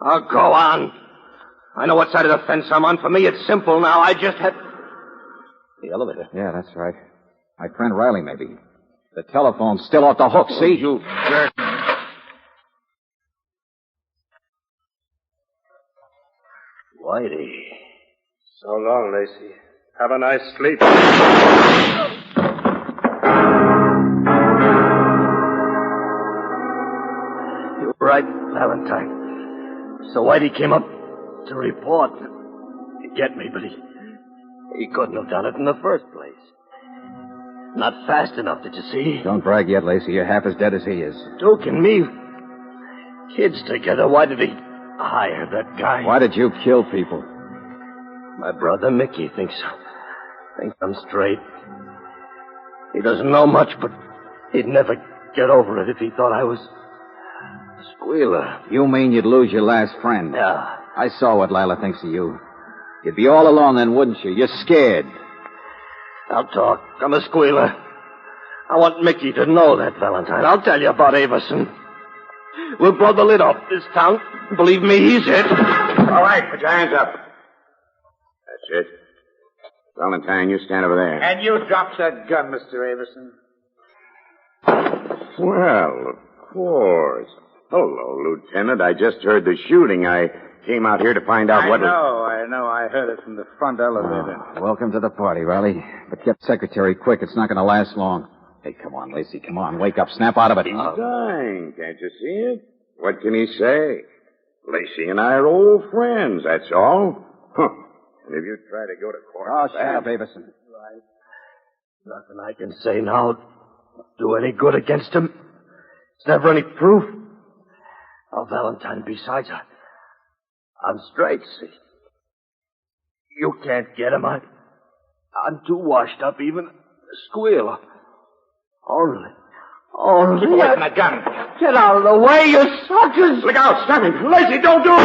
I'll go on. I know what side of the fence I'm on. For me, it's simple now. I just had... The elevator. Yeah, that's right. My friend Riley, maybe. The telephone's still off the hook, see? You jerk. Whitey. So long, Lacey. Have a nice sleep. You're right, Valentine. So Whitey came up to report. To get me, but he couldn't have done it in the first place. Not fast enough, did you see? Don't brag yet, Lacey. You're half as dead as he is. Duke and me, kids together. Why did he hire that guy? Why did you kill people? My brother Mickey thinks I'm straight. He doesn't know much, but he'd never get over it if he thought I was a squealer. You mean you'd lose your last friend? Yeah. I saw what Lila thinks of you. You'd be all alone then, wouldn't you? You're scared. I'll talk. I'm a squealer. I want Mickey to know that, Valentine. I'll tell you about Everson. We'll blow the lid off this town. Believe me, he's it. All right, put your hands up. That's it. Valentine, you stand over there. And you drop that gun, Mr. Everson. Well, of course. Hello, Lieutenant. I just heard the shooting. I came out here to find out what... I know. I heard it from the front elevator. Welcome to the party, Riley. But get secretary quick. It's not going to last long. Hey, come on, Lacey. Come on. Wake up. Snap out of it. He's dying. Can't you see it? What can he say? Lacey and I are old friends, that's all. Huh. And if you try to go to court... Oh, shut up, Everson. Right. Nothing I can say now do any good against him. There's never any proof. Oh, Valentine, besides, I'm straight, see. You can't get him. I'm too washed up, even to squeal. Only. Keep away from that gun. Get out of the way, you suckers! Look out, stop him. Lacey, don't do it!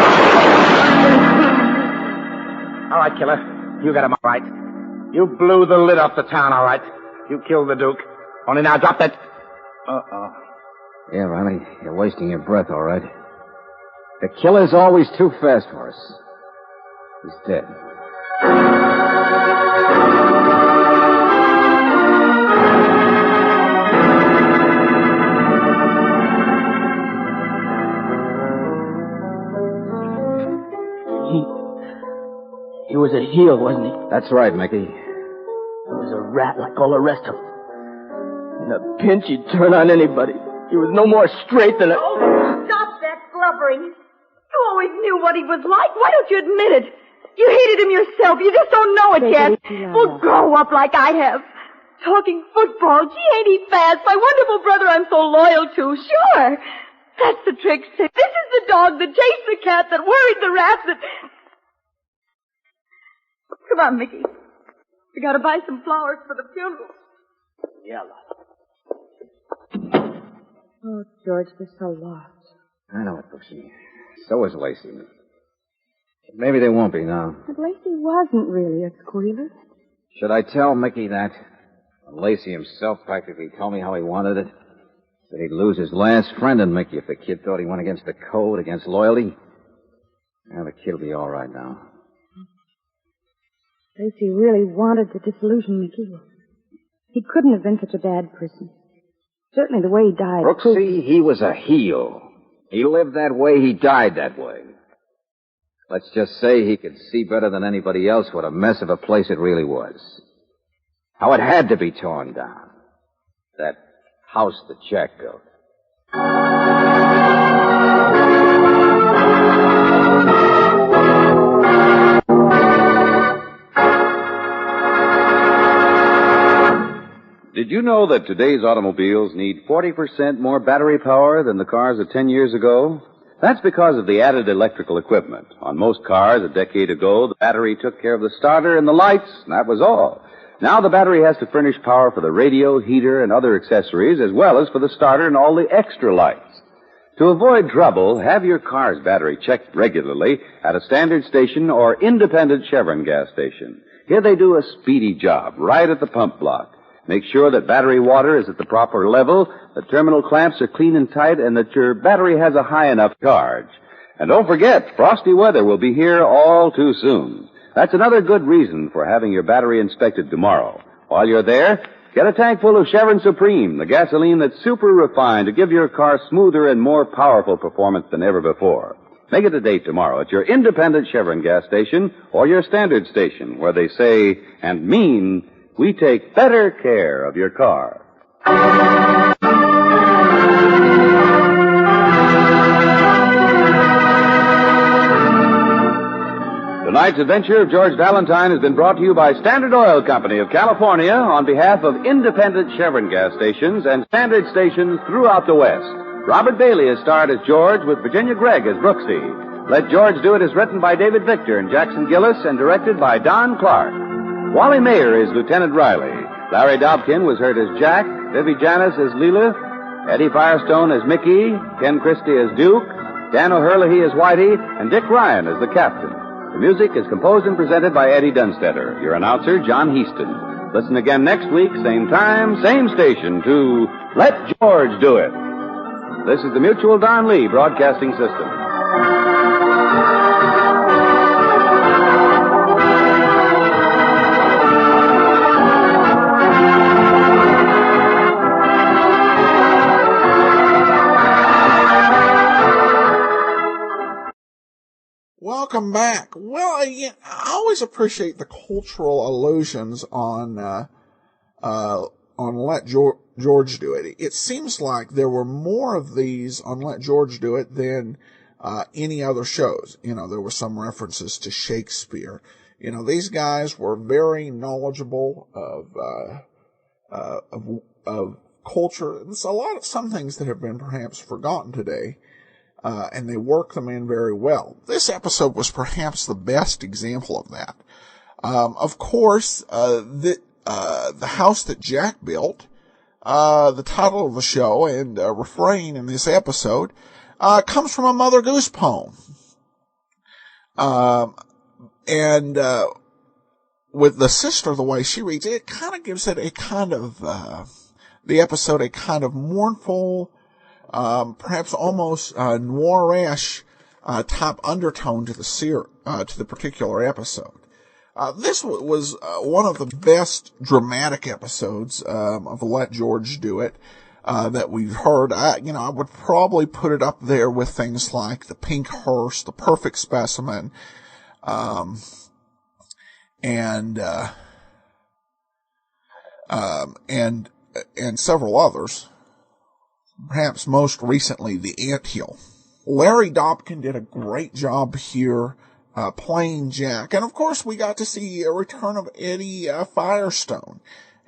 All right, killer. You got him all right. You blew the lid off the town, all right. You killed the Duke. Only now drop that... Uh-oh. Yeah, Riley, you're wasting your breath, all right. The killer's always too fast for us. He's dead. He was a heel, wasn't he? That's right, Mickey. He was a rat like all the rest of them. In a pinch, he'd turn on anybody. He was no more straight than a... Oh, stop that blubbering. You always knew what he was like. Why don't you admit it? You hated him yourself. You just don't know it yet. Well, grow up like I have. Talking football. Gee, ain't he fast? My wonderful brother I'm so loyal to. Sure. That's the trick. This is the dog that chased the cat, that worried the rat, that... Come on, Mickey. We gotta buy some flowers for the funeral. Yellow. Oh, George, they're so lost. I know it, Brooksy. So is Lacey. Maybe they won't be now. But Lacey wasn't really a squealer. Should I tell Mickey that? Lacey himself practically told me how he wanted it. That he'd lose his last friend in Mickey if the kid thought he went against the code, against loyalty. Well, the kid'll be all right now. Lacey really wanted to disillusion me, too. He couldn't have been such a bad person. Certainly the way he died. Brooksy, he was a heel. He lived that way, he died that way. Let's just say he could see better than anybody else what a mess of a place it really was. How it had to be torn down. That house that Jack built. Did you know that today's automobiles need 40% more battery power than the cars of 10 years ago? That's because of the added electrical equipment. On most cars a decade ago, the battery took care of the starter and the lights, and that was all. Now the battery has to furnish power for the radio, heater, and other accessories, as well as for the starter and all the extra lights. To avoid trouble, have your car's battery checked regularly at a standard station or independent Chevron gas station. Here they do a speedy job right at the pump block. Make sure that battery water is at the proper level, the terminal clamps are clean and tight, and that your battery has a high enough charge. And don't forget, frosty weather will be here all too soon. That's another good reason for having your battery inspected tomorrow. While you're there, get a tank full of Chevron Supreme, the gasoline that's super refined to give your car smoother and more powerful performance than ever before. Make it a date tomorrow at your independent Chevron gas station or your standard station, where they say and mean, we take better care of your car. Tonight's adventure of George Valentine has been brought to you by Standard Oil Company of California on behalf of independent Chevron gas stations and standard stations throughout the West. Robert Bailey is starred as George with Virginia Gregg as Brooksy. Let George Do It is written by David Victor and Jackson Gillis and directed by Don Clark. Wally Mayer is Lieutenant Riley. Larry Dobkin was heard as Jack, Vivi Janis as Leela, Eddie Firestone as Mickey, Ken Christie as Duke, Dan O'Herlihy as Whitey, and Dick Ryan as the Captain. The music is composed and presented by Eddie Dunstetter. Your announcer, John Heaston. Listen again next week, same time, same station, to Let George Do It. This is the Mutual Don Lee Broadcasting System. Welcome back. Well, again, I always appreciate the cultural allusions on Let George Do It. It seems like there were more of these on Let George Do It than any other shows. You know, there were some references to Shakespeare. You know, these guys were very knowledgeable of culture. There's some things that have been perhaps forgotten today. And they work them in very well. This episode was perhaps the best example of that. Of course, the house that Jack built, the title of the show and refrain in this episode, comes from a Mother Goose poem. And with the sister, the way she reads it, it kind of gives it a kind of, the episode a kind of mournful, perhaps almost noirish type undertone to the particular episode. This was one of the best dramatic episodes of Let George Do It that we've heard. I would probably put it up there with things like The Pink Hearse, The Perfect Specimen, and several others. Perhaps most recently, The Anthill. Larry Dobkin did a great job here playing Jack. And, of course, we got to see a return of Eddie Firestone.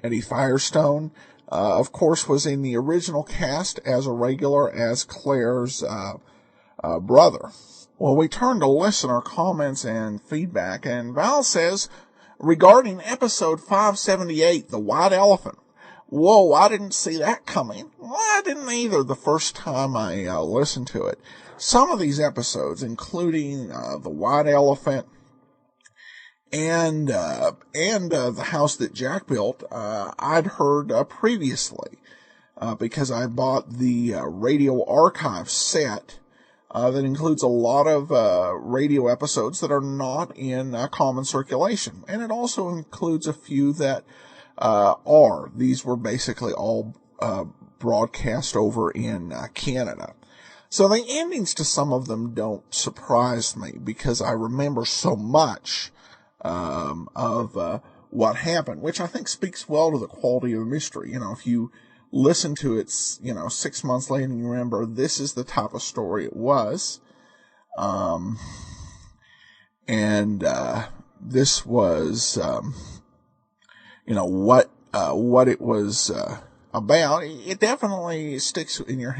Eddie Firestone, of course, was in the original cast as a regular as Claire's brother. Well, we turn to listener comments and feedback, and Val says, regarding episode 578, The White Elephant, whoa, I didn't see that coming. Well, I didn't either the first time I listened to it. Some of these episodes, including The White Elephant and The House That Jack Built, I'd heard previously because I bought the Radio Archive set that includes a lot of radio episodes that are not in common circulation. And it also includes a few that are. These were basically all broadcast over in Canada. So the endings to some of them don't surprise me because I remember so much of what happened, which I think speaks well to the quality of the mystery. You know, if you listen to it, 6 months later and you remember this is the type of story it was. This was, what it was about. It definitely sticks in your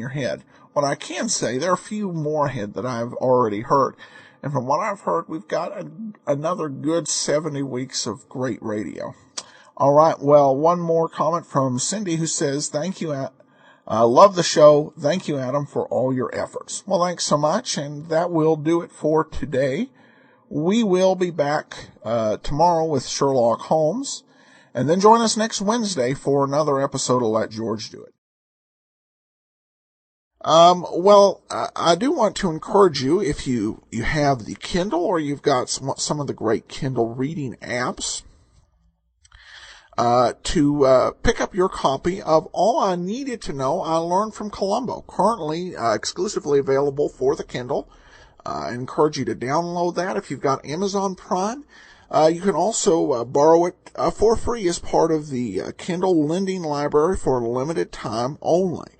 head. What I can say, there are a few more ahead that I've already heard. And from what I've heard, we've got another good 70 weeks of great radio. All right, well, one more comment from Cindy who says, thank you, love the show. Thank you, Adam, for all your efforts. Well, thanks so much, and that will do it for today. We will be back tomorrow with Sherlock Holmes, and then join us next Wednesday for another episode of Let George Do It. I do want to encourage you, if you have the Kindle or you've got some of the great Kindle reading apps, to pick up your copy of All I Needed to Know I Learned from Columbo, currently exclusively available for the Kindle. I encourage you to download that if you've got Amazon Prime. You can also borrow it for free as part of the Kindle Lending Library for a limited time only.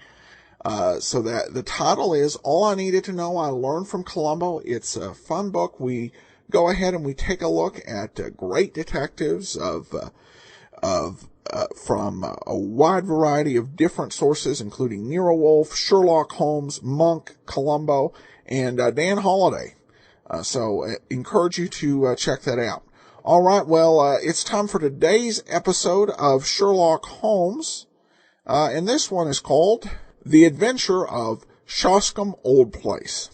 So that the title is All I Needed to Know I Learned from Columbo. It's a fun book. We go ahead and we take a look at great detectives from a wide variety of different sources, including Nero Wolfe, Sherlock Holmes, Monk, Columbo, and Dan Holliday. So encourage you to check that out. All right, well, it's time for today's episode of Sherlock Holmes, and this one is called The Adventure of Shoscombe Old Place.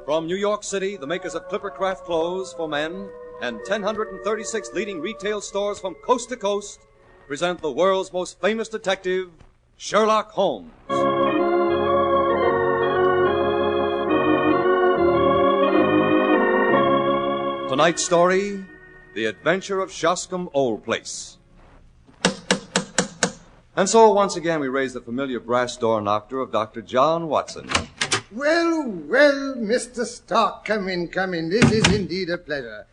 From New York City, the makers of Clippercraft clothes for men and 1,036 leading retail stores from coast to coast present the world's most famous detective, Sherlock Holmes. Tonight's story, The Adventure of Shoscombe Old Place. And so, once again, we raise the familiar brass door knocker of Dr. John Watson. Well, Mr. Stark, come in. This is indeed a pleasure.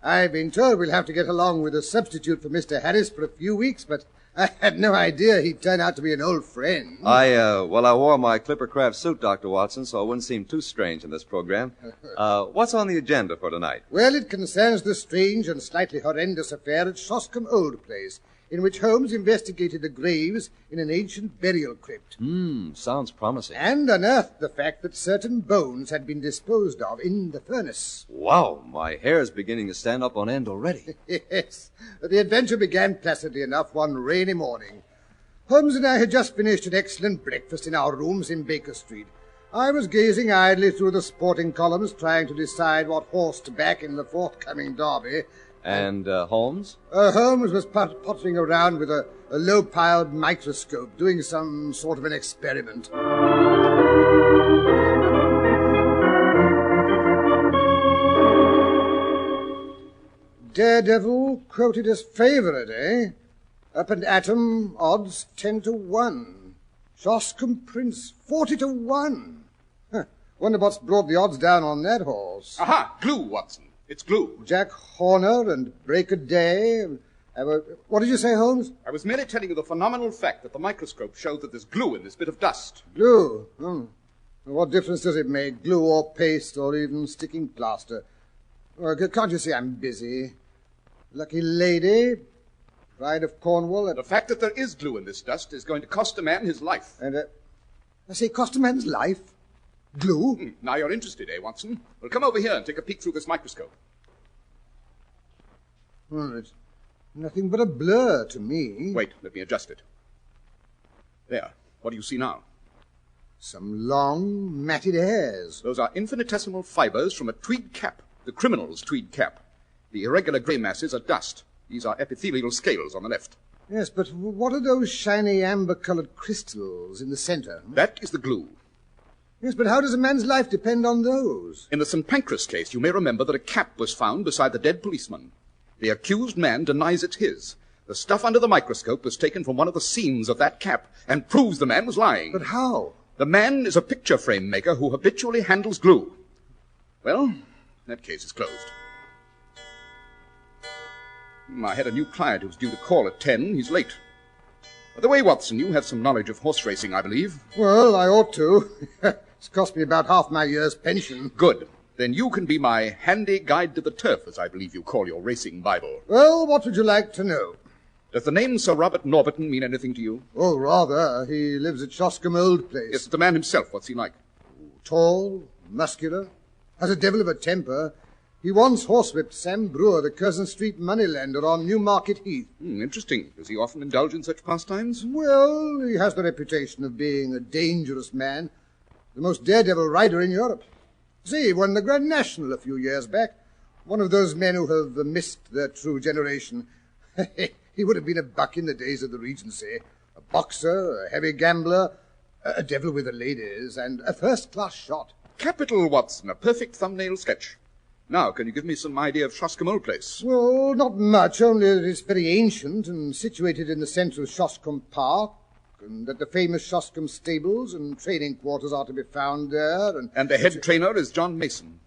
I've been told we'll have to get along with a substitute for Mr. Harris for a few weeks, but I had no idea he'd turn out to be an old friend. I wore my Clippercraft suit, Dr. Watson, so it wouldn't seem too strange in this program. What's on the agenda for tonight? Well, it concerns the strange and slightly horrendous affair at Shoscombe Old Place, in which Holmes investigated the graves in an ancient burial crypt. Sounds promising. And unearthed the fact that certain bones had been disposed of in the furnace. Wow, my hair's beginning to stand up on end already. Yes. The adventure began placidly enough one rainy morning. Holmes and I had just finished an excellent breakfast in our rooms in Baker Street. I was gazing idly through the sporting columns, trying to decide what horse to back in the forthcoming derby. And Holmes? Holmes was pottering around with a low-piled microscope, doing some sort of an experiment. Daredevil quoted as favorite, eh? Up and Atom, odds 10-1. Shoscombe Prince, 40-1. Wonder what's brought the odds down on that horse. Aha! Glue, Watson. It's glue. Jack Horner and Break a Day. What did you say, Holmes? I was merely telling you the phenomenal fact that the microscope showed that there's glue in this bit of dust. Glue? What difference does it make? Glue or paste or even sticking plaster? Can't you see I'm busy? Lucky lady, pride of Cornwall. The fact that there is glue in this dust is going to cost a man his life. And, I say, cost a man's life? Glue? Now you're interested, eh, Watson? Well, come over here and take a peek through this microscope. Well, it's nothing but a blur to me. Wait, let me adjust it. There. What do you see now? Some long, matted hairs. Those are infinitesimal fibers from a tweed cap. The criminal's tweed cap. The irregular grey masses are dust. These are epithelial scales on the left. Yes, but what are those shiny amber-colored crystals in the center? That is the glue. Yes, but how does a man's life depend on those? In the St. Pancras case, you may remember that a cap was found beside the dead policeman. The accused man denies it's his. The stuff under the microscope was taken from one of the seams of that cap and proves the man was lying. But how? The man is a picture frame maker who habitually handles glue. Well, that case is closed. I had a new client who was due to call at 10. He's late. By the way, Watson, you have some knowledge of horse racing, I believe. Well, I ought to. It's cost me about half my year's pension. Good. Then you can be my handy guide to the turf, as I believe you call your racing Bible. Well, what would you like to know? Does the name Sir Robert Norberton mean anything to you? Oh, rather. He lives at Shoscombe Old Place. Yes, the man himself. What's he like? Tall, muscular, has a devil of a temper. He once horsewhipped Sam Brewer, the Curzon Street moneylender on Newmarket Heath. Interesting. Does he often indulge in such pastimes? Well, he has the reputation of being a dangerous man, the most daredevil rider in Europe. See, he won the Grand National a few years back. One of those men who have missed their true generation. He would have been a buck in the days of the Regency. A boxer, a heavy gambler, a devil with the ladies, and a first-class shot. Capital, Watson. A perfect thumbnail sketch. Now, can you give me some idea of Shoscombe Old Place? Well, not much, only that it's very ancient and situated in the centre of Shoscombe Park, and that the famous Shoscombe stables and training quarters are to be found there. And the head trainer is John Mason.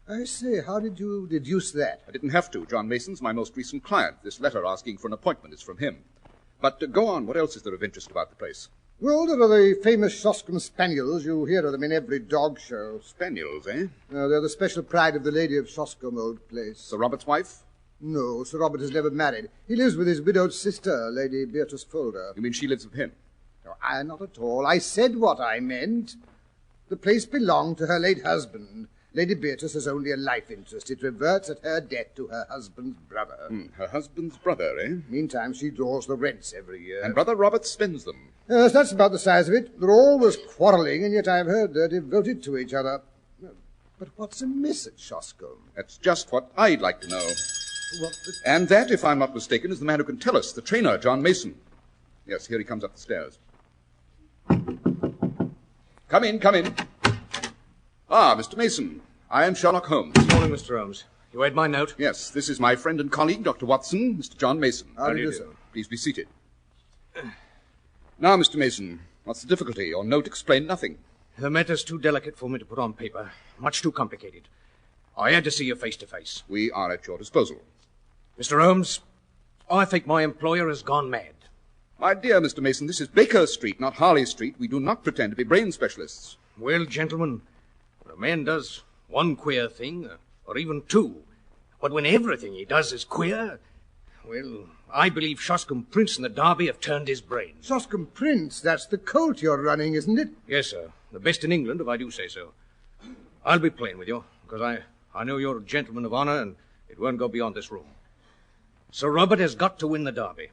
I say, how did you deduce that? I didn't have to. John Mason's my most recent client. This letter asking for an appointment is from him. But go on. What else is there of interest about the place? Well, there are the famous Shoscombe Spaniels. You hear of them in every dog show. Spaniels, eh? They're the special pride of the lady of Shoscombe Old Place. Sir Robert's wife? No, Sir Robert is never married. He lives with his widowed sister, Lady Beatrice Folder. You mean she lives with him? No, not at all. I said what I meant. The place belonged to her late husband. Lady Beatrice has only a life interest. It reverts at her death to her husband's brother. Her husband's brother, eh? Meantime, she draws the rents every year. And Brother Robert spends them. Yes, that's about the size of it. They're always quarrelling, and yet I've heard they're devoted to each other. But what's amiss at Shoscombe? That's just what I'd like to know. And that, if I'm not mistaken, is the man who can tell us, the trainer, John Mason. Yes, here he comes up the stairs. Come in, come in. Ah, Mr. Mason. I am Sherlock Holmes. Good morning, Mr. Holmes. You read my note? Yes, this is my friend and colleague, Dr. Watson, Mr. John Mason. How do you do, sir? Please be seated. Now, Mr. Mason, what's the difficulty? Your note explained nothing. The matter's too delicate for me to put on paper. Much too complicated. I had to see you face to face. We are at your disposal. Mr. Holmes, I think my employer has gone mad. My dear Mr. Mason, this is Baker Street, not Harley Street. We do not pretend to be brain specialists. Well, gentlemen, when a man does one queer thing, or even two, but when everything he does is queer, well, I believe Shoscombe Prince and the Derby have turned his brain. Shoscombe Prince? That's the colt you're running, isn't it? Yes, sir. The best in England, if I do say so. I'll be plain with you, because I know you're a gentleman of honor, and it won't go beyond this room. Sir Robert has got to win the Derby.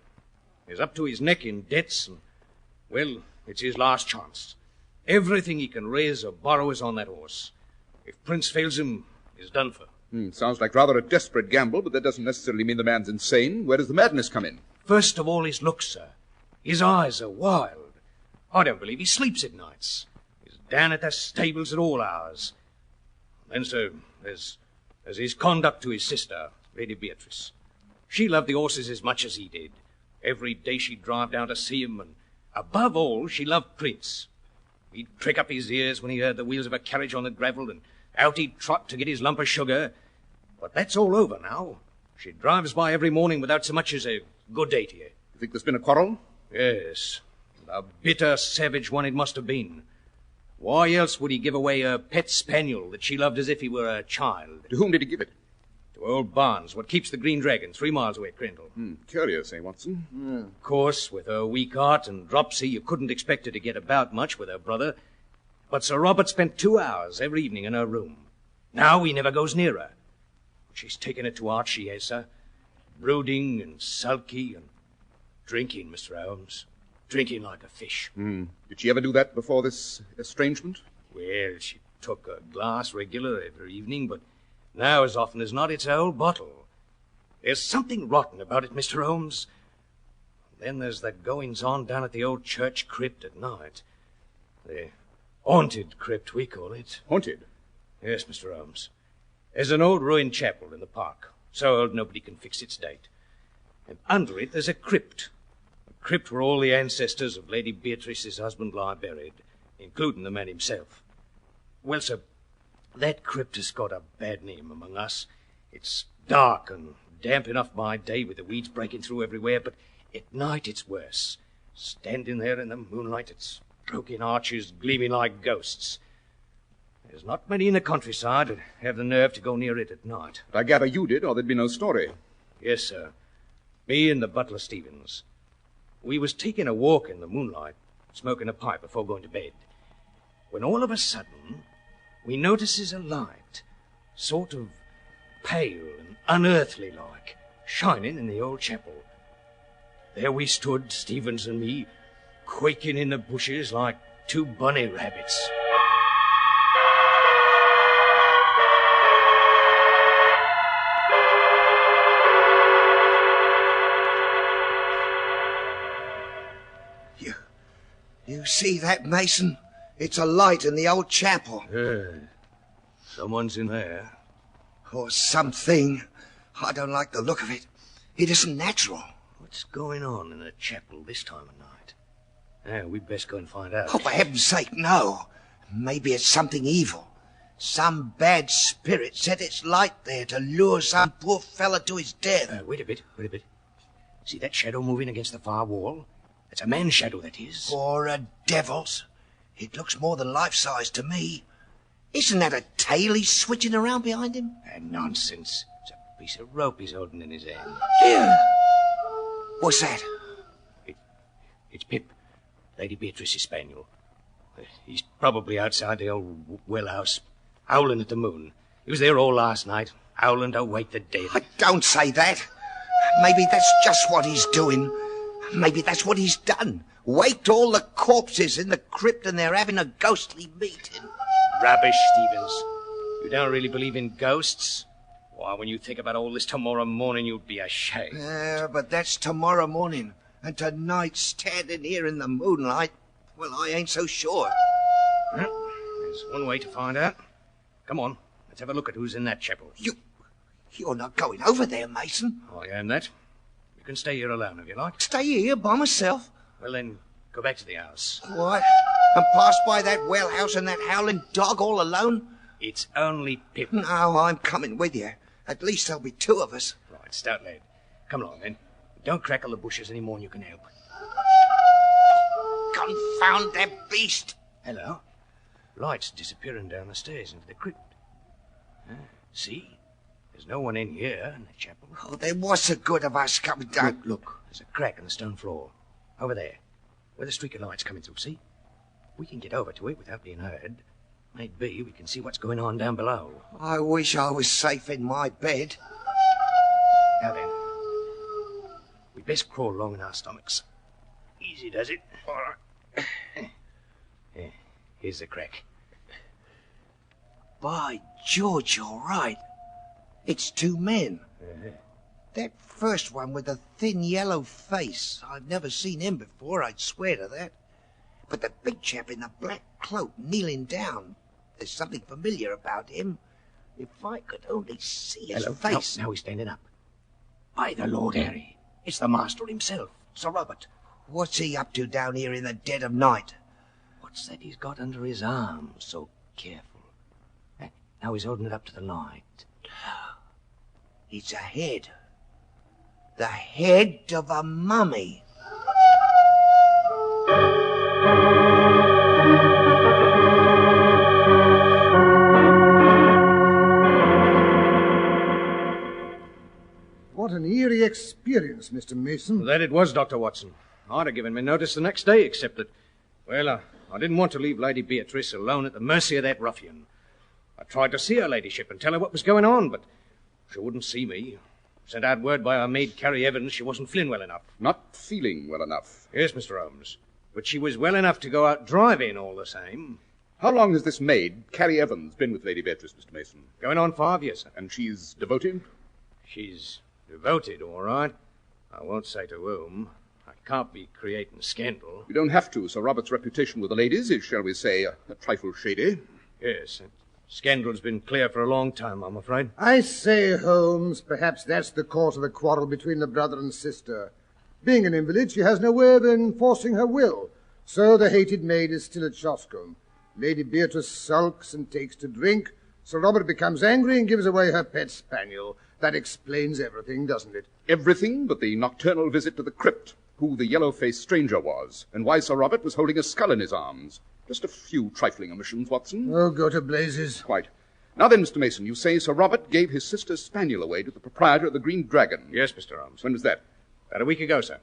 He's up to his neck in debts, and, well, it's his last chance. Everything he can raise or borrow is on that horse. If Prince fails him, he's done for. Sounds like rather a desperate gamble, but that doesn't necessarily mean the man's insane. Where does the madness come in? First of all, his looks, sir. His eyes are wild. I don't believe he sleeps at nights. He's down at the stables at all hours. Then, sir, there's his conduct to his sister, Lady Beatrice. She loved the horses as much as he did. Every day she'd drive down to see him, and above all, she loved Prince. He'd prick up his ears when he heard the wheels of a carriage on the gravel, and out he'd trot to get his lump of sugar. But that's all over now. She drives by every morning without so much as a good day to you. You think there's been a quarrel? Yes. A bitter, savage one it must have been. Why else would he give away a pet spaniel that she loved as if he were a child? To whom did he give it? To old Barnes, what keeps the Green Dragon, 3 miles away at Crendell. Curious, eh, Watson? Of course, with her weak heart and dropsy, you couldn't expect her to get about much with her brother. But Sir Robert spent 2 hours every evening in her room. Now he never goes near her. She's taken it to heart, she has, sir. Brooding and sulky and drinking, Mr. Holmes. Drinking like a fish. Did she ever do that before this estrangement? Well, she took a glass regular every evening, but now, as often as not, it's a whole bottle. There's something rotten about it, Mr. Holmes. Then there's the goings-on down at the old church crypt at night. The haunted crypt, we call it. Haunted? Yes, Mr. Holmes. There's an old ruined chapel in the park, so old nobody can fix its date. And under it there's a crypt where all the ancestors of Lady Beatrice's husband lie buried, including the man himself. Well, sir, that crypt has got a bad name among us. It's dark and damp enough by day with the weeds breaking through everywhere, but at night it's worse. Standing there in the moonlight, its broken arches gleaming like ghosts. There's not many in the countryside that have the nerve to go near it at night. But I gather you did, or there'd be no story. Yes, sir. Me and the butler Stevens. We was taking a walk in the moonlight, smoking a pipe before going to bed, when all of a sudden we notices a light, sort of pale and unearthly like, shining in the old chapel. There we stood, Stevens and me, quaking in the bushes like two bunny rabbits. You see that, Mason? It's a light in the old chapel. Someone's in there. Or something. I don't like the look of it. It isn't natural. What's going on in the chapel this time of night? We'd best go and find out. Oh, for heaven's sake, no. Maybe it's something evil. Some bad spirit set its light there to lure some poor fella to his death. Wait a bit. See that shadow moving against the far wall? It's a man's shadow, that is. Or a devil's. It looks more than life-size to me. Isn't that a tail he's switching around behind him? Nonsense. It's a piece of rope he's holding in his hand. Yeah. What's that? It's Pip, Lady Beatrice's spaniel. He's probably outside the old well house, howling at the moon. He was there all last night, howling to awake the dead. Don't say that. Maybe that's just what he's doing. Maybe that's what he's done. Waked all the corpses in the crypt and they're having a ghostly meeting. Rubbish, Stevens. You don't really believe in ghosts? Why, when you think about all this tomorrow morning, you'd be ashamed. But that's tomorrow morning. And tonight, standing here in the moonlight, well, I ain't so sure. There's one way to find out. Come on, let's have a look at who's in that chapel. You're not going over there, Mason. I am that. You can stay here alone if you like. Stay here by myself? Well, then, go back to the house. What? And pass by that well house and that howling dog all alone? It's only Pip. No, I'm coming with you. At least there'll be two of us. Right, stout lad. Come along, then. Don't crackle the bushes any more than you can help. Confound that beast! Hello. Light's disappearing down the stairs into the crypt. See? There's no one in here in the chapel. Oh, then what's the good of us coming down? Look. There's a crack in the stone floor. Over there. Where the streak of light's coming through, see? We can get over to it without being heard. Maybe we can see what's going on down below. I wish I was safe in my bed. Now then. We'd best crawl along in our stomachs. Easy does it. All right. Here's the crack. By George, you're right. It's two men. That first one with the thin yellow face. I've never seen him before, I'd swear to that. But the big chap in the black cloak kneeling down. There's something familiar about him. If I could only see his face. Now he's standing up. By the Lord Harry. It's the master himself, Sir Robert. What's he up to down here in the dead of night? What's that he's got under his arm? So careful. Now he's holding it up to the light. It's a head. The head of a mummy. What an eerie experience, Mr. Mason. That it was, Dr. Watson. I'd have given me notice the next day, except that, well, I didn't want to leave Lady Beatrice alone at the mercy of that ruffian. I tried to see her ladyship and tell her what was going on, but she wouldn't see me. Sent out word by our maid, Carrie Evans, she wasn't feeling well enough. Not feeling well enough? Yes, Mr. Holmes. But she was well enough to go out driving all the same. How long has this maid, Carrie Evans, been with Lady Beatrice, Mr. Mason? Going on 5 years, sir. And she's devoted? She's Devoted, all right. I won't say to whom. I can't be creating scandal. You don't have to. Sir Robert's reputation with the ladies is, shall we say, a trifle shady. Yes, and scandal's been clear for a long time, I'm afraid. I say, Holmes, perhaps that's the cause of the quarrel between the brother and sister. Being an invalid, she has no way of enforcing her will. So the hated maid is still at Shoscombe. Lady Beatrice sulks and takes to drink. Sir Robert becomes angry and gives away her pet spaniel. That explains everything, doesn't it? Everything but the nocturnal visit to the crypt, who the yellow-faced stranger was, and why Sir Robert was holding a skull in his arms. Just a few trifling omissions, Watson. Oh, go to blazes. Quite. Now then, Mr. Mason, you say Sir Robert gave his sister's spaniel away to the proprietor of the Green Dragon. Yes, Mr. Holmes. When was that? About a week ago, sir.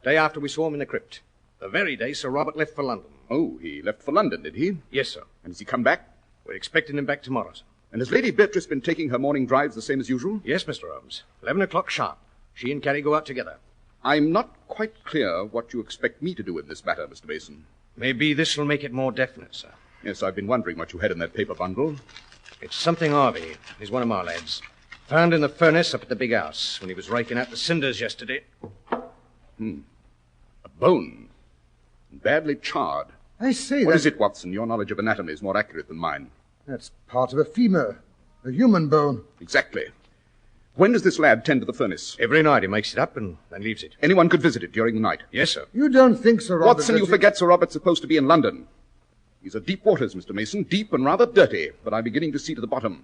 Day after we saw him in the crypt. The very day Sir Robert left for London. Oh, he left for London, did he? Yes, sir. And has he come back? We're expecting him back tomorrow, sir. And has Lady Beatrice been taking her morning drives the same as usual? Yes, Mr. Holmes. 11 o'clock sharp. She and Carrie go out together. I'm not quite clear what you expect me to do in this matter, Mr. Mason. Maybe this will make it more definite, sir. Yes, I've been wondering what you had in that paper bundle. It's something Harvey. He's one of my lads. Found in the furnace up at the big house when he was raking out the cinders yesterday. A bone. Badly charred. I say, What is it, Watson? Your knowledge of anatomy is more accurate than mine. That's part of a femur. A human bone. Exactly. When does this lad tend to the furnace? Every night he makes it up and then leaves it. Anyone could visit it during the night? Yes, sir. You don't think Sir Robert... Watson, you forget Sir Robert's supposed to be in London. These are deep waters, Mr. Mason. Deep and rather dirty, but I'm beginning to see to the bottom.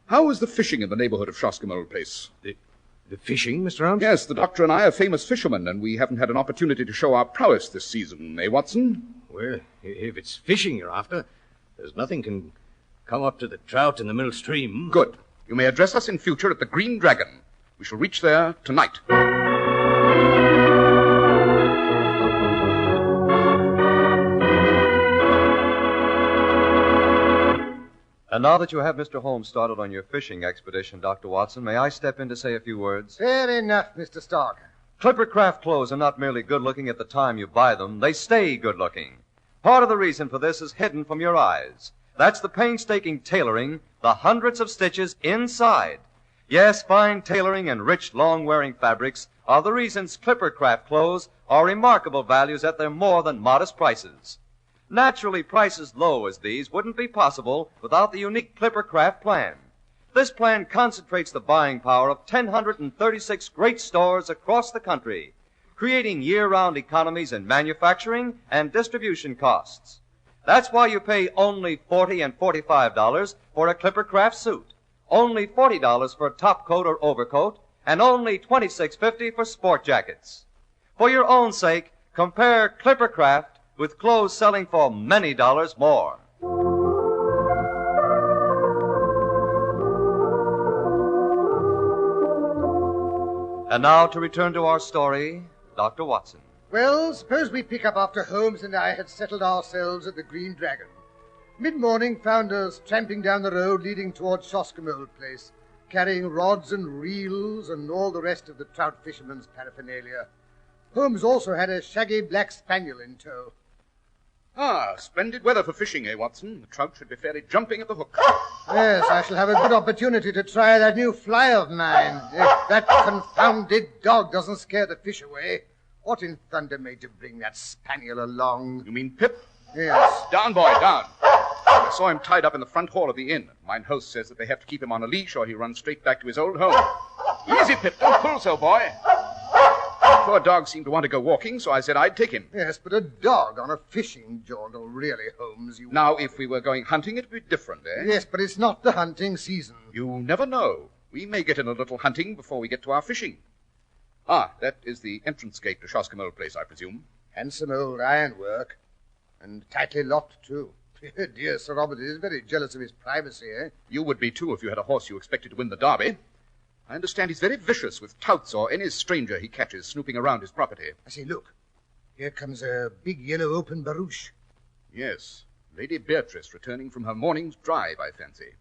How is the fishing in the neighborhood of Shoscombe Old Place? The fishing, Mr. Holmes? Yes, the doctor and I are famous fishermen, and we haven't had an opportunity to show our prowess this season, eh, Watson? Well, if it's fishing you're after, there's nothing can come up to the trout in the middle stream. Good. You may address us in future at the Green Dragon. We shall reach there tonight. And now that you have Mr. Holmes started on your fishing expedition, Dr. Watson, may I step in to say a few words? Fair enough, Mr. Stark. Clipper craft clothes are not merely good-looking at the time you buy them, they stay good-looking. Part of the reason for this is hidden from your eyes. That's the painstaking tailoring, the hundreds of stitches inside. Yes, fine tailoring and rich, long-wearing fabrics are the reasons Clipper craft clothes are remarkable values at their more than modest prices. Naturally, prices low as these wouldn't be possible without the unique Clipper craft plan. This plan concentrates the buying power of 1,036 great stores across the country, creating year-round economies in manufacturing and distribution costs. That's why you pay only $40 and $45 for a Clipper craft suit, only $40 for a top coat or overcoat, and only $26.50 for sport jackets. For your own sake, compare Clipper craft with clothes selling for many dollars more. And now to return to our story, Dr. Watson. Well, suppose we pick up after Holmes and I had settled ourselves at the Green Dragon. Mid-morning found us tramping down the road leading towards Shoscombe Old Place, carrying rods and reels and all the rest of the trout fisherman's paraphernalia. Holmes also had a shaggy black spaniel in tow. Ah, splendid weather for fishing, eh, Watson? The trout should be fairly jumping at the hook. Yes, I shall have a good opportunity to try that new fly of mine. If that confounded dog doesn't scare the fish away. What in thunder made you bring that spaniel along? You mean Pip? Yes. Down, boy, down. I saw him tied up in the front hall of the inn. Mine host says that they have to keep him on a leash or he runs straight back to his old home. Easy, Pip. Don't pull so, boy. The poor dog seemed to want to go walking, so I said I'd take him. Yes, but a dog on a fishing jaunt, oh, really, Holmes, you... Now, if we were going hunting, it would be different, eh? Yes, but it's not the hunting season. You never know. We may get in a little hunting before we get to our fishing. Ah, that is the entrance gate to Shoscombe Old Place, I presume. Handsome old ironwork. And tightly locked, too. Dear Sir Robert is very jealous of his privacy, eh? You would be, too, if you had a horse you expected to win the Derby. I understand he's very vicious with touts or any stranger he catches snooping around his property. I say, look. Here comes a big yellow open barouche. Yes, Lady Beatrice returning from her morning's drive, I fancy.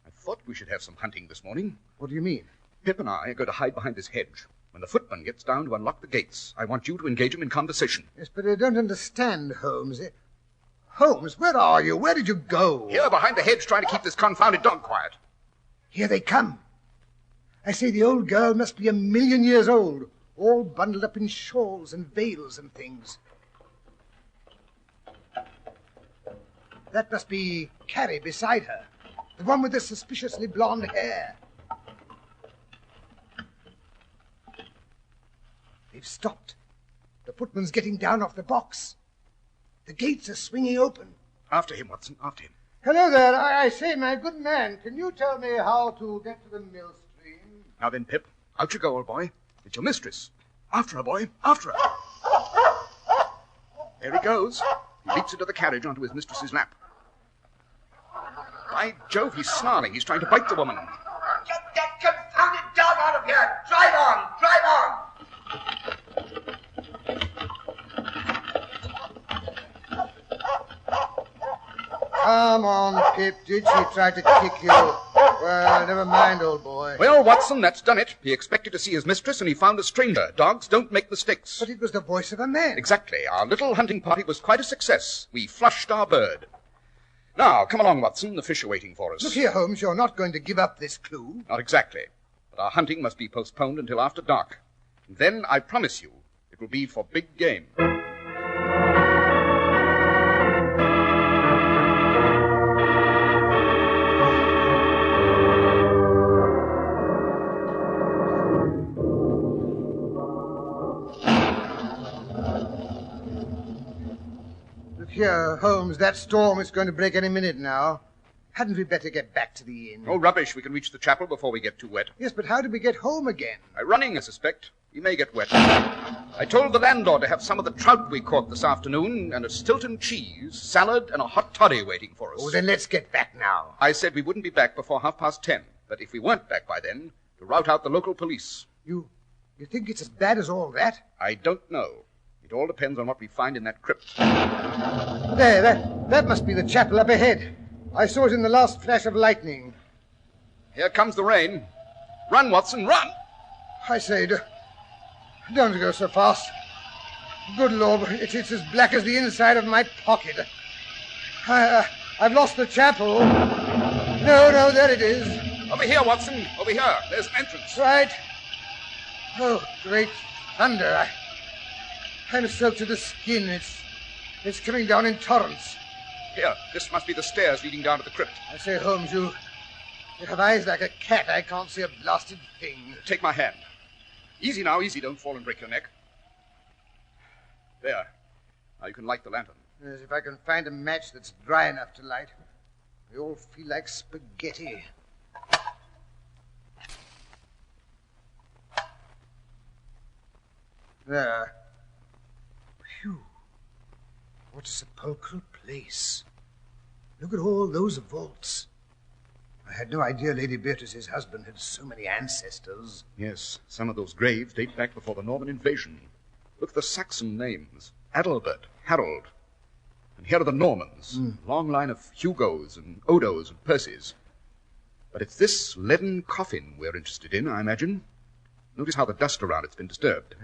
I thought we should have some hunting this morning. What do you mean? Pip and I are going to hide behind this hedge. When the footman gets down to unlock the gates, I want you to engage him in conversation. Yes, but I don't understand, Holmes. Holmes, where are you? Where did you go? Here, behind the hedge, trying to keep this confounded dog quiet. Here they come. I say the old girl must be 1,000,000 years old, all bundled up in shawls and veils and things. That must be Carrie beside her, the one with the suspiciously blonde hair. They've stopped. The footman's getting down off the box. The gates are swinging open. After him, Watson, after him. Hello there. I say, my good man, can you tell me how to get to the mill stream? Now then, Pip, out you go, old boy. It's your mistress. After her, boy, after her. There he goes. He leaps into the carriage onto his mistress's lap. By Jove, he's snarling. He's trying to bite the woman. Get that confounded dog out of here! Drive on! Drive on! Come on, Pip. Did she try to kick you? Well, never mind, old boy. Well, Watson, that's done it. He expected to see his mistress, and he found a stranger. Dogs don't make mistakes. But it was the voice of a man. Exactly. Our little hunting party was quite a success. We flushed our bird. Now, come along, Watson. The fish are waiting for us. Look here, Holmes. You're not going to give up this clue. Not exactly. But our hunting must be postponed until after dark. And then, I promise you, it will be for big game. Here, Holmes, that storm is going to break any minute now. Hadn't we better get back to the inn? Oh, rubbish. We can reach the chapel before we get too wet. Yes, but how do we get home again? By running, I suspect. We may get wet. I told the landlord to have some of the trout we caught this afternoon, and a Stilton cheese, salad, and a hot toddy waiting for us. Oh, then let's get back now. I said we wouldn't be back before 10:30, but if we weren't back by then, to rout out the local police. You think it's as bad as all that? I don't know. It all depends on what we find in that crypt. There, that must be the chapel up ahead. I saw it in the last flash of lightning. Here comes the rain. Run, Watson, run! I say, don't go so fast. Good Lord, it's as black as the inside of my pocket. I've lost the chapel. No, there it is. Over here, Watson, over here. There's an entrance. Right. Oh, great thunder. I'm soaked to the skin. It's coming down in torrents. Here, this must be the stairs leading down to the crypt. I say, Holmes, you have eyes like a cat. I can't see a blasted thing. Take my hand. Easy now, easy. Don't fall and break your neck. There. Now you can light the lantern. Yes, if I can find a match that's dry enough to light. They all feel like spaghetti. There. Phew. What a sepulchral place. Look at all those vaults. I had no idea Lady Beatrice's husband had so many ancestors. Yes, some of those graves date back before the Norman invasion. Look at the Saxon names. Adalbert, Harold. And here are the Normans. Long line of Hugos and Odos and Percys. But it's this leaden coffin we're interested in, I imagine. Notice how the dust around it's been disturbed.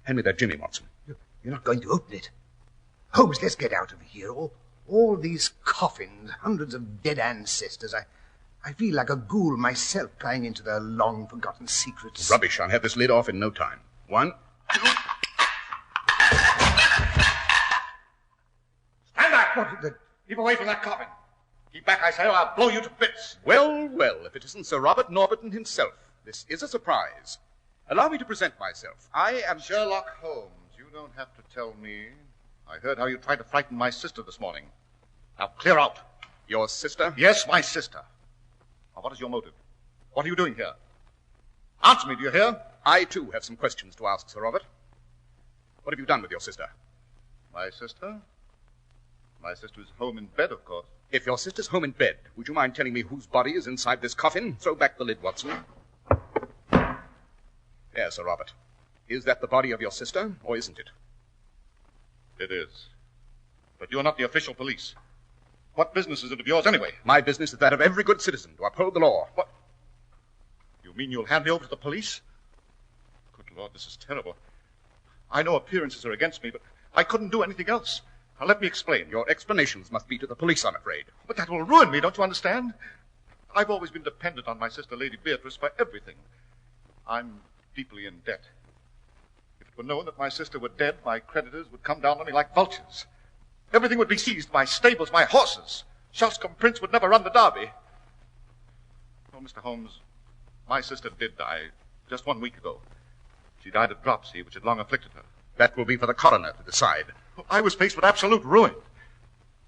Hand me that jimmy, Watson. You're not going to open it. Holmes, let's get out of here. All these coffins, hundreds of dead ancestors. I feel like a ghoul myself prying into their long-forgotten secrets. Rubbish. I'll have this lid off in no time. 1, 2... Stand back! Keep away from that coffin. Keep back, I say, or I'll blow you to bits. Well, if it isn't Sir Robert Norberton himself. This is a surprise. Allow me to present myself. I am... Sherlock Holmes. You don't have to tell me. I heard how you tried to frighten my sister this morning. Now, clear out. Your sister? Yes, my sister. Now, what is your motive? What are you doing here? Answer me, do you hear? I, too, have some questions to ask, Sir Robert. What have you done with your sister? My sister? My sister is home in bed, of course. If your sister's home in bed, would you mind telling me whose body is inside this coffin? Throw back the lid, Watson. There, Sir Robert. Is that the body of your sister, or isn't it? It is. But you're not the official police. What business is it of yours, anyway? My business is that of every good citizen, to uphold the law. What? You mean you'll hand me over to the police? Good Lord, this is terrible. I know appearances are against me, but I couldn't do anything else. Now, let me explain. Your explanations must be to the police, I'm afraid. But that will ruin me, don't you understand? I've always been dependent on my sister, Lady Beatrice, for everything. I'm deeply in debt. If it were known that my sister were dead, my creditors would come down on me like vultures. Everything would be seized, my stables, my horses. Shoscombe Prince would never run the Derby. Oh, Mr. Holmes, my sister did die just 1 week ago. She died of dropsy, which had long afflicted her. That will be for the coroner to decide. I was faced with absolute ruin.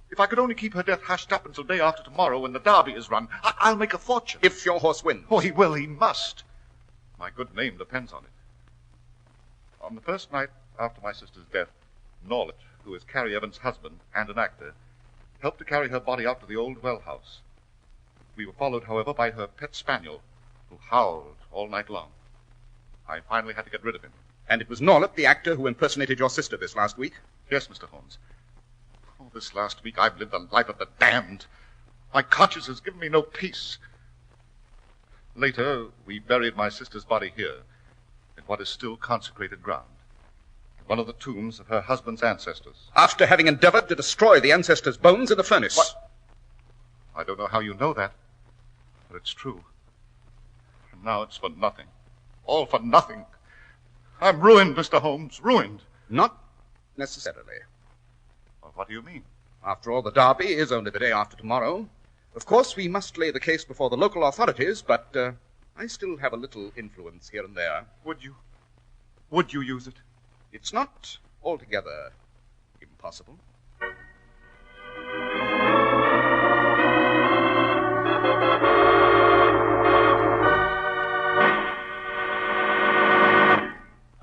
If I could only keep her death hushed up until day after tomorrow when the Derby is run, I'll make a fortune. If your horse wins. Oh, he will. He must. My good name depends on it. On the first night after my sister's death, Mallard, who is Carrie Evans' husband and an actor, helped to carry her body out to the old well house. We were followed, however, by her pet spaniel, who howled all night long. I finally had to get rid of him. And it was Mallard, the actor, who impersonated your sister this last week? Yes, Mr. Holmes. Oh, this last week I've lived the life of the damned. My conscience has given me no peace. Later, we buried my sister's body here, in what is still consecrated ground. One of the tombs of her husband's ancestors. After having endeavored to destroy the ancestors' bones in the furnace. What? I don't know how you know that, but it's true. And now it's for nothing. All for nothing. I'm ruined, Mr. Holmes, ruined. Not necessarily. Well, what do you mean? After all, the Derby is only the day after tomorrow. Of course, we must lay the case before the local authorities, but I still have a little influence here and there. Would you? Would you use it? It's not altogether impossible.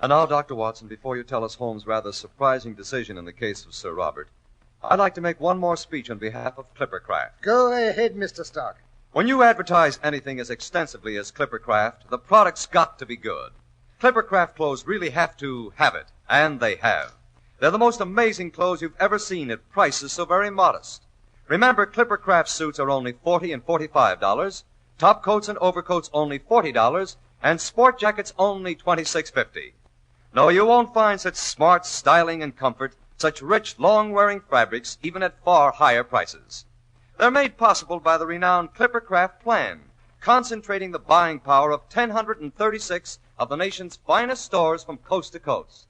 And now, Dr. Watson, before you tell us Holmes' rather surprising decision in the case of Sir Robert, I'd like to make one more speech on behalf of Clippercraft. Go ahead, Mr. Stark. When you advertise anything as extensively as Clippercraft, the product's got to be good. Clippercraft clothes really have to have it, and they have. They're the most amazing clothes you've ever seen at prices so very modest. Remember, Clippercraft suits are only $40 and $45, top coats and overcoats only $40, and sport jackets only $26.50. No, you won't find such smart styling and comfort, such rich, long-wearing fabrics, even at far higher prices. They're made possible by the renowned Clippercraft plan, concentrating the buying power of 1,036 of the nation's finest stores from coast to coast.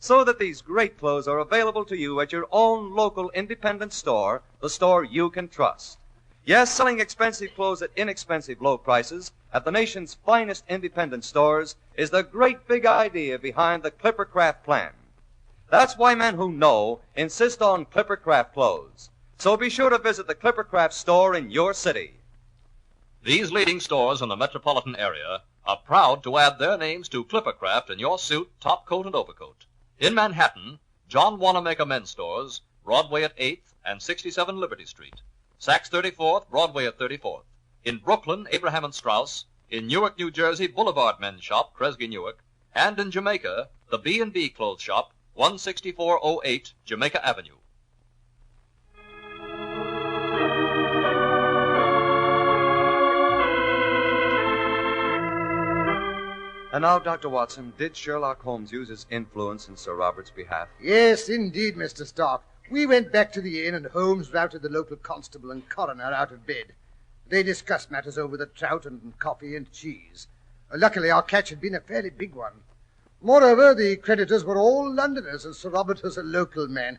So that these great clothes are available to you at your own local independent store, the store you can trust. Yes, selling expensive clothes at inexpensive low prices at the nation's finest independent stores is the great big idea behind the Clippercraft plan. That's why men who know insist on Clippercraft clothes. So be sure to visit the Clippercraft store in your city. These leading stores in the metropolitan area are proud to add their names to Clippercraft in your suit, top coat, and overcoat. In Manhattan, John Wanamaker Men's Stores, Broadway at 8th and 67 Liberty Street. Saks 34th, Broadway at 34th. In Brooklyn, Abraham and Straus. In Newark, New Jersey, Boulevard Men's Shop, Kresge Newark. And in Jamaica, the B&B Clothes Shop, 16408 Jamaica Avenue. And now, Dr. Watson, did Sherlock Holmes use his influence in Sir Robert's behalf? Yes, indeed, Mr. Stark. We went back to the inn, and Holmes routed the local constable and coroner out of bed. They discussed matters over the trout and coffee and cheese. Luckily, our catch had been a fairly big one. Moreover, the creditors were all Londoners, and Sir Robert was a local man.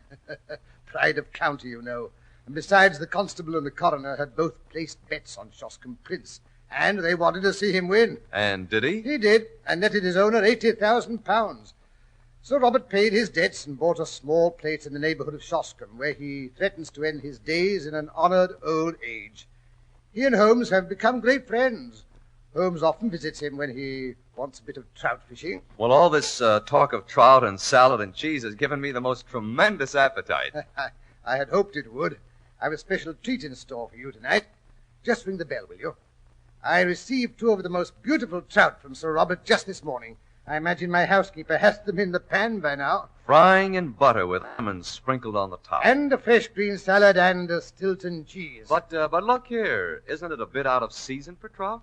Pride of county, you know. And besides, the constable and the coroner had both placed bets on Shoscombe Prince, and they wanted to see him win. And did he? He did, and netted his owner £80,000. Sir Robert paid his debts and bought a small place in the neighbourhood of Shoscombe, where he threatens to end his days in an honoured old age. He and Holmes have become great friends. Holmes often visits him when he wants a bit of trout fishing. Well, all this talk of trout and salad and cheese has given me the most tremendous appetite. I had hoped it would. I've a special treat in store for you tonight. Just ring the bell, will you? I received 2 of the most beautiful trout from Sir Robert just this morning. I imagine my housekeeper has them in the pan by now. Frying in butter with almonds sprinkled on the top. And a fresh green salad and a Stilton cheese. But look here, isn't it a bit out of season for trout?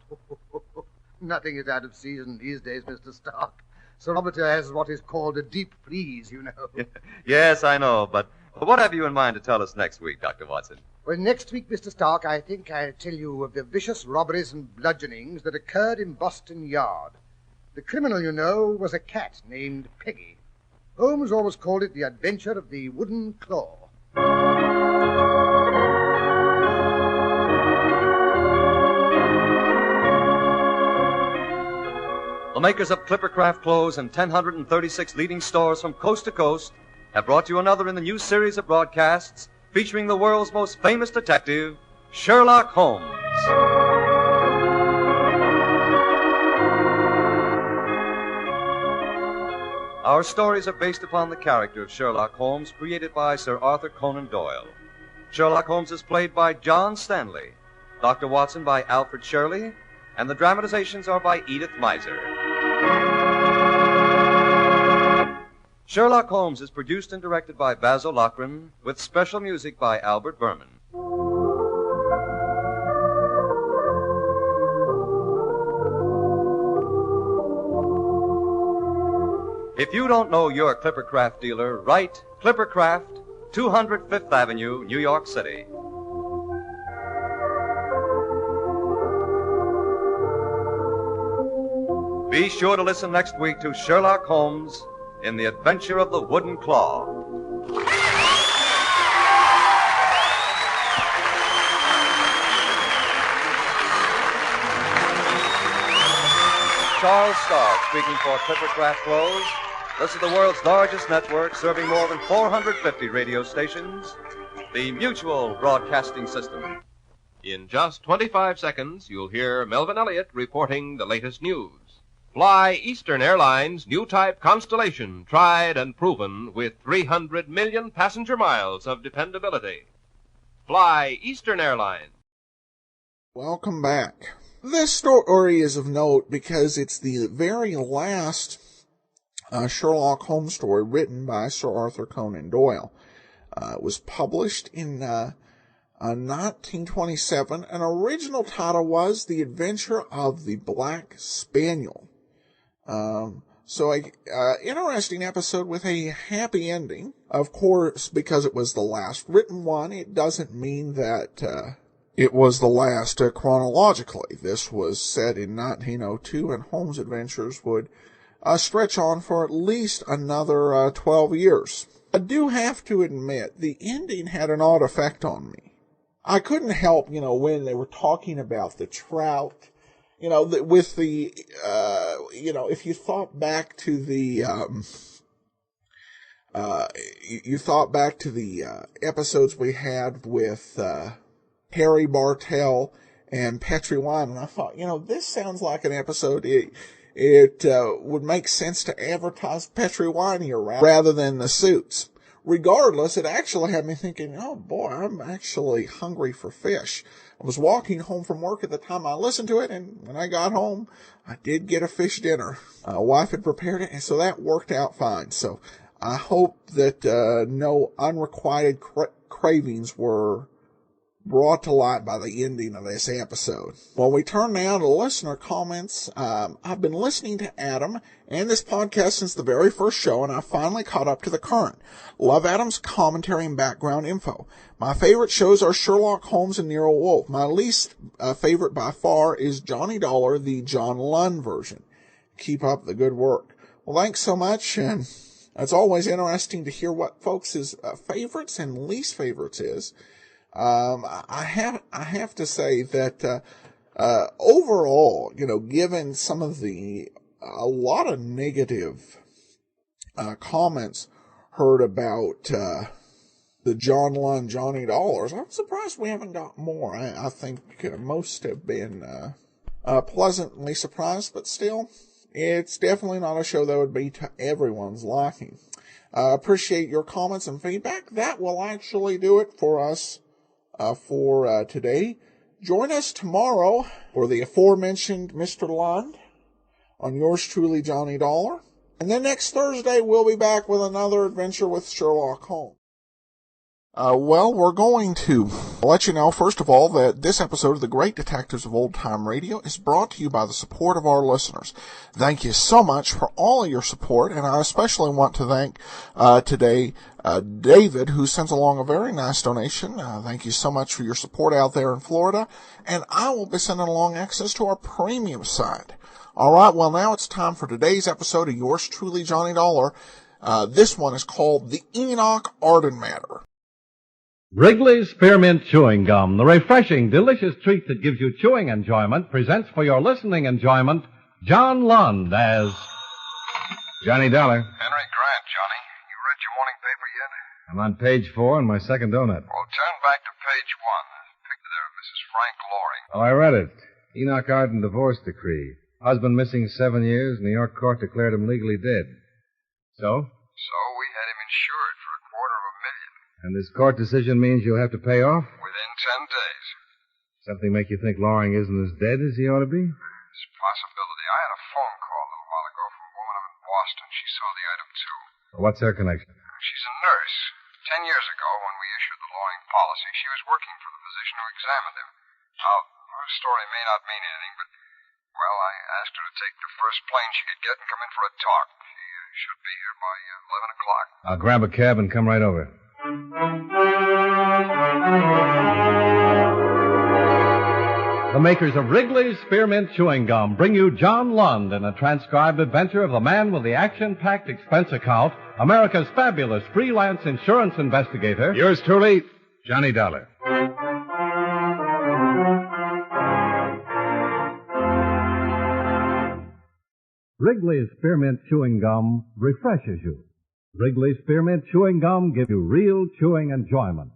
Nothing is out of season these days, Mr. Stark. Sir Robert has what is called a deep freeze, you know. Yes, I know, but what have you in mind to tell us next week, Dr. Watson? Well, next week, Mr. Stark, I think I'll tell you of the vicious robberies and bludgeonings that occurred in Boston Yard. The criminal, you know, was a cat named Peggy. Holmes always called it the adventure of the wooden claw. The makers of Clippercraft clothes and 1,036 leading stores from coast to coast have brought you another in the new series of broadcasts featuring the world's most famous detective, Sherlock Holmes. Our stories are based upon the character of Sherlock Holmes created by Sir Arthur Conan Doyle. Sherlock Holmes is played by John Stanley, Dr. Watson by Alfred Shirley, and the dramatizations are by Edith Meiser. Sherlock Holmes is produced and directed by Basil Lochran, with special music by Albert Berman. If you don't know your Clippercraft dealer, write Clippercraft, 200 Fifth Avenue, New York City. Be sure to listen next week to Sherlock Holmes in the Adventure of the Wooden Claw. Charles Stark speaking for Clippercraft Clothes. This is the world's largest network serving more than 450 radio stations, the Mutual Broadcasting System. In just 25 seconds, you'll hear Melvin Elliott reporting the latest news. Fly Eastern Airlines' new type Constellation, tried and proven with 300 million passenger miles of dependability. Fly Eastern Airlines. Welcome back. This story is of note because it's the very last Sherlock Holmes story written by Sir Arthur Conan Doyle. It was published in 1927. An original title was The Adventure of the Black Spaniel. So interesting episode with a happy ending. Of course, because it was the last written one, it doesn't mean that it was the last chronologically. This was set in 1902, and Holmes' adventures would stretch on for at least another 12 years. I do have to admit, the ending had an odd effect on me. I couldn't help, when they were talking about the trout, with the, if you thought back to the, episodes we had with, Harry Bartell and Petri Wine, and I thought, this sounds like an episode, it would make sense to advertise Petri Wine year-round rather than the suits. Regardless, it actually had me thinking, oh boy, I'm actually hungry for fish. I was walking home from work at the time I listened to it, and when I got home, I did get a fish dinner. My wife had prepared it, and so that worked out fine. So I hope that no unrequited cravings were brought to light by the ending of this episode. Well, we turn now to listener comments. I've been listening to Adam and this podcast since the very first show, and I finally caught up to the current. Love Adam's commentary and background info. My favorite shows are Sherlock Holmes and Nero Wolfe. My least favorite by far is Johnny Dollar, the John Lund version. Keep up the good work. Well, thanks so much, and it's always interesting to hear what folks' favorites and least favorites is. I have to say that, overall, given some of a lot of negative, comments heard about, the John Lund, Johnny Dollars, I'm surprised we haven't got more. I think most have been, pleasantly surprised, but still, it's definitely not a show that would be to everyone's liking. Appreciate your comments and feedback. That will actually do it for us for today. Join us tomorrow for the aforementioned Mr. Lund on yours truly, Johnny Dollar. And then next Thursday, we'll be back with another adventure with Sherlock Holmes. We're going to I'll let you know, first of all, that this episode of The Great Detectives of Old Time Radio is brought to you by the support of our listeners. Thank you so much for all of your support, and I especially want to thank today David, who sends along a very nice donation. Thank you so much for your support out there in Florida, and I will be sending along access to our premium site. All right, well, now it's time for today's episode of yours truly, Johnny Dollar. This one is called The Enoch Arden Matter. Wrigley's Spearmint Chewing Gum, the refreshing, delicious treat that gives you chewing enjoyment, presents for your listening enjoyment John Lund as Johnny Dollar. Henry Grant, Johnny. You read your morning paper yet? I'm on page 4 in my second donut. Well, turn back to page 1. Picture there of Mrs. Frank Loring. Oh, I read it. Enoch Arden divorce decree. Husband missing 7 years. New York court declared him legally dead. So? So we had him insured for $250,000. And this court decision means you'll have to pay off? Within 10 days. Something make you think Loring isn't as dead as he ought to be? It's a possibility. I had a phone call a little while ago from a woman up in Boston. She saw the item, too. What's her connection? She's a nurse. 10 years ago, when we issued the Loring policy, she was working for the physician who examined him. Now, her story may not mean anything, but, well, I asked her to take the first plane she could get and come in for a talk. She should be here by 11 o'clock. I'll grab a cab and come right over. the makers of Wrigley's Spearmint Chewing Gum bring you John Lund in a transcribed adventure of the man with the action-packed expense account, America's fabulous freelance insurance investigator. Yours truly, Johnny Dollar. Wrigley's Spearmint Chewing Gum refreshes you. Wrigley's Spearmint Chewing Gum gives you real chewing enjoyment.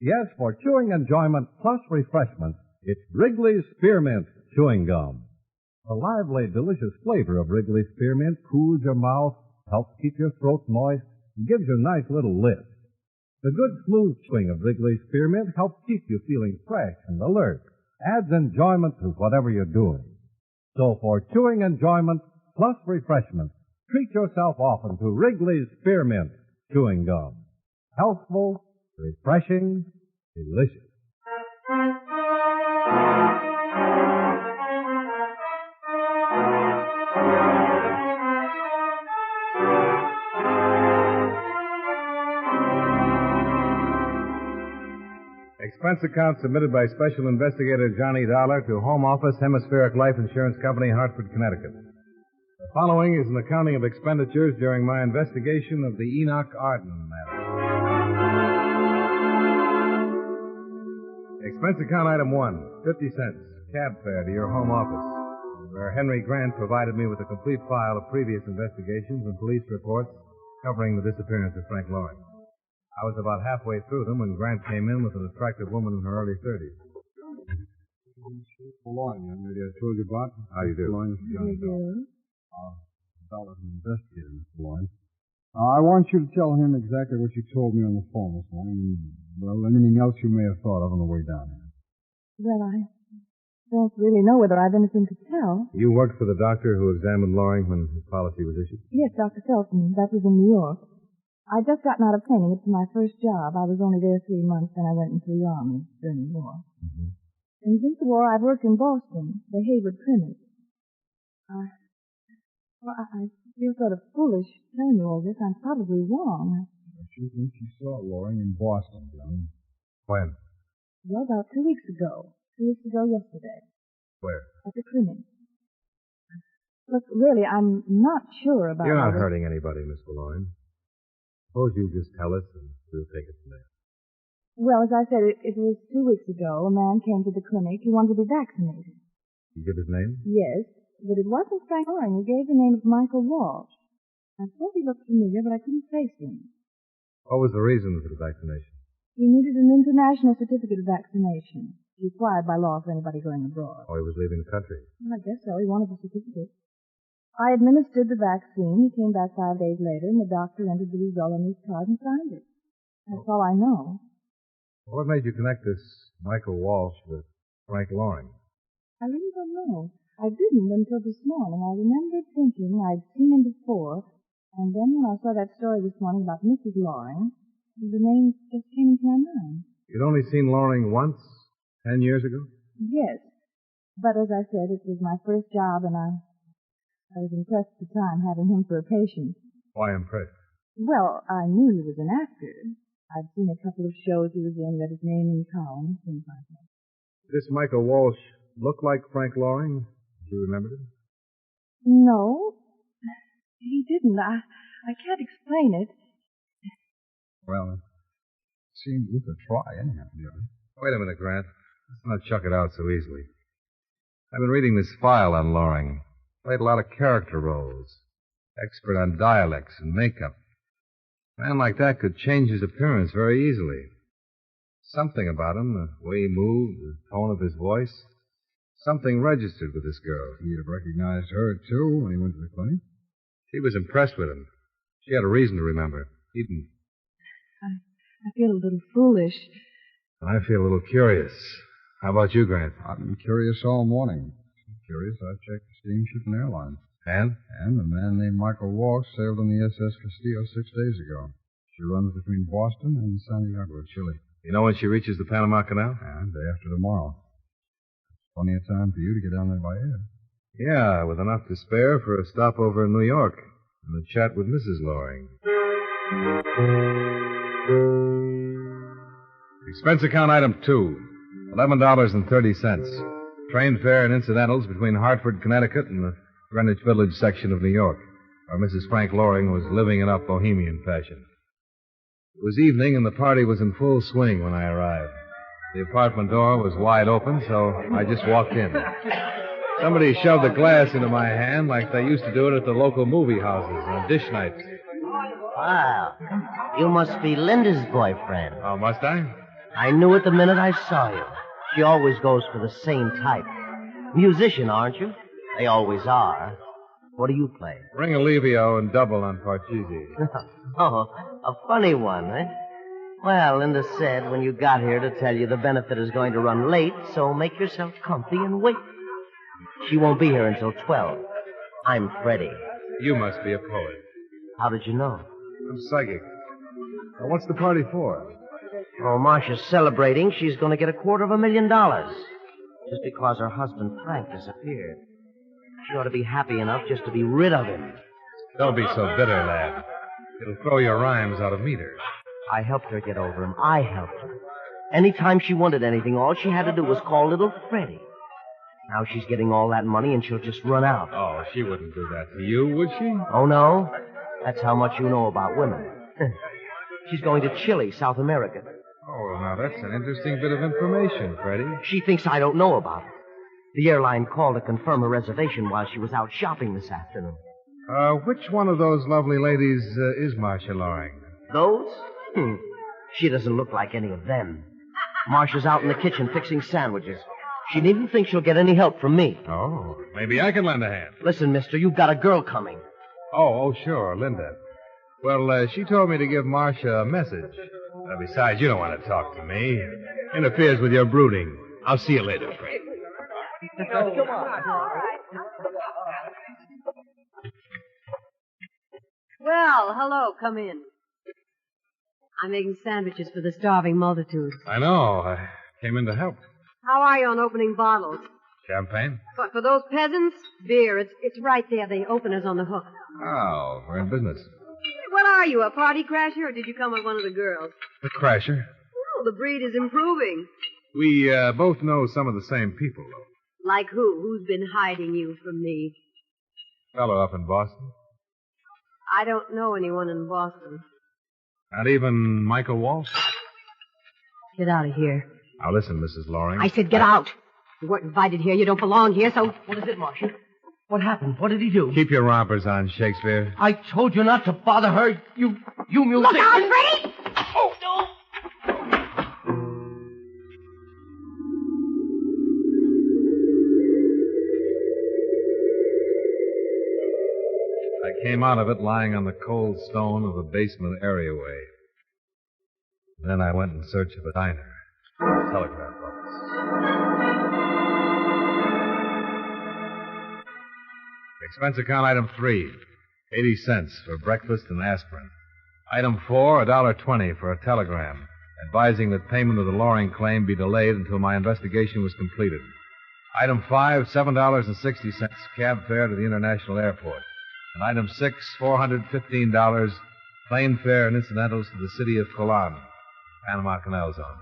Yes, for chewing enjoyment plus refreshment, it's Wrigley's Spearmint Chewing Gum. The lively, delicious flavor of Wrigley's Spearmint cools your mouth, helps keep your throat moist, and gives you a nice little lift. The good, smooth chewing of Wrigley's Spearmint helps keep you feeling fresh and alert, adds enjoyment to whatever you're doing. So for chewing enjoyment plus refreshment, treat yourself often to Wrigley's Spearmint Chewing Gum. Healthful, refreshing, delicious. Expense account submitted by Special Investigator Johnny Dollar to Home Office, Hemispheric Life Insurance Company, Hartford, Connecticut. The following is an accounting of expenditures during my investigation of the Enoch Arden matter. Expense account item 1, 50 cents, cab fare to your home office, where Henry Grant provided me with a complete file of previous investigations and police reports covering the disappearance of Frank Loring. I was about halfway through them when Grant came in with an attractive woman in her early 30s. Loring, young lady I told you about. How do you do? Loring, Johnny Dollar. Dollar's an investigator, Mr. Loring. I want you to tell him exactly what you told me on the phone this morning. Well, anything else you may have thought of on the way down here. Well, I don't really know whether I've anything to tell. You worked for the doctor who examined Loring when his policy was issued? Yes, Dr. Felton. That was in New York. I'd just gotten out of training. It was my first job. I was only there 3 months, then I went into the Army during the war. Mm-hmm. And since the war, I've worked in Boston, the Hayward Clinic. I feel sort of foolish telling you all this. I'm probably wrong. She thinks she saw Loring in Boston, Johnny. When? Well, about 2 weeks ago. 2 weeks ago yesterday. Where? At the clinic. Look, really, I'm not sure about You're not hurting anybody, Miss Loring. Suppose you just tell us and we'll take it from there. Well, as I said, it was 2 weeks ago. A man came to the clinic. He wanted to be vaccinated. You give his name? Yes, but it wasn't Frank Loring. He gave the name of Michael Walsh. I thought he looked familiar, but I couldn't place him. What was the reason for the vaccination? He needed an international certificate of vaccination. Required by law for anybody going abroad. Oh, he was leaving the country. Well, I guess so. He wanted the certificate. I administered the vaccine. He came back 5 days later, and the doctor entered the result on his card and signed it. That's all I know. Well, what made you connect this Michael Walsh with Frank Loring? I really don't know. I didn't until this morning. I remembered thinking I'd seen him before, and then when I saw that story this morning about Mrs. Loring, the name just came into my mind. You'd only seen Loring once, 10 years ago? Yes. But as I said, it was my first job, and I was impressed at the time having him for a patient. Why impressed? Well, I knew he was an actor. I'd seen a couple of shows he was in, read his name in columns, things like that. This Michael Walsh look like Frank Loring? Do you remember him? No, he didn't. I can't explain it. Well, it seems we could try anyhow. Wait a minute, Grant. Let's not chuck it out so easily. I've been reading this file on Loring. Played a lot of character roles. Expert on dialects and makeup. A man like that could change his appearance very easily. Something about him, the way he moved, the tone of his voice. Something registered with this girl. He'd have recognized her, too, when he went to the clinic. She was impressed with him. She had a reason to remember. He didn't. I feel a little foolish. I feel a little curious. How about you, Grant? I've been curious all morning. So curious, I checked the steamship and airline. And? And a man named Michael Walsh sailed on the SS Castillo 6 days ago. She runs between Boston and Santiago, Chile. You know when she reaches the Panama Canal? Yeah, day after tomorrow. Plenty of time for you to get down there by air. Yeah, with enough to spare for a stopover in New York and a chat with Mrs. Loring. Expense account item 2, $11.30. Train fare and incidentals between Hartford, Connecticut and the Greenwich Village section of New York, where Mrs. Frank Loring was living in up bohemian fashion. It was evening and the party was in full swing when I arrived. The apartment door was wide open, so I just walked in. Somebody shoved a glass into my hand like they used to do it at the local movie houses on dish nights. Wow. You must be Linda's boyfriend. Oh, must I? I knew it the minute I saw you. She always goes for the same type. Musician, aren't you? They always are. What do you play? Ring Alivio and double on Parcheesi. Oh, a funny one, eh? Well, Linda said when you got here to tell you the benefit is going to run late, so make yourself comfy and wait. She won't be here until 12. I'm Freddie. You must be a poet. How did you know? I'm psychic. Well, what's the party for? Oh, Marcia's celebrating. She's going to get $250,000. Just because her husband, Frank, disappeared. She ought to be happy enough just to be rid of him. Don't be so bitter, lad. It'll throw your rhymes out of meter. I helped her get over him. I helped her. Anytime she wanted anything, all she had to do was call little Freddie. Now she's getting all that money and she'll just run out. Oh, she wouldn't do that to you, would she? Oh, no? That's how much you know about women. She's going to Chile, South America. Oh, now that's an interesting bit of information, Freddie. She thinks I don't know about it. The airline called to confirm her reservation while she was out shopping this afternoon. Which one of those lovely ladies is Marcia Loring? Those? She doesn't look like any of them. Marcia's out in the kitchen fixing sandwiches. She needn't think she'll get any help from me. Oh, maybe I can lend a hand. Listen, mister, you've got a girl coming. Oh, sure, Linda. Well, she told me to give Marcia a message. Besides, you don't want to talk to me. It interferes with your brooding. I'll see you later, Frank. Come on. Well, hello. Come in. I'm making sandwiches for the starving multitude. I know. I came in to help. How are you on opening bottles? Champagne? But for those peasants, beer. It's right there. The opener's on the hook. Oh, we're in business. What are you, a party crasher, or did you come with one of the girls? The crasher. Oh, the breed is improving. We both know some of the same people, though. Like who? Who's been hiding you from me? Fellow up in Boston. I don't know anyone in Boston. Not even Michael Walsh? Get out of here. Now listen, Mrs. Loring. I said get out. You weren't invited here. You don't belong here, so... What is it, Marcia? What happened? What did he do? Keep your rompers on, Shakespeare. I told you not to bother her. You musician. Look out, Freddie! Oh, no! I came out of it lying on the cold stone of the basement areaway. Then I went in search of a diner, a telegraph office. Expense account item 3, 80 cents for breakfast and aspirin. Item 4, $1.20 for a telegram advising that payment of the Loring claim be delayed until my investigation was completed. Item 5, $7.60 cab fare to the International Airport. And item 6, $415 plane fare and incidentals to the city of Colon, Panama Canal Zone.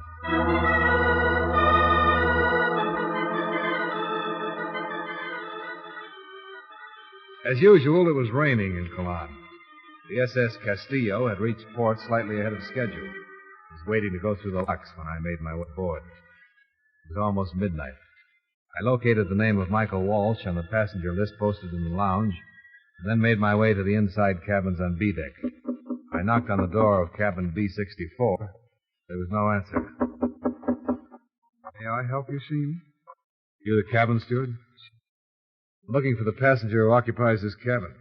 As usual, it was raining in Colon. The SS Castillo had reached port slightly ahead of schedule. I was waiting to go through the locks when I made my way aboard. It was almost midnight. I located the name of Michael Walsh on the passenger list posted in the lounge, and then made my way to the inside cabins on B deck. I knocked on the door of cabin B64. There was no answer. May I help you, Seaman? You the cabin steward? I'm looking for the passenger who occupies this cabin.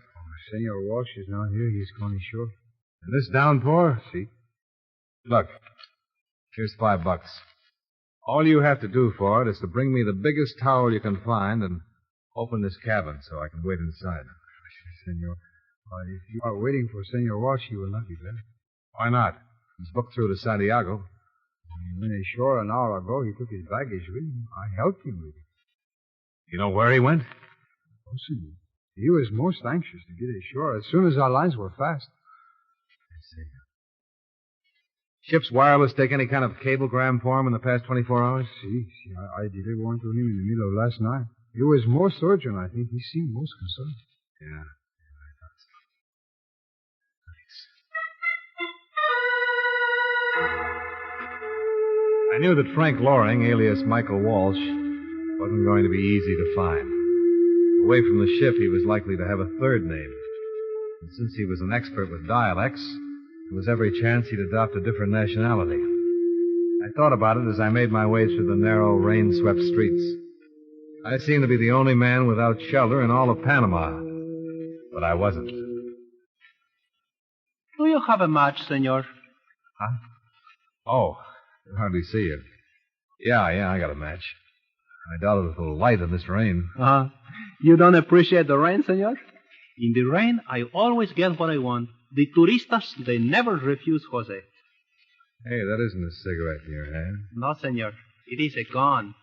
Senor Walsh is not here. He's gone ashore. In this downpour? See? Look, here's $5. All you have to do for it is to bring me the biggest towel you can find and open this cabin so I can wait inside. Senor, if you are waiting for Senor Walsh, he will not be there. Why not? He's booked through to Santiago. He went ashore an hour ago. He took his baggage with him. I helped him with it. You know where he went? Oh, Senor. He was most anxious to get ashore as soon as our lines were fast. I see. Ship's wireless take any kind of cablegram for him in the past 24 hours? See, I delivered one to him in the middle of last night. He was most urgent, I think. He seemed most concerned. Yeah. I knew that Frank Loring, alias Michael Walsh, wasn't going to be easy to find. Away from the ship, he was likely to have a third name. And since he was an expert with dialects, there was every chance he'd adopt a different nationality. I thought about it as I made my way through the narrow, rain-swept streets. I seemed to be the only man without shelter in all of Panama. But I wasn't. Do you have a match, senor? Huh? Oh, I can hardly see you. Yeah, I got a match. I doubt it was a little light in this rain. You don't appreciate the rain, senor? In the rain, I always get what I want. The turistas, they never refuse Jose. Hey, that isn't a cigarette in your hand. No, senor. It is a gun.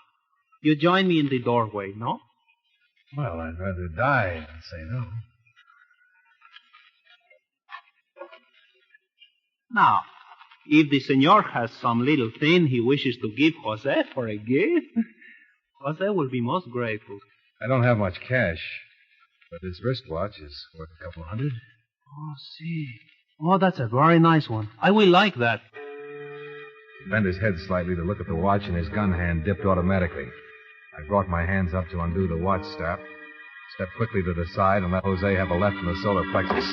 You join me in the doorway, no? Well, I'd rather die than say no. Now, if the senor has some little thing he wishes to give Jose for a gift, Jose will be most grateful. I don't have much cash, but this wristwatch is worth a couple $100. Oh, see. Oh, that's a very nice one. I will like that. He bent his head slightly to look at the watch, and his gun hand dipped automatically. I brought my hands up to undo the watch strap, stepped quickly to the side, and let Jose have a left in the solar plexus.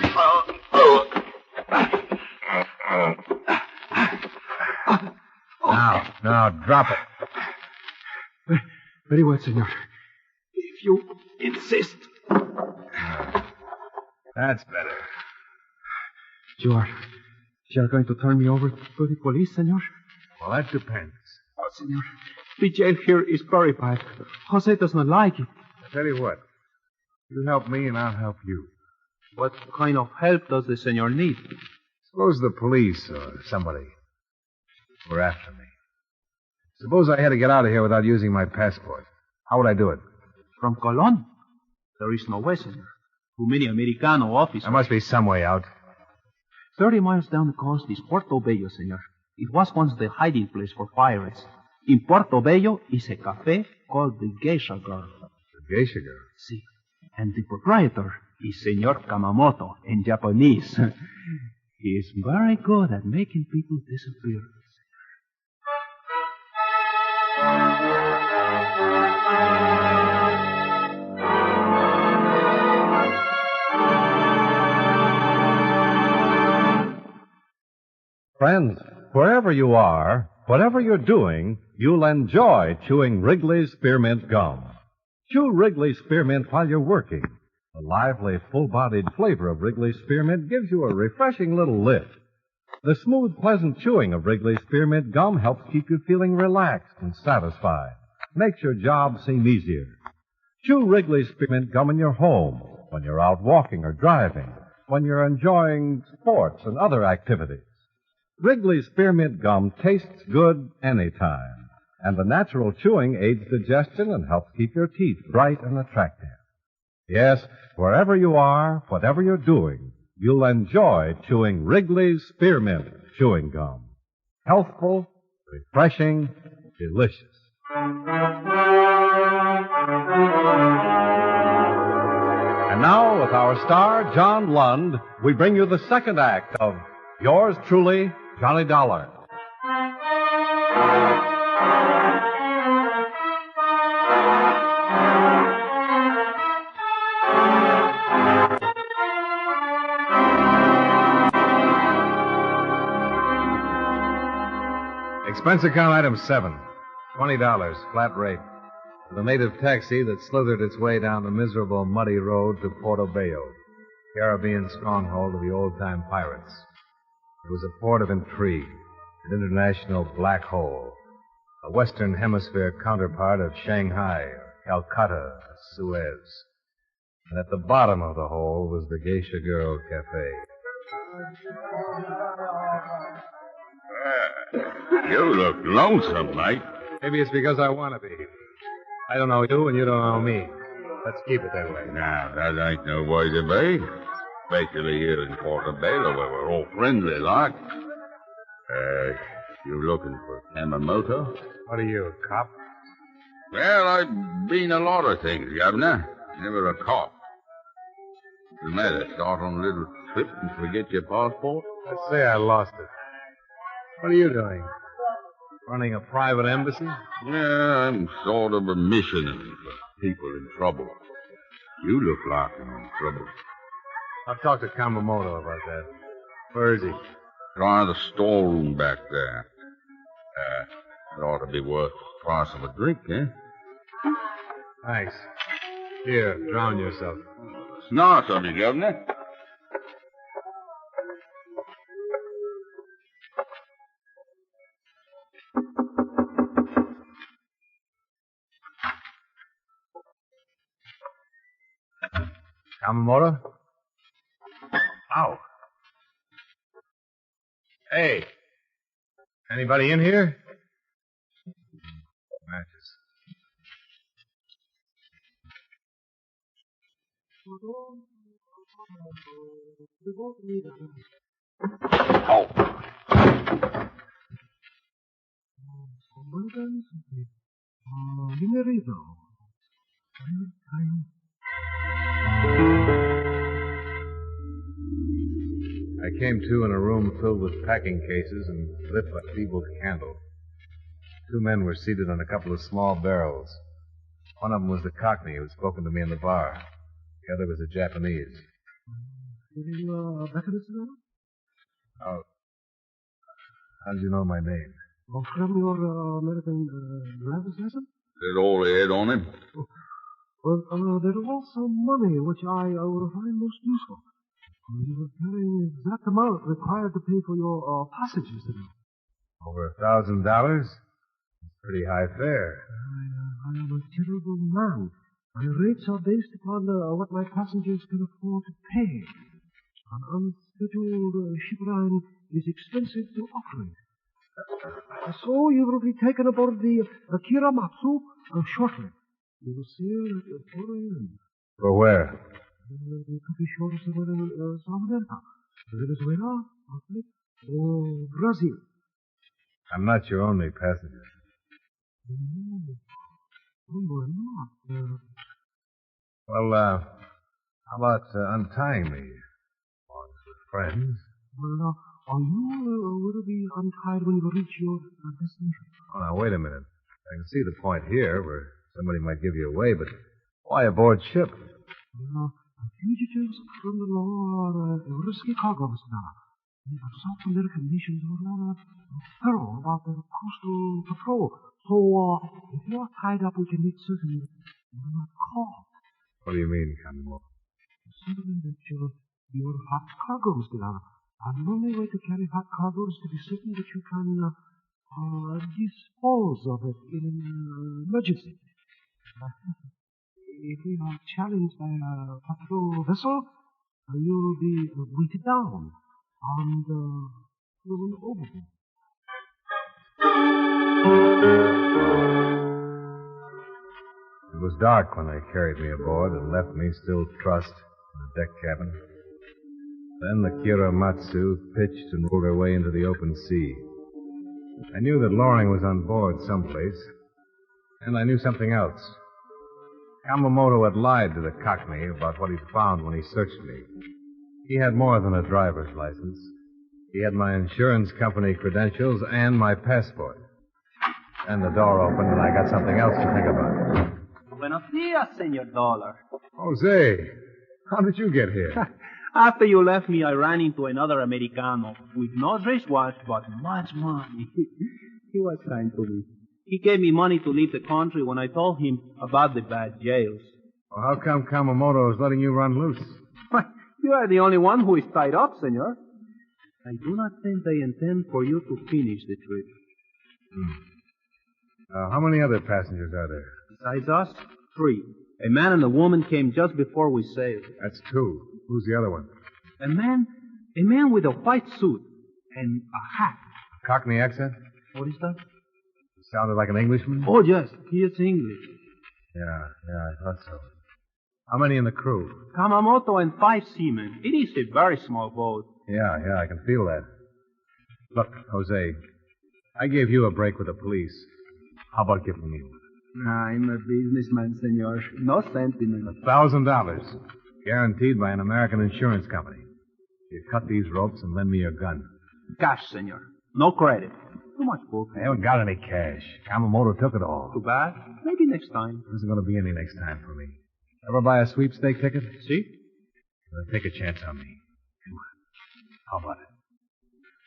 Now, drop it. Very well, senor. If you insist. That's better. You are going to turn me over to the police, senor? Well, that depends. Oh, senor, the jail here is very bad. Jose does not like it. I tell you what. You help me and I'll help you. What kind of help does the senor need? Suppose the police or somebody were after me. Suppose I had to get out of here without using my passport. How would I do it? From Colon? There is no way, senor. Too many Americano officers. There must be some way out. 30 miles down the coast is Puerto Bello, senor. It was once the hiding place for pirates. In Puerto Bello is a cafe called the Geisha Girl. The Geisha Girl? Si. And the proprietor is Senor Kamamoto in Japanese. He is very good at making people disappear. Friends, wherever you are, whatever you're doing, you'll enjoy chewing Wrigley's Spearmint Gum. Chew Wrigley's Spearmint while you're working. The lively, full-bodied flavor of Wrigley's Spearmint gives you a refreshing little lift. The smooth, pleasant chewing of Wrigley's Spearmint Gum helps keep you feeling relaxed and satisfied. Makes your job seem easier. Chew Wrigley's Spearmint Gum in your home, when you're out walking or driving, when you're enjoying sports and other activities. Wrigley's Spearmint Gum tastes good anytime, and the natural chewing aids digestion and helps keep your teeth bright and attractive. Yes, wherever you are, whatever you're doing, you'll enjoy chewing Wrigley's Spearmint Chewing Gum. Healthful, refreshing, delicious. And now, with our star, John Lund, we bring you the second act of Yours Truly, Johnny Dollar. Expense account item 7. $20, flat rate. For the native taxi that slithered its way down the miserable, muddy road to Portobello, Caribbean stronghold of the old-time pirates. It was a port of intrigue, an international black hole, a Western Hemisphere counterpart of Shanghai, or Calcutta, or Suez. And at the bottom of the hole was the Geisha Girl Cafe. You look lonesome, mate. Maybe it's because I want to be. I don't know you, and you don't know me. Let's keep it that way. Now, that ain't no way to be. Especially here in Portobello, where we're all friendly like. You looking for Yamamoto? What are you, a cop? Well, I've been a lot of things, Governor. Never a cop. What's the matter? Start on a little trip and forget your passport? Let's say I lost it. What are you doing? Running a private embassy? Yeah, I'm sort of a missionary for people in trouble. You look like you're in trouble. I'll talk to Kamamoto about that. Where is he? Try the storeroom back there. It ought to be worth the price of a drink, eh? Thanks. Here, drown yourself. Snarl something, Governor. Kamamoto? Ow. Hey. Anybody in here? Matches. Oh. I came to in a room filled with packing cases and lit by a feeble candle. 2 men were seated on a couple of small barrels. One of them was the Cockney who had spoken to me in the bar. The other was a Japanese. How did you know my name? From your American driver's license? That all he had on him? Well, there was some money which I would find most useful. You were carrying the exact amount required to pay for your passage yesterday. Over $1,000? That's pretty high fare. I am a terrible man. My rates are based upon what my passengers can afford to pay. An unscheduled ship ride is expensive to operate. So you will be taken aboard the Kiramatsu shortly. You will sail at 4 a.m. For where? The could shores of South America, Venezuela, or Brazil. I'm not your only passenger. We're not. Well, how about untying me? With friends? Well, are you will be untied when you reach your destination? Oh, now, wait a minute. I can see the point here where somebody might give you away, but why aboard ship? Fugitives from the law are risky cargoes now. The South American nations are rather thorough about their coastal patrol. So, if you're tied up, we can make certain you're not caught. What do you mean, Kamamoto? Certainly that your hot cargoes now. And the only way to carry hot cargoes is to be certain that you can dispose of it in an emergency. If we are challenged by a patrol vessel, you'll be weighted down. And thrown overboard. It was dark when they carried me aboard and left me still trussed in the deck cabin. Then the Kira Matsu pitched and rolled her way into the open sea. I knew that Loring was on board someplace, and I knew something else. Yamamoto had lied to the Cockney about what he'd found when he searched me. He had more than a driver's license. He had my insurance company credentials and my passport. And the door opened, and I got something else to think about. Buenos dias, Senor Dollar. Jose, how did you get here? After you left me, I ran into another Americano with no wristwatch, but much money. He was kind to me. He gave me money to leave the country when I told him about the bad jails. Well, how come Kamamoto is letting you run loose? You are the only one who is tied up, senor. I do not think they intend for you to finish the trip. How many other passengers are there? Besides us, 3. A man and a woman came just before we sailed. That's 2. Who's the other one? A man with a white suit and a hat. A Cockney accent? What is that? He sounded like an Englishman? Oh, yes, he is English. Yeah, I thought so. How many in the crew? Kamamoto and 5 seamen. It is a very small boat. Yeah, I can feel that. Look, Jose, I gave you a break with the police. How about giving me one? I'm a businessman, senor. No sentiment. $1,000. Guaranteed by an American insurance company. You cut these ropes and lend me your gun. Cash, senor. No credit. Too much book. I haven't got any cash. Kamamoto took it all. Too bad. Maybe next time. There isn't going to be any next time for me. Ever buy a sweepstake ticket? See? Well, take a chance on me. Come on. How about it?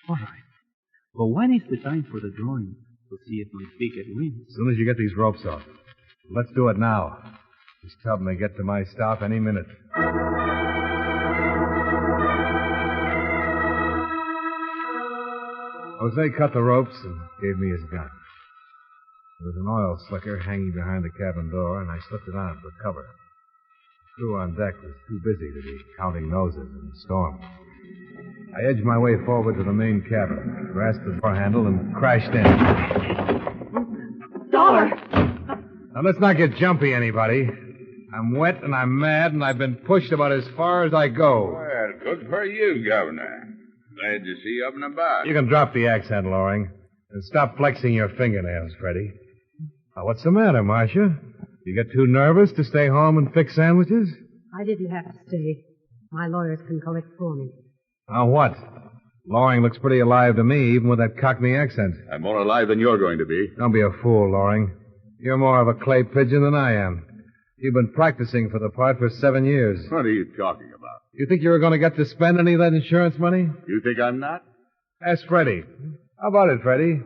All right. But when is the time for the drawing? To see if my ticket wins. As soon as you get these ropes off. Let's do it now. This tub may get to my stop any minute. Jose cut the ropes and gave me his gun. There was an oil slicker hanging behind the cabin door, and I slipped it on for cover. The crew on deck was too busy to be counting noses in the storm. I edged my way forward to the main cabin, grasped the door handle, and crashed in. Dollar! Now, let's not get jumpy, anybody. I'm wet and I'm mad, and I've been pushed about as far as I go. Well, good for you, Governor. Glad to see you up and about. You can drop the accent, Loring, and stop flexing your fingernails, Freddie. Now, what's the matter, Marcia? You get too nervous to stay home and fix sandwiches? I didn't have to stay. My lawyers can collect for me. Now what? Loring looks pretty alive to me, even with that Cockney accent. I'm more alive than you're going to be. Don't be a fool, Loring. You're more of a clay pigeon than I am. You've been practicing for the part for 7 years. What are you talking about? You think you were going to get to spend any of that insurance money? You think I'm not? Ask Freddie. How about it, Freddie?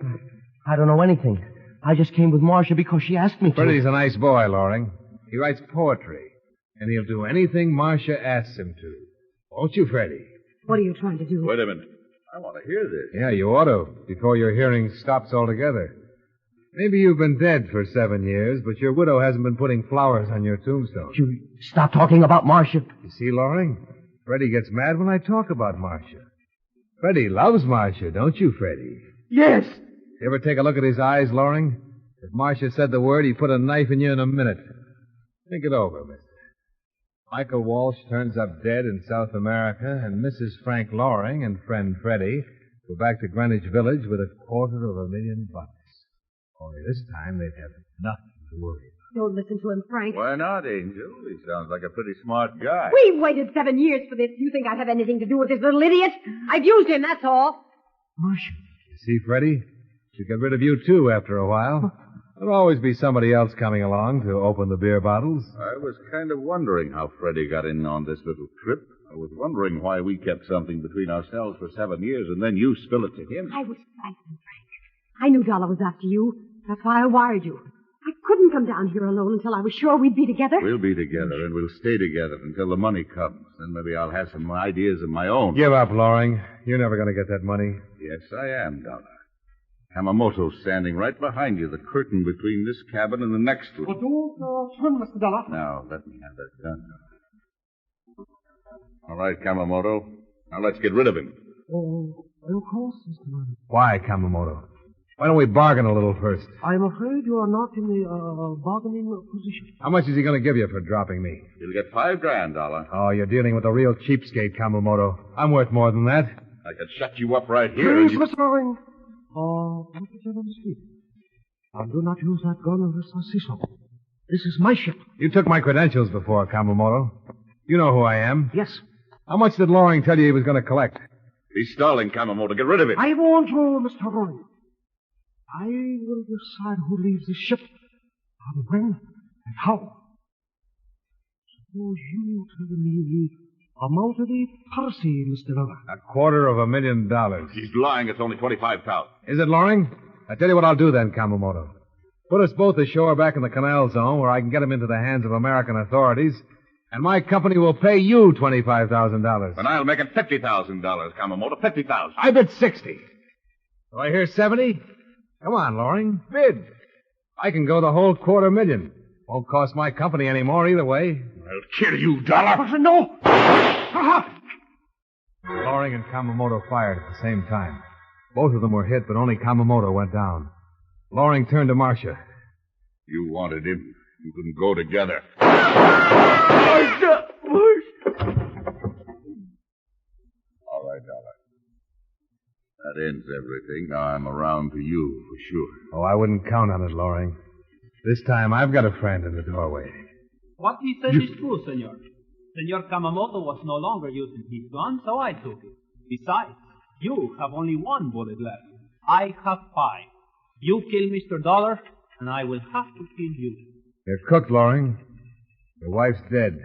I don't know anything. I just came with Marcia because she asked me to. Freddie's a nice boy, Loring. He writes poetry, and he'll do anything Marcia asks him to. Won't you, Freddie? What are you trying to do? Wait a minute. I want to hear this. Yeah, you ought to, before your hearing stops altogether. Maybe you've been dead for 7 years, but your widow hasn't been putting flowers on your tombstone. You stop talking about Marcia. You see, Loring? Freddie gets mad when I talk about Marcia. Freddie loves Marcia, don't you, Freddie? Yes. You ever take a look at his eyes, Loring? If Marcia said the word, he'd put a knife in you in a minute. Think it over, mister. Michael Walsh turns up dead in South America, and Mrs. Frank Loring and friend Freddie go back to Greenwich Village with $250,000. Only this time they'd have nothing to worry about. Don't listen to him, Frank. Why not, Angel? He sounds like a pretty smart guy. We've waited 7 years for this. You think I'd have anything to do with this little idiot? I've used him, that's all. Marcia. You see, Freddie? She'll get rid of you, too, after a while. There'll always be somebody else coming along to open the beer bottles. I was kind of wondering how Freddie got in on this little trip. I was wondering why we kept something between ourselves for 7 years, and then you spill it to him. I was frightened, Frank. I knew Dollar was after you. That's why I wired you. I couldn't come down here alone until I was sure we'd be together. We'll be together, and we'll stay together until the money comes. Then maybe I'll have some ideas of my own. Give up, Loring. You're never going to get that money. Yes, I am, Dollar. Yamamoto's standing right behind you, the curtain between this cabin and the next room. Don't swim, Mr. Dollar. Now, let me have that gun. All right, Yamamoto. Now let's get rid of him. Oh, Of course, Mr. Mallard. Why, Kamamoto? Why don't we bargain a little first? I'm afraid you are not in the bargaining position. How much is he going to give you for dropping me? You'll get $5,000, Dollar. Oh, you're dealing with a real cheapskate, Kamamoto. I'm worth more than that. I could shut you up right here. Please, Mr. Rowan. Don't be on the street. And do not use that gun unless I see so. This is my ship. You took my credentials before, Kamamoto. You know who I am. Yes. How much did Loring tell you he was going to collect? He's stalling, Kamamoto. Get rid of him. I won't, Mr. Rowan. I will decide who leaves the ship, and when, and how. Suppose you tell me the amount of the policy, Mr. Lover. $250,000. He's lying. It's only $25,000. Is it, Loring? I tell you what I'll do then, Kamamoto. Put us both ashore back in the canal zone where I can get him into the hands of American authorities, and my company will pay you $25,000. And I'll make it $50,000, Kamamoto. $50,000. I bid 60. Do I hear 70? Come on, Loring. Bid. I can go the whole $250,000. Won't cost my company any more either way. I'll kill you, Dollar. No! Loring and Kamamoto fired at the same time. Both of them were hit, but only Kamamoto went down. Loring turned to Marcia. You wanted him. You couldn't go together. Marcia! All right, Dollar. That ends everything. Now I'm around to you, for sure. Oh, I wouldn't count on it, Loring. This time I've got a friend in the doorway. What he says is true, senor. Senor Kamamoto was no longer using his gun, so I took it. Besides, you have only one bullet left. I have 5. You kill Mr. Dollar, and I will have to kill you. You're cooked, Loring. Your wife's dead.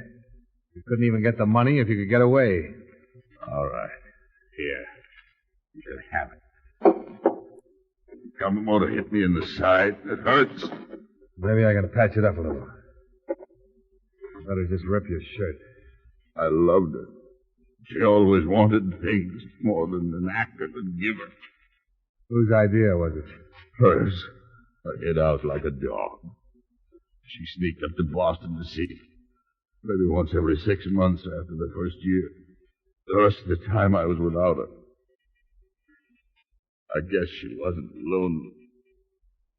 You couldn't even get the money if you could get away. All right. Here. You can have it. Kamamoto hit me in the side. It hurts. Maybe I can patch it up a little. You better just rip your shirt. I loved her. She always wanted things more than an actor could give her. Whose idea was it? Hers. I hid out like a dog. She sneaked up to Boston to see me. Maybe once every 6 months after the first year. The rest of the time I was without her. I guess she wasn't lonely.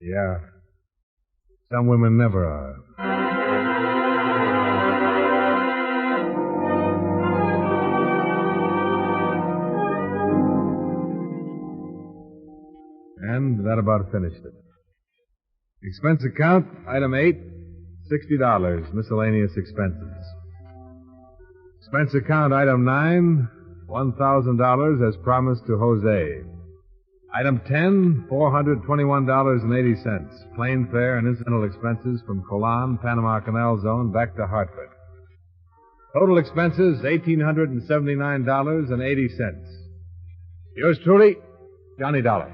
Yeah. Some women never are. And that about finished it. Expense account, item 8, $60, miscellaneous expenses. Expense account, item 9, $1,000 as promised to Jose. Item 10, $421.80. Plane fare and incidental expenses from Colan, Panama Canal Zone, back to Hartford. Total expenses, $1,879.80. Yours truly, Johnny Dollar.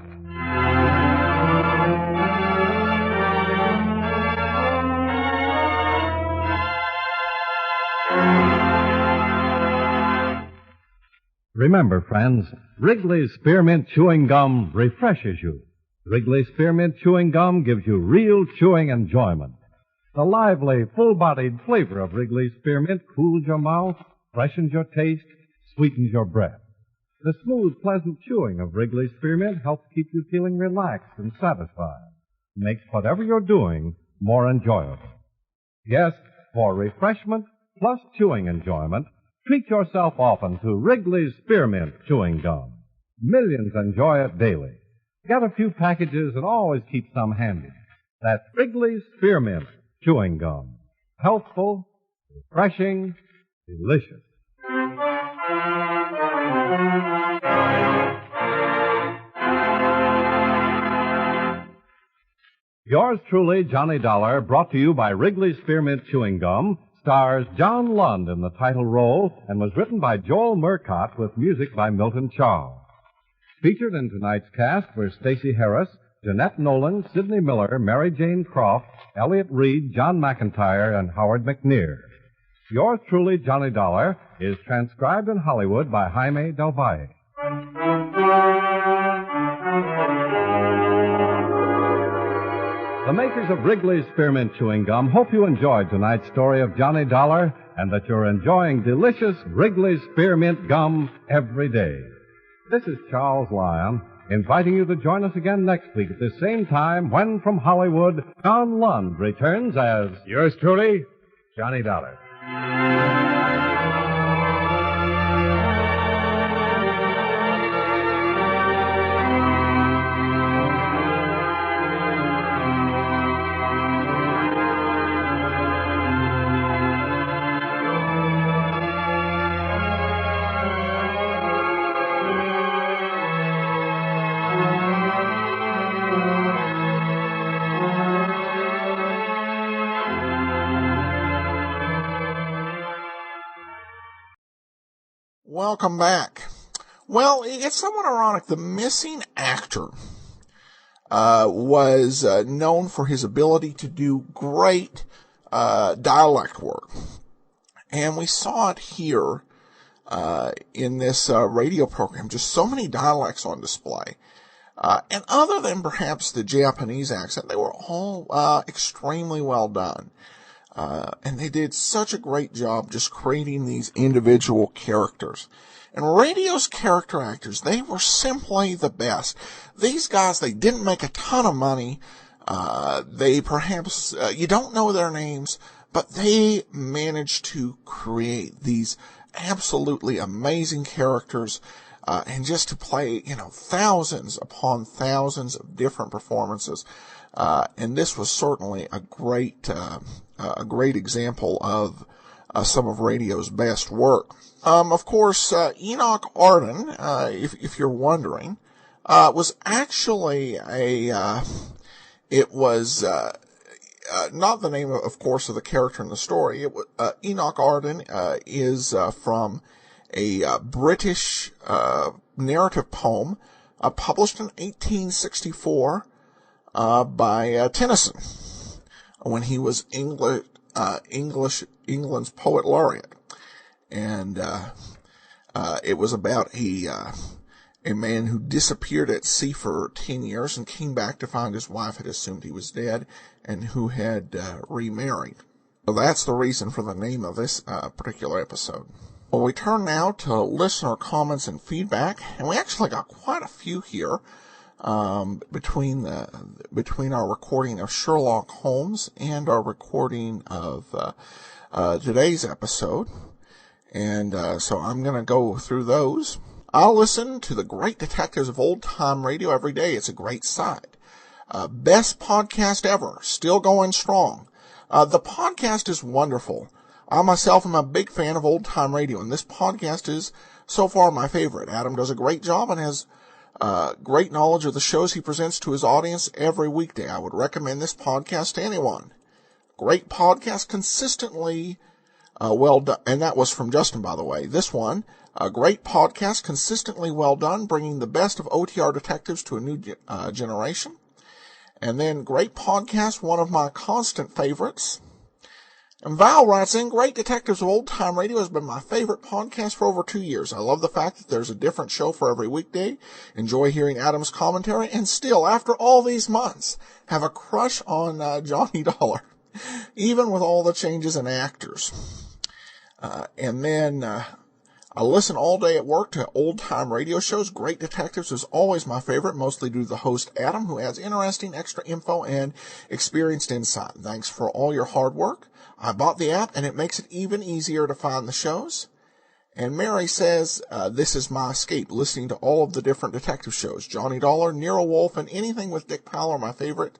Remember, friends, Wrigley's Spearmint Chewing Gum refreshes you. Wrigley's Spearmint Chewing Gum gives you real chewing enjoyment. The lively, full-bodied flavor of Wrigley's Spearmint cools your mouth, freshens your taste, sweetens your breath. The smooth, pleasant chewing of Wrigley's Spearmint helps keep you feeling relaxed and satisfied. Makes whatever you're doing more enjoyable. Yes, for refreshment plus chewing enjoyment, treat yourself often to Wrigley's Spearmint Chewing Gum. Millions enjoy it daily. Get a few packages and always keep some handy. That's Wrigley's Spearmint Chewing Gum. Healthful, refreshing, delicious. Yours truly, Johnny Dollar, brought to you by Wrigley's Spearmint Chewing Gum, stars John Lund in the title role and was written by Joel Murcott with music by Milton Charles. Featured in tonight's cast were Stacey Harris, Jeanette Nolan, Sidney Miller, Mary Jane Croft, Elliott Reed, John McIntyre, and Howard McNear. Yours truly, Johnny Dollar, is transcribed in Hollywood by Jaime Del Valle. The makers of Wrigley's Spearmint Chewing Gum hope you enjoyed tonight's story of Johnny Dollar and that you're enjoying delicious Wrigley's Spearmint Gum every day. This is Charles Lyon, inviting you to join us again next week at the same time when from Hollywood, John Lund returns as yours truly, Johnny Dollar. Welcome back. Well, it's somewhat ironic. The missing actor was known for his ability to do great dialect work. And we saw it here in this radio program. Just so many dialects on display. And other than perhaps the Japanese accent, they were all extremely well done. And they did such a great job just creating these individual characters. And radio's character actors, they were simply the best. These guys, they didn't make a ton of money. They perhaps, you don't know their names, but they managed to create these absolutely amazing characters, and just to play, thousands upon thousands of different performances. And this was certainly a great example of some of radio's best work. Of course, Enoch Arden, if you're wondering, was actually it was not the name, of course, of the character in the story. Enoch Arden is from a British narrative poem published in 1864 by Tennyson, when he was England's poet laureate. And it was about a man who disappeared at sea for 10 years and came back to find his wife had assumed he was dead and who had remarried. So that's the reason for the name of this particular episode. Well, we turn now to listener comments and feedback, and we actually got quite a few here. Between our recording of Sherlock Holmes and our recording of today's episode. And so I'm going to go through those. I'll listen to the great detectives of old-time radio every day. It's a great site. Best podcast ever. Still going strong. The podcast is wonderful. I myself am a big fan of old-time radio, and this podcast is so far my favorite. Adam does a great job and has great knowledge of the shows he presents to his audience every weekday. I would recommend this podcast to anyone. Great podcast, consistently well done. And that was from Justin, by the way. This one, a great podcast, consistently well done, bringing the best of OTR detectives to a new generation. And then great podcast, one of my constant favorites. And Val writes in, Great Detectives of Old Time Radio has been my favorite podcast for over 2 years. I love the fact that there's a different show for every weekday. Enjoy hearing Adam's commentary, and still, after all these months, have a crush on Johnny Dollar, even with all the changes in actors. And then I listen all day at work to old-time radio shows. Great Detectives is always my favorite, mostly due to the host, Adam, who adds interesting extra info and experienced insight. Thanks for all your hard work. I bought the app, and it makes it even easier to find the shows. And Mary says, this is my escape, listening to all of the different detective shows. Johnny Dollar, Nero Wolfe, and anything with Dick Powell are my favorite.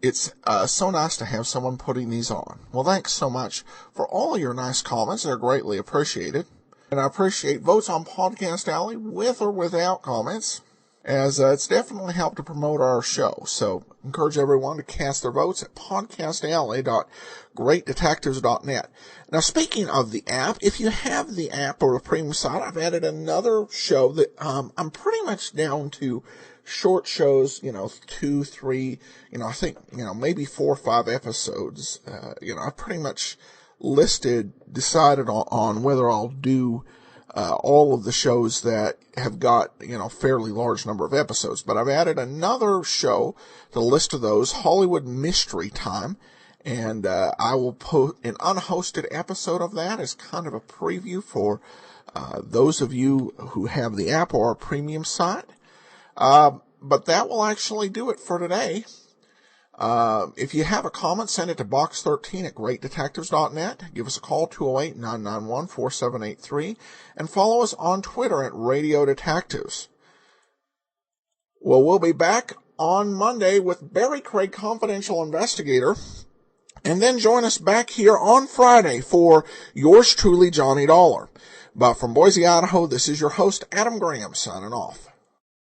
It's so nice to have someone putting these on. Well, thanks so much for all your nice comments. They're greatly appreciated. And I appreciate votes on Podcast Alley with or without comments, as it's definitely helped to promote our show. So encourage everyone to cast their votes at podcastalley.greatdetectives.net. Now, speaking of the app, if you have the app or a premium site, I've added another show that I'm pretty much down to short shows, 2, 3, I think, maybe 4 or 5 episodes. I've pretty much decided on whether I'll do all of the shows that have got, fairly large number of episodes. But I've added another show to the list of those, Hollywood Mystery Time, and I will put an unhosted episode of that as kind of a preview for those of you who have the app or our premium site. But that will actually do it for today. If you have a comment, send it to box13@greatdetectives.net. Give us a call, 208-991-4783, and follow us on Twitter at Radio Detectives. Well, we'll be back on Monday with Barrie Craig, Confidential Investigator, and then join us back here on Friday for yours truly, Johnny Dollar. But from Boise, Idaho, this is your host, Adam Graham, signing off.